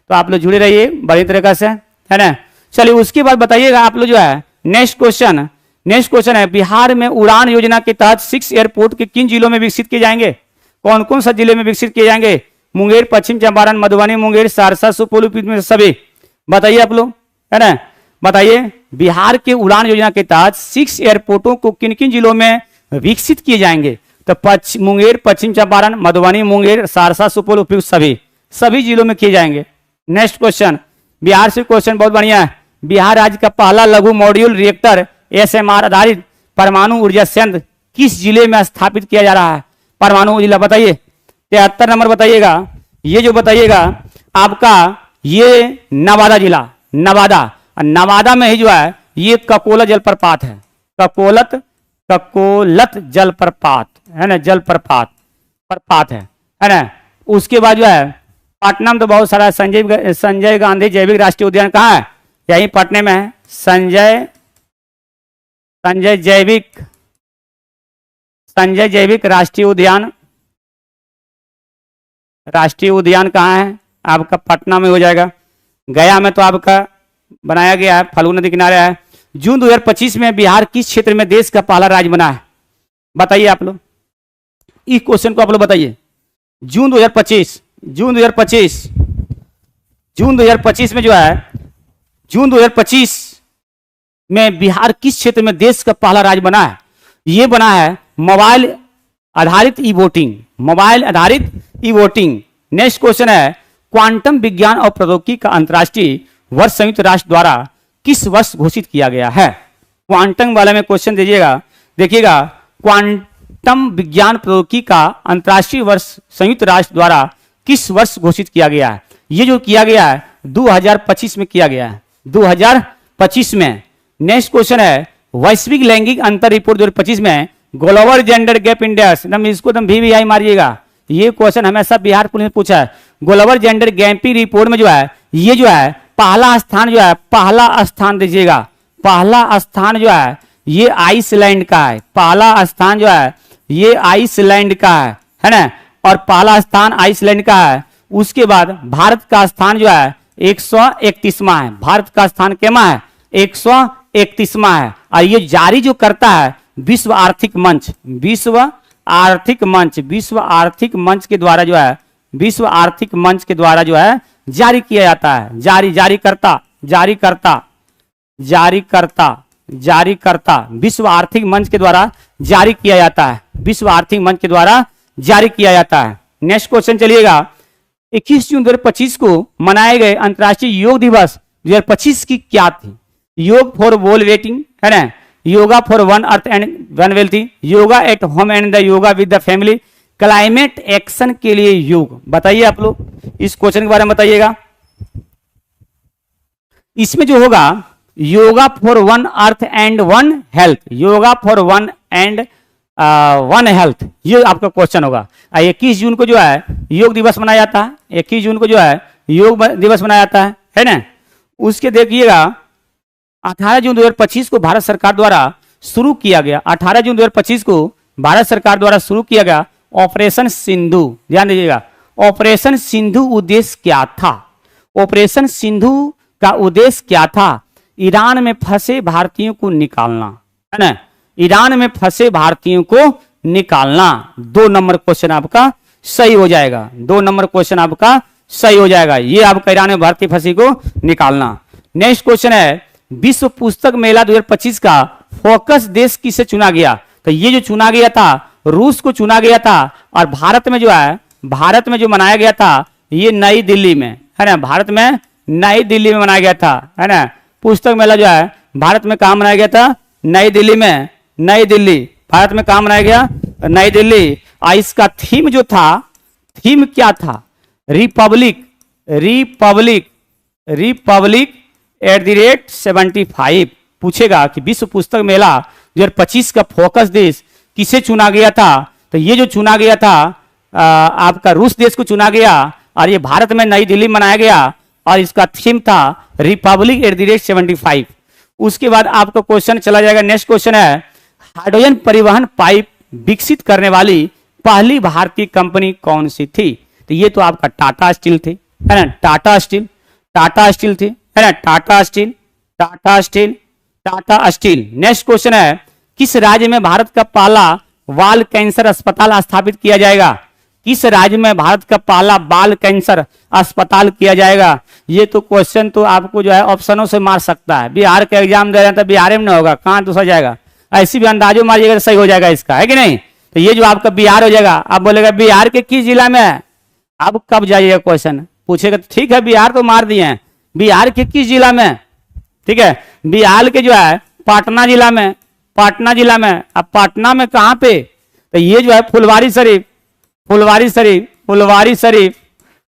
तो आप लोग जुड़े रहिए बड़ी तरीके से, है ना। चलिए उसके बाद बताइएगा आप लोग जो है नेक्स्ट क्वेश्चन, नेक्स्ट क्वेश्चन है बिहार में उड़ान योजना के तहत 6 एयरपोर्ट के किन जिलों में विकसित किए जाएंगे, कौन कौन सा जिले में विकसित किए जाएंगे, मुंगेर, पश्चिम चंपारण, मधुबनी, मुंगेर, सहरसा, सुपौल में सभी, बताइए आप लोग, है ना, बताइए। बिहार के उड़ान योजना के तहत 6 एयरपोर्टों को किन किन जिलों में विकसित किए जाएंगे, तो मुंगेर, पश्चिम चंपारण, मधुबनी, मुंगेर, सहरसा, सुपौल उपयुक्त सभी, सभी जिलों में किए जाएंगे। नेक्स्ट क्वेश्चन, बिहार से क्वेश्चन बहुत बढ़िया है। बिहार राज्य का पहला लघु मॉड्यूल रिएक्टर SMR आधारित परमाणु ऊर्जा संयंत्र किस जिले में स्थापित किया जा रहा है, परमाणु जिला बताइए, 73 नंबर बताइएगा। ये जो बताइएगा आपका ये नवादा जिला, नवादा, नवादा में ही जो है ये ककोला जलप्रपात है, ककोलत, ककोलत जलप्रपात है ना, जलप्रपात प्रपात है ना। उसके बाद जो है पटना में तो बहुत सारा संजय गांधी जैविक राष्ट्रीय उद्यान कहाँ है, यही पटने में है, संजय जैविक राष्ट्रीय उद्यान, राष्ट्रीय उद्यान कहाँ है आपका पटना में हो जाएगा। गया में तो आपका बनाया गया है, फल्गु नदी किनारे है। जून 2025 में बिहार किस क्षेत्र में देश का पहला राज्य बना है, बताइए आप लोग, इस क्वेश्चन को आप लोग बताइए। जून 2025 में जो है जून 2025 में बिहार किस क्षेत्र में देश का पहला राज्य बना है, ये बना है मोबाइल आधारित ई वोटिंग, मोबाइल आधारित ई वोटिंग। नेक्स्ट क्वेश्चन है क्वांटम विज्ञान और प्रौद्योगिकी का अंतर्राष्ट्रीय वर्ष संयुक्त राष्ट्र द्वारा किस वर्ष घोषित किया गया है? क्वांटम वाले में क्वेश्चन दीजिएगा, देखिएगा क्वांटम विज्ञान प्रौद्योगिकी का अंतर्राष्ट्रीय वर्ष संयुक्त राष्ट्र द्वारा किस वर्ष घोषित किया गया है? ये जो किया गया है 2025 में किया गया है, 2025 में। नेक्स्ट क्वेश्चन है वैश्विक लैंगिक अंतर रिपोर्ट 2025 में ग्लोबल जेंडर गैप इंडेक्स, इसको तुम VVI मारिएगा, ये क्वेश्चन हमेशा बिहार पुलिस ने पूछा है। ग्लोबल जेंडर गैपिंग रिपोर्ट में जो है ये जो है पहला स्थान जो है, पहला स्थान दीजिएगा, पहला स्थान जो है ये आइसलैंड का है, पहला स्थान जो है ये आइसलैंड का है ना, और पहला स्थान आइसलैंड का है। उसके बाद भारत का स्थान जो है 131वां है, भारत का स्थान केमा है 131वां है। और ये जारी जो करता है विश्व आर्थिक मंच, विश्व आर्थिक मंच, विश्व आर्थिक मंच के द्वारा जो है, विश्व आर्थिक मंच के द्वारा जो है जारी किया जाता है, जारी करता, जारी करता विश्व आर्थिक मंच के द्वारा जारी किया जाता है, विश्व आर्थिक मंच के द्वारा जारी किया जाता है। नेक्स्ट क्वेश्चन चलिएगा 21 जून 2025 को मनाए गए अंतर्राष्ट्रीय योग दिवस 2025 की क्या थी? योग फॉर वॉल वेटिंग है ना, yoga for one earth and one wealthy, yoga at home and the yoga with the family, climate action के लिए योग। बताइए आप लोग इस क्वेश्चन के बारे में बताइएगा। इसमें जो होगा yoga for one earth and one health, yoga for one and one health, ये आपका क्वेश्चन होगा। 21 जून को जो है योग दिवस मनाया जाता है, 21 जून को जो है योग दिवस मनाया जाता है ना। उसके देखिएगा 18 जून 2025 को भारत सरकार द्वारा शुरू किया गया, 18 जून 2025 को भारत सरकार द्वारा शुरू किया गया ऑपरेशन सिंधु। ध्यान दीजिएगा ऑपरेशन सिंधु उद्देश्य क्या था? ऑपरेशन सिंधु का उद्देश्य क्या था? ईरान में फंसे भारतीयों को निकालना है ना, ईरान में फंसे भारतीयों को निकालना। 2 नंबर क्वेश्चन आपका सही हो जाएगा, 2 नंबर क्वेश्चन आपका सही हो जाएगा, ये आपका ईरान में भारतीय फंसी को निकालना। नेक्स्ट क्वेश्चन है विश्व पुस्तक मेला 2025 का फोकस देश किसे चुना गया? तो ये जो चुना गया था रूस को चुना गया था, और भारत में जो है, भारत में जो मनाया गया था ये नई दिल्ली में है ना, भारत में नई दिल्ली में मनाया गया था है ना। पुस्तक मेला जो है भारत में कहाँ मनाया गया था? नई दिल्ली में, नई दिल्ली, भारत में कहाँ मनाया गया? नई दिल्ली। और इसका थीम जो था, थीम क्या था? Republic, Republic, Republic @75। पूछेगा कि विश्व पुस्तक मेला 2025 का फोकस देश किसे चुना गया था? तो ये जो चुना गया था आपका रूस देश को चुना गया, और ये भारत में नई दिल्ली मनाया गया, और इसका थीम था रिपब्लिक @75। उसके बाद आपका क्वेश्चन चला जाएगा। नेक्स्ट क्वेश्चन है हाइड्रोजन परिवहन पाइप विकसित करने वाली पहली भारतीय कंपनी कौन सी थी? तो ये तो आपका टाटा स्टील थी है ना, टाटा स्टील, टाटा स्टील थी है ना, Tata steel, Tata steel, Tata steel. Next question है किस राज्य में भारत का पहला बाल कैंसर अस्पताल स्थापित किया जाएगा? किस राज्य में भारत का पहला बाल कैंसर अस्पताल किया जाएगा? ये तो क्वेश्चन तो आपको जो है ऑप्शनों से मार सकता है। बिहार का एग्जाम दे रहे हैं तो बिहार में नहीं होगा, कहाँ दूसरा जाएगा? ऐसी भी अंदाजों मारिएगा सही हो जाएगा इसका, है कि नहीं? तो ये जो आपका बिहार हो जाएगा, आप बोलेगा बिहार के किस जिला में है? आप कब जाइएगा क्वेश्चन पूछेगा, तो ठीक है बिहार तो मार दिए हैं, बिहार के किस जिला में? ठीक है, बिहार के जो है पटना जिला में, पटना जिला में। अब पटना में कहाँ पे? तो ये जो है फुलवारी शरीफ, फुलवारी शरीफ, फुलवारी शरीफ,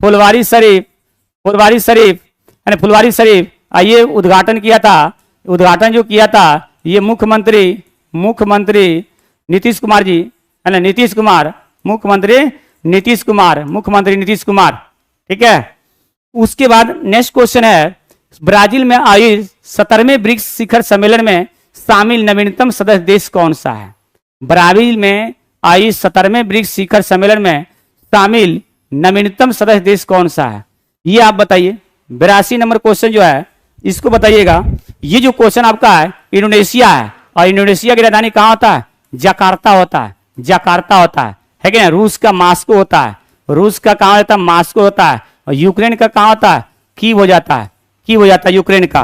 फुलवारी शरीफ, फुलवारी शरीफ यानी फुलवारी शरीफ। ये उद्घाटन किया था, उद्घाटन जो किया था ये मुख्यमंत्री, मुख्यमंत्री नीतीश कुमार जी है ना, नीतीश कुमार, मुख्यमंत्री नीतीश कुमार, मुख्यमंत्री नीतीश कुमार। ठीक है, उसके बाद नेक्स्ट क्वेश्चन है ब्राजील में आयोजित 17वें ब्रिक्स शिखर सम्मेलन में शामिल नवीनतम सदस्य देश कौन सा है? ब्राजील में आयोजित 17वें ब्रिक्स शिखर सम्मेलन में शामिल नवीनतम सदस्य देश कौन सा है? ये आप बताइए। 82 नंबर क्वेश्चन जो है इसको बताइएगा। ये जो क्वेश्चन आपका है इंडोनेशिया है, और इंडोनेशिया की राजधानी कहाँ होता है? जकार्ता होता है, जकार्ता होता है कि नहीं? रूस का मास्को होता है, रूस का कहाँ होता है? मास्को होता है। और यूक्रेन का कहाँ होता है? कीव हो जाता है, कीव हो जाता है यूक्रेन का।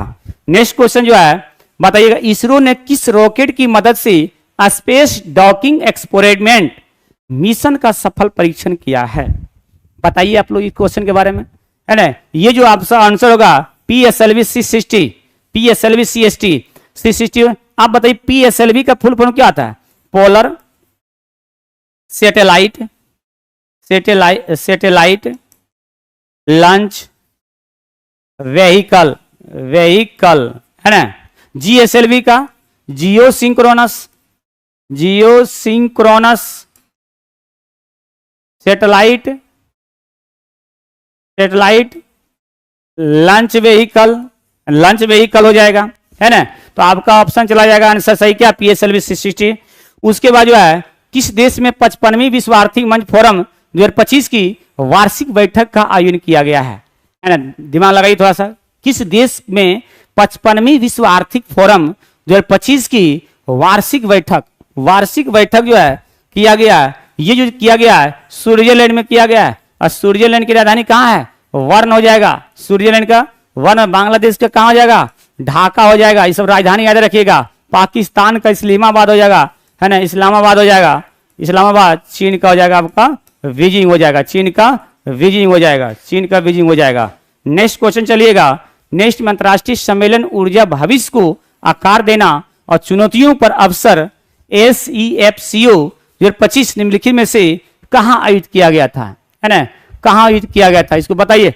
नेक्स्ट क्वेश्चन जो है बताइएगा इसरो ने किस रॉकेट की मदद से स्पेस डॉकिंग एक्सपेरिमेंट मिशन का सफल परीक्षण किया है? बताइए आप लोग इस क्वेश्चन के बारे में, है ना। ये जो आपका आंसर होगा PSLV C60, PSLV C60। आप बताइए PSLV का फुल फॉर्म क्या आता है? पोलर सैटेलाइट लॉन्च व्हीकल, है ना। GSLV का जियो सिंक्रोनस सैटेलाइट लॉन्च व्हीकल हो जाएगा, है ना। तो आपका ऑप्शन चला जाएगा आंसर सही क्या? PSLV C60। उसके बाद जो है किस देश में 55वीं विश्व आर्थिक मंच फोरम 2025 की वार्षिक बैठक का आयोजन किया गया है ना। दिमाग लगाइए थोड़ा सा। किस देश में 55वीं विश्व आर्थिक फोरम 2025 की वार्षिक बैठक जो है किया गया है? ये जो किया गया है स्विट्जरलैंड में किया गया है। और स्विट्जरलैंड की राजधानी कहाँ है? वर्न हो जाएगा। स्विट्जरलैंड का वर्न। बांग्लादेश का कहाँ हो जाएगा? ढाका हो जाएगा। ये सब राजधानी याद रखिएगा। पाकिस्तान का इस्लामाबाद हो जाएगा, है ना, इस्लामाबाद हो जाएगा। इस्लामाबाद चीन का हो जाएगा, आपका बीजिंग हो जाएगा। चीन का बीजिंग हो जाएगा। नेक्स्ट क्वेश्चन चलिएगा। नेक्स्ट में अंतर्राष्ट्रीय सम्मेलन ऊर्जा भविष्य को आकार देना और चुनौतियों पर अवसर SEFCO 2025 निम्नलिखित में से कहाँ आयोजित किया गया था, है ना। कहाँ आयोजित किया गया था, इसको बताइए।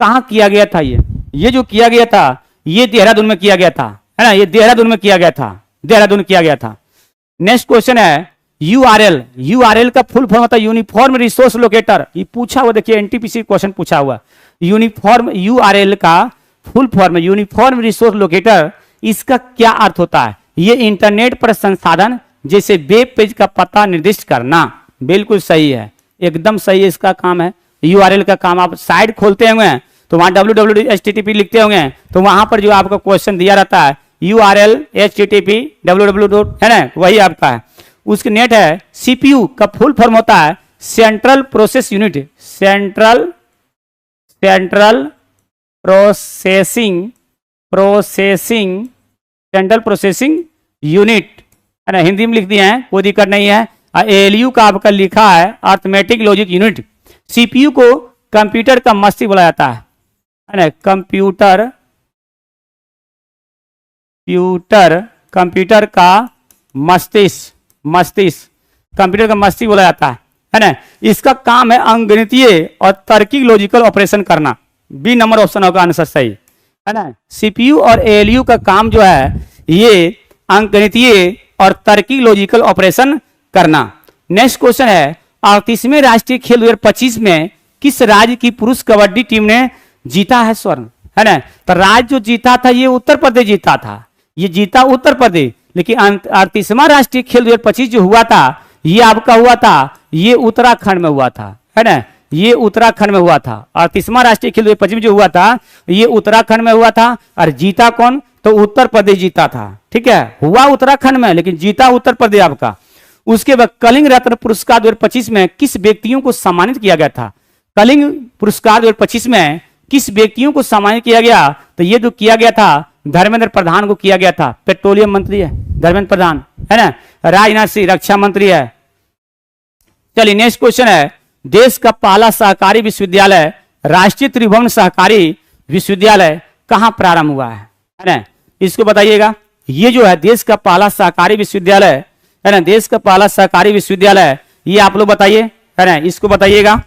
कहाँ किया गया था? ये जो किया गया था ये देहरादून में किया गया था, है ना। ये देहरादून में किया गया था। नेक्स्ट क्वेश्चन है URL का फुल फॉर्म होता है यूनिफॉर्म रिसोर्स लोकेटर। ये पूछा हुआ, देखिए NTPC क्वेश्चन पूछा हुआ। URL का full form uniform resource locator. इसका क्या अर्थ होता है? ये इंटरनेट पर संसाधन जैसे वेब पेज का पता निर्दिष्ट करना। बिल्कुल सही है, एकदम सही है। इसका काम है URL का काम। आप साइट खोलते होंगे तो वहां www.http लिखते होंगे, तो वहां पर जो आपका क्वेश्चन दिया रहता है URL HTTP www, है ना, वही आपका है। उसके नेट है। CPU का फुल फॉर्म होता है सेंट्रल प्रोसेसिंग यूनिट, है ना। हिंदी में लिख दिए हैं, कोई दिक्कत नहीं है। ALU का आपका लिखा है अर्थमेटिक लॉजिक यूनिट। CPU को कंप्यूटर का मस्तिष्क बोला जाता है ना। कंप्यूटर का मस्तिष्क बोला जाता है ना। इसका काम है अंकगणितीय और तार्किक लॉजिकल ऑपरेशन करना। B नंबर ऑप्शन होगा आंसर सही, है ना। CPU और ALU का काम जो है ये अंकगणितीय और तार्किक लॉजिकल ऑपरेशन करना। नेक्स्ट क्वेश्चन है 38वें राष्ट्रीय खेल 2025 में किस राज्य की पुरुष कबड्डी टीम ने जीता है स्वर्ण, है ना। तो राज्य जो जीता था ये उत्तर प्रदेश जीता था, उत्तर प्रदेश। लेकिन 38वां राष्ट्रीय खेल 2025 जो हुआ था ये आपका हुआ था, ये उत्तराखंड में हुआ था, है ना। ये उत्तराखंड में हुआ था। 38वां राष्ट्रीय खेल 2025 जो हुआ था ये उत्तराखंड में हुआ था। और जीता कौन? तो उत्तर प्रदेश जीता था, ठीक है। हुआ उत्तराखंड में लेकिन जीता उत्तर प्रदेश आपका। उसके बाद कलिंग रत्न पुरस्कार 2025 में किस व्यक्तियों को सम्मानित किया गया था? कलिंग पुरस्कार 2025 में किस व्यक्तियों को सम्मानित किया गया? तो ये जो किया गया था धर्मेंद्र प्रधान को किया गया था। पेट्रोलियम मंत्री है धर्मेंद्र प्रधान, है ना। राजनाथ सिंह रक्षा मंत्री है। चलिए नेक्स्ट क्वेश्चन है देश का पहला सहकारी विश्वविद्यालय राष्ट्रीय त्रिभुवन सहकारी विश्वविद्यालय कहां प्रारंभ हुआ है ना। इसको बताइएगा। ये जो है देश का पहला सहकारी विश्वविद्यालय, है ना, देश का पहला सहकारी विश्वविद्यालय, ये आप लोग बताइए, है ना, इसको बताइएगा।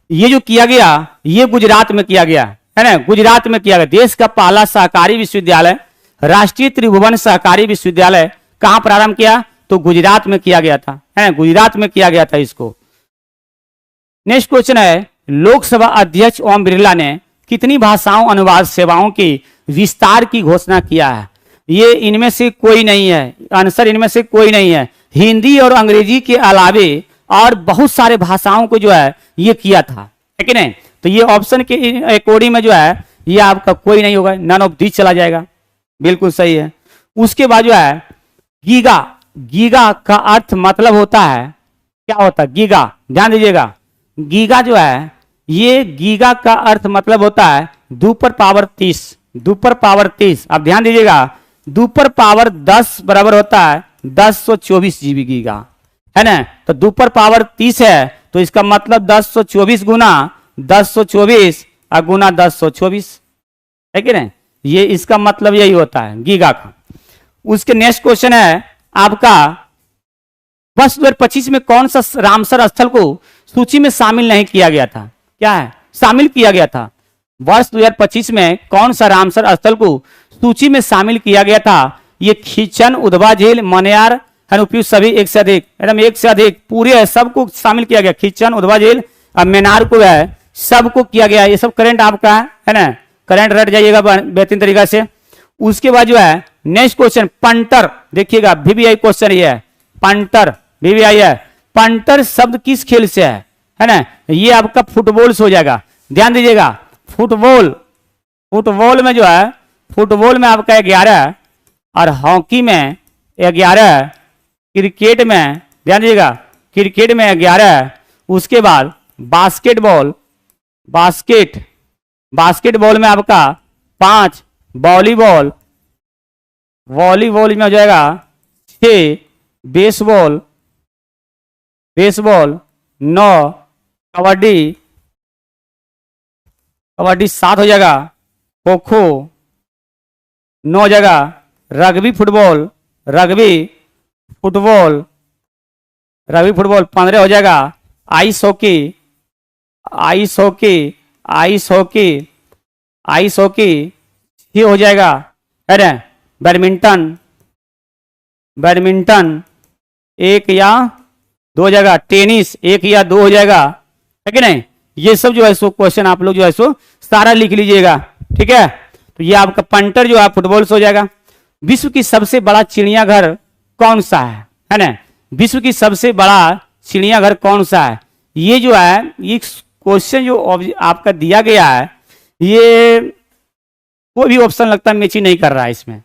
ये जो किया गया ये गुजरात में किया गया, है ना, गुजरात में किया गया। देश का पहला सहकारी विश्वविद्यालय राष्ट्रीय त्रिभुवन सहकारी विश्वविद्यालय कहां प्रारंभ किया? तो गुजरात में किया गया था, है ना, गुजरात में किया गया था इसको। नेक्स्ट क्वेश्चन है लोकसभा अध्यक्ष ओम बिरला ने कितनी भाषाओं अनुवाद सेवाओं की विस्तार की घोषणा किया है? ये इनमें से कोई नहीं है, आंसर इनमें से कोई नहीं है। हिंदी और अंग्रेजी के अलावे और बहुत सारे भाषाओं को जो है ये किया था, है कि नहीं। तो ये ऑप्शन के अकॉर्डिंग में जो है ये आपका कोई नहीं होगा, नन ऑफ दिस चला जाएगा। बिल्कुल सही है। उसके बाद जो है गीगा, गीगा का अर्थ मतलब होता है, क्या होता है गीगा? ध्यान दीजिएगा। गीगा जो है ये गीगा का अर्थ मतलब होता है 2 पर पावर 30, 2 पर पावर 30। अब ध्यान दीजिएगा 2 पर पावर 10 बराबर होता है 1024 जीबी गीगा, है ना। तो 2 पर पावर 30 है, तो इसका मतलब 1024 गुना 1024 और गुना 1024, है कि नहीं। ये इसका मतलब यही होता है गीगा का। उसके नेक्स्ट क्वेश्चन है आपका, वर्ष 2025 में कौन सा रामसर स्थल को सूची में शामिल नहीं किया गया था। क्या है, शामिल किया गया था। वर्ष 2025 में कौन सा रामसर स्थल को सूची में शामिल किया गया था। ये खींचन, उधवा झील, मनियार, हनुपी, सभी एक से अधिक, एकदम एक से अधिक पूरे है, सबको शामिल किया गया। खींचन, उधवा झील और मेनार को है, सबको किया गया। ये सब करंट आपका है ना, करंट रट जाइएगा बेहतरीन तरीका से। उसके बाद जो है नेक्स्ट क्वेश्चन पंटर, देखिएगा वीवीआई क्वेश्चन ये है, पंटर वीवीआई है। पंटर शब्द किस खेल से है ना, ये आपका फुटबॉल से हो जाएगा। ध्यान दीजिएगा, फुटबॉल, फुटबॉल में जो है, फुटबॉल में आपका 11 और हॉकी में 11, क्रिकेट में ध्यान दीजिएगा, क्रिकेट में 11। उसके बाद बास्केटबॉल, बास्केटबॉल में आपका 5, वॉलीबॉल, वॉलीबॉल में हो जाएगा 6, बेसबॉल 9, कबड्डी 7 हो जाएगा, खो खो 9 हो जाएगा, रग्बी फुटबॉल 15 हो जाएगा, आइस हॉकी 6 हो जाएगा, है ना। बैडमिंटन 1 या 2 हो जाएगा, टेनिस 1 या 2 हो जाएगा, है कि नहीं। ये सब जो है सो क्वेश्चन आप लोग जो है सो सारा लिख लीजिएगा, ठीक है। तो ये आपका पंटर जो है फुटबॉल से हो जाएगा। विश्व की सबसे बड़ा चिड़ियाघर कौन सा है ना, विश्व की सबसे बड़ा चिड़ियाघर कौन सा है। ये जो है ये क्वेश्चन जो आपका दिया गया है, ये कोई भी ऑप्शन लगता है मैचिंग नहीं कर रहा है इसमें।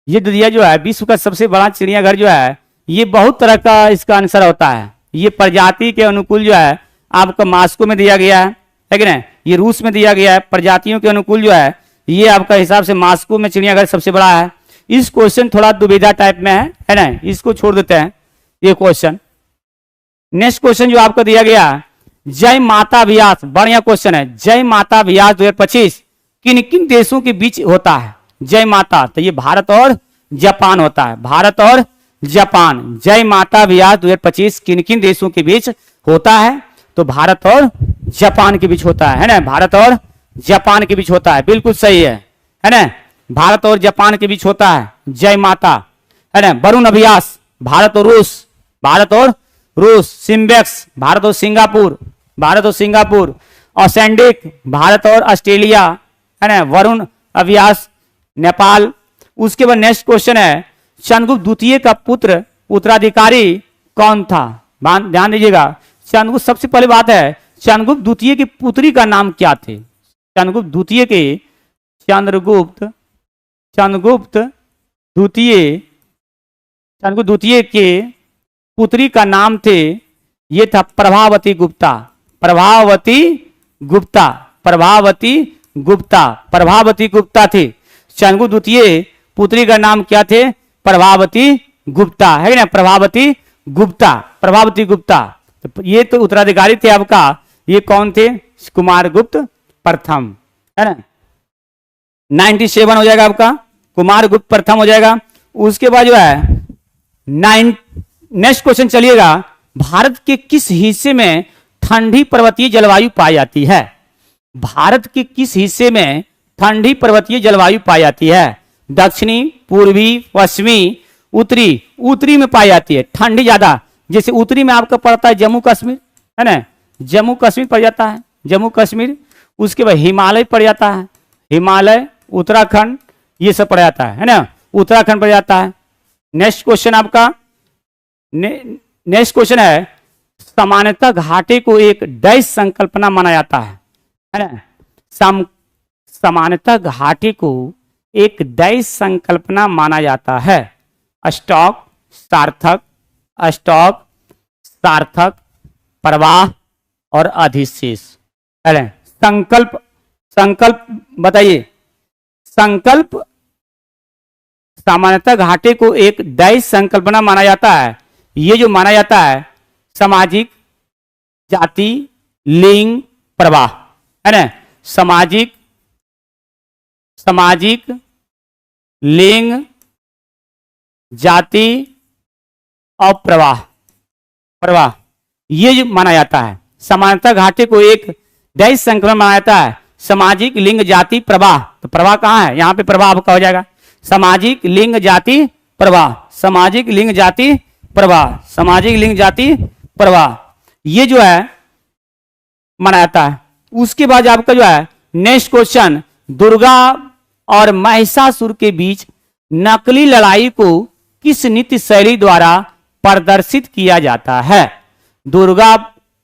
ये दिया जो है विश्व का सबसे बड़ा चिड़ियाघर जो है, ये बहुत तरह का इसका आंसर होता है। ये प्रजाति के अनुकूल जो है आपका मास्को में दिया गया है कि नहीं, ये रूस में दिया गया है। प्रजातियों के अनुकूल जो है ये आपका हिसाब से मास्को में चिड़ियाघर सबसे बड़ा है। इस क्वेश्चन थोड़ा दुविधा टाइप में है ना, इसको छोड़ देते हैं ये क्वेश्चन। नेक्स्ट क्वेश्चन जो आपको दिया गया, जय माता अभ्यास, बढ़िया क्वेश्चन है। जय माता अभ्यास 2025 किन किन देशों के बीच होता है। जय माता, तो ये भारत और जापान होता है, भारत और जापान। जय माता अभ्यास 2025 किन किन देशों के बीच होता है, तो भारत और जापान के बीच होता है ना, भारत और जापान के बीच होता है, बिल्कुल सही है ना, भारत और जापान के बीच होता है जय माता, है ना। वरुण अभ्यास भारत और रूस, सिम्बेक्स भारत और सिंगापुर, ऑसेंडिक भारत और ऑस्ट्रेलिया, है ना। वरुण अभ्यास नेपाल। उसके बाद नेक्स्ट क्वेश्चन है, चंद्रगुप्त द्वितीय का पुत्र उत्तराधिकारी कौन था। ध्यान दीजिएगा, चंद्रगुप्त सबसे पहले बात है, चंद्रगुप्त द्वितीय की पुत्री का नाम क्या थे। चंद्रगुप्त द्वितीय के पुत्री का नाम थे, ये था प्रभावती गुप्ता थे। चंद्रगुप्त द्वितीय पुत्री का नाम क्या थे, प्रभावती गुप्ता, है ना, प्रभावती गुप्ता। तो ये तो उत्तराधिकारी थे आपका, ये कौन थे, कुमारगुप्त प्रथम, है ना। 97 हो जाएगा आपका, कुमारगुप्त प्रथम हो जाएगा। उसके बाद जो है नेक्स्ट क्वेश्चन चलिएगा, भारत के किस हिस्से में ठंडी पर्वतीय जलवायु पाई जाती है। भारत के किस हिस्से में ठंडी पर्वतीय जलवायु पाई जाती है। दक्षिणी, पूर्वी, पश्चिमी, उत्तरी में पाई जाती है ठंडी ज्यादा। जैसे उत्तरी में आपका पड़ता है जम्मू कश्मीर, है ना, जम्मू कश्मीर पड़ जाता है, जम्मू कश्मीर। उसके बाद हिमालय पड़ जाता है, हिमालय, उत्तराखंड, ये सब पड़ जाता है ना, उत्तराखंड पड़ जाता है। नेक्स्ट क्वेश्चन आपका, नेक्स्ट क्वेश्चन है, सामान्यतः घाटे को एक डैश संकल्पना माना जाता है ना। सामान्यतः घाटे को एक डैश संकल्पना माना जाता है। स्टॉक, सार्थक, प्रवाह और अधिशेष। अरे संकल्प बताइए, सामान्यतः घाटे को एक दैहिक संकल्पना माना जाता है। ये जो माना जाता है सामाजिक, जाति, लिंग, प्रवाह, है ना। सामाजिक, लिंग, जाति और प्रवाह ये जो माना जाता है। सामान्यतः घाटे को एक दैहिक संक्रमण माना जाता है। सामाजिक, लिंग, जाति, प्रवाह, तो प्रवाह कहाँ है, यहाँ पे प्रवाह आपका हो जाएगा सामाजिक, लिंग, जाति, प्रवाह, सामाजिक, लिंग, जाति, प्रवाह, सामाजिक, लिंग, जाति, प्रवाह, ये जो है माना जाता है। उसके बाद आपका जो है नेक्स्ट क्वेश्चन, दुर्गा और महिषासुर के बीच नकली लड़ाई को किस नृत्य शैली द्वारा प्रदर्शित किया जाता है। दुर्गा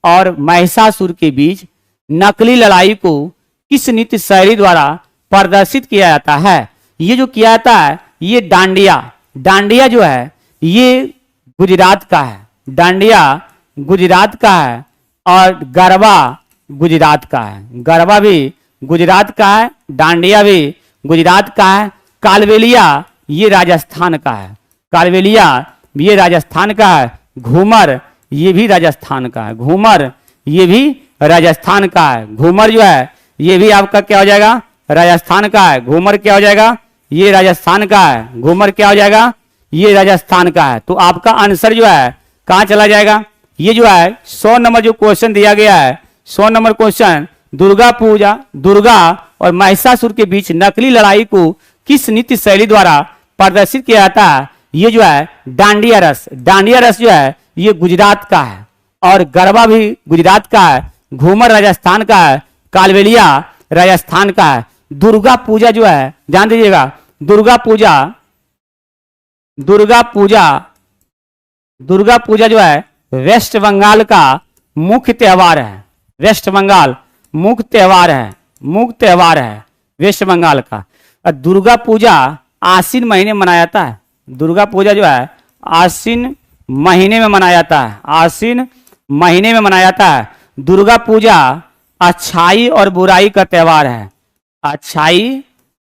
और महिषासुर के बीच नकली लड़ाई को किस नृत्य शैली द्वारा प्रदर्शित किया जाता है। ये जो किया जाता है ये डांडिया जो है ये गुजरात का है, डांडिया गुजरात का है और गरबा गुजरात का है। गरबा भी गुजरात का है, डांडिया भी गुजरात का है। कालबेलिया ये राजस्थान का है, कालबेलिया ये राजस्थान का है। घूमर ये भी राजस्थान का है, घूमर ये भी राजस्थान का है। घूमर जो है ये भी आपका क्या हो जाएगा, राजस्थान का है। घूमर क्या हो जाएगा, ये राजस्थान का है। घूमर क्या हो जाएगा, ये राजस्थान का है। तो आपका आंसर जो है कहां चला जाएगा, ये जो है 100 नंबर जो क्वेश्चन दिया गया है, 100 नंबर क्वेश्चन, दुर्गा और महिषासुर के बीच नकली लड़ाई को किस नृत्य शैली द्वारा प्रदर्शित किया जाता है। ये जो है डांडिया रस जो है ये गुजरात का है और गरबा भी गुजरात का है। घूमर राजस्थान का है, कालबेलिया राजस्थान का है। दुर्गा पूजा जो है ध्यान दीजिएगा, दुर्गा पूजा जो है वेस्ट बंगाल का मुख्य त्योहार है। वेस्ट बंगाल मुख्य त्योहार है वेस्ट बंगाल का। दुर्गा पूजा आश्विन महीने में मनाया जाता है। दुर्गा पूजा जो है आश्विन महीने में मनाया जाता है, आश्विन महीने में मनाया जाता है। दुर्गा पूजा अच्छाई और बुराई का त्योहार है, अच्छाई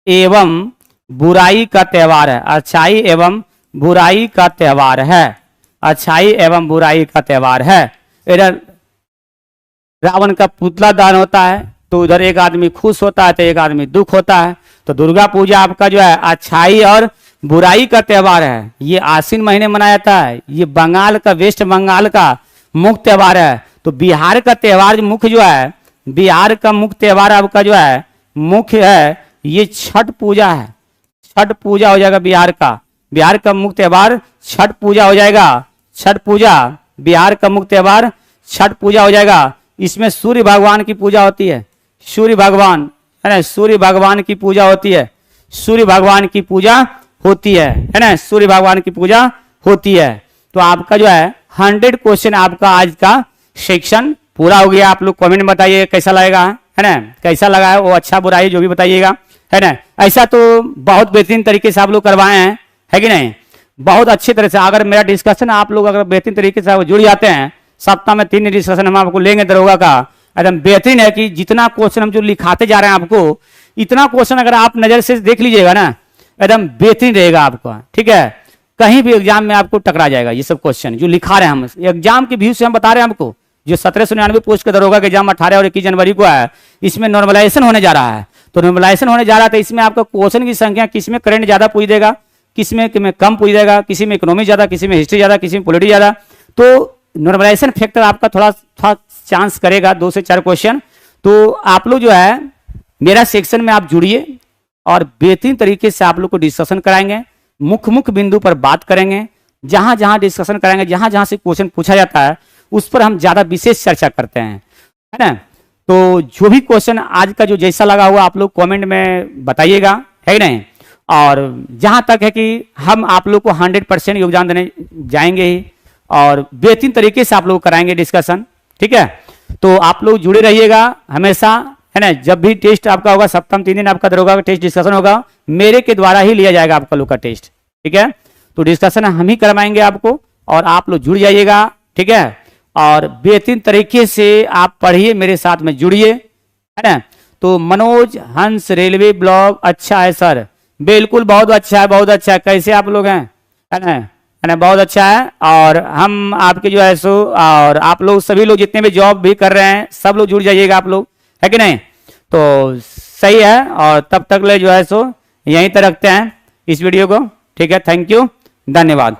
एवं बुराई का त्योहार है, अच्छाई एवं बुराई का त्योहार है, अच्छाई एवं बुराई का त्योहार है। इधर रावण का पुतला दान होता है तो उधर एक आदमी खुश होता है तो एक आदमी दुख होता है। तो दुर्गा पूजा आपका जो है अच्छाई और बुराई का त्योहार है। ये आश्विन महीने मनाया जाता है। ये बंगाल का, वेस्ट बंगाल का मुख्य त्योहार है। तो बिहार का त्योहार मुख्य जो है, बिहार का मुख्य त्योहार आपका जो है मुख्य है ये छठ पूजा है। छठ पूजा हो जाएगा बिहार का मुख्य त्योहार छठ पूजा हो जाएगा। छठ पूजा बिहार का मुख्य त्योहार छठ पूजा हो जाएगा। इसमें सूर्य भगवान की पूजा होती है, सूर्य भगवान है ना, सूर्य भगवान की पूजा होती है, सूर्य भगवान की पूजा होती है ना, सूर्य भगवान की पूजा होती है। तो आपका जो है 100 क्वेश्चन आपका आज का सेक्शन पूरा हो गया। आप लोग कमेंट में बताइए कैसा लगेगा, है ना, कैसा लगा है वो, अच्छा बुराई जो भी बताइएगा, है ना। ऐसा तो बहुत बेहतरीन तरीके से आप लोग करवाए हैं, है कि नहीं, बहुत अच्छी तरह से। अगर मेरा डिस्कशन आप लोग अगर बेहतरीन तरीके से जुड़ जाते हैं, सप्ताह में 3 डिस्कशन हम आपको लेंगे दरोगा का, एकदम बेहतरीन है कि जितना क्वेश्चन हम जो लिखाते जा रहे हैं आपको, इतना क्वेश्चन अगर आप नजर से देख लीजिएगा ना, एकदम बेहतरीन रहेगा आपका, ठीक है। कहीं भी एग्जाम में आपको टकरा जाएगा ये सब क्वेश्चन जो लिखा रहे हैं हम, एग्जाम के व्यू से हम बता रहे हैं आपको। जो 1799 पोस्ट के दरोगा का एग्जाम 18 और 21 जनवरी को है, इसमें नॉर्मलाइजेशन होने जा रहा है। तो नॉर्मलाइजेशन होने जा रहा है तो इसमें आपका क्वेश्चन की संख्या किसमें करंट ज्यादा पूछ देगा, किसमें कम पूछ देगा, किसी में इकोनॉमी ज्यादा, किसी में हिस्ट्री ज्यादा, किसी में पॉलिटी ज्यादा। तो नॉर्मलाइजेशन फैक्टर आपका थोड़ा चांस करेगा 2 से 4 क्वेश्चन। तो आप लोग जो है मेरा सेक्शन में आप जुड़िए और बेहतरीन तरीके से आप लोग को डिस्कशन कराएंगे, मुख्य बिंदु पर बात करेंगे, जहां जहां डिस्कशन कराएंगे, जहां जहां से क्वेश्चन पूछा जाता है उस पर हम ज्यादा विशेष चर्चा करते हैं, है ना। तो जो भी क्वेश्चन आज का जो जैसा लगा हुआ आप लोग कमेंट में बताइएगा, है कि नहीं। और जहां तक है कि हम आप लोग को 100% योगदान देने जाएंगे ही और बेहतरीन तरीके से आप लोग कराएंगे डिस्कशन, ठीक है। तो आप लोग जुड़े रहिएगा हमेशा, है ना। जब भी टेस्ट आपका होगा, सप्ताह में 3 दिन आपका दरोगा का टेस्ट डिस्कशन होगा, मेरे के द्वारा ही लिया जाएगा आपका लोग का टेस्ट, ठीक है। तो डिस्कशन हम ही करवाएंगे आपको और आप लोग जुड़ जाइएगा, ठीक है। और बेहतरीन तरीके से आप पढ़िए, मेरे साथ में जुड़िए, है ना। तो मनोज हंस रेलवे ब्लॉग अच्छा है सर, बिल्कुल बहुत अच्छा है, बहुत अच्छा है। कैसे आप लोग हैं? है ना, बहुत अच्छा है। और हम आपके जो है सो, और आप लोग सभी लोग जितने भी जॉब भी कर रहे हैं सब लोग जुड़ जाइएगा आप लोग, है कि नहीं? तो सही है। और तब तक ले जो है सो यहीं तक रखते हैं इस वीडियो को। ठीक है, थैंक यू, धन्यवाद।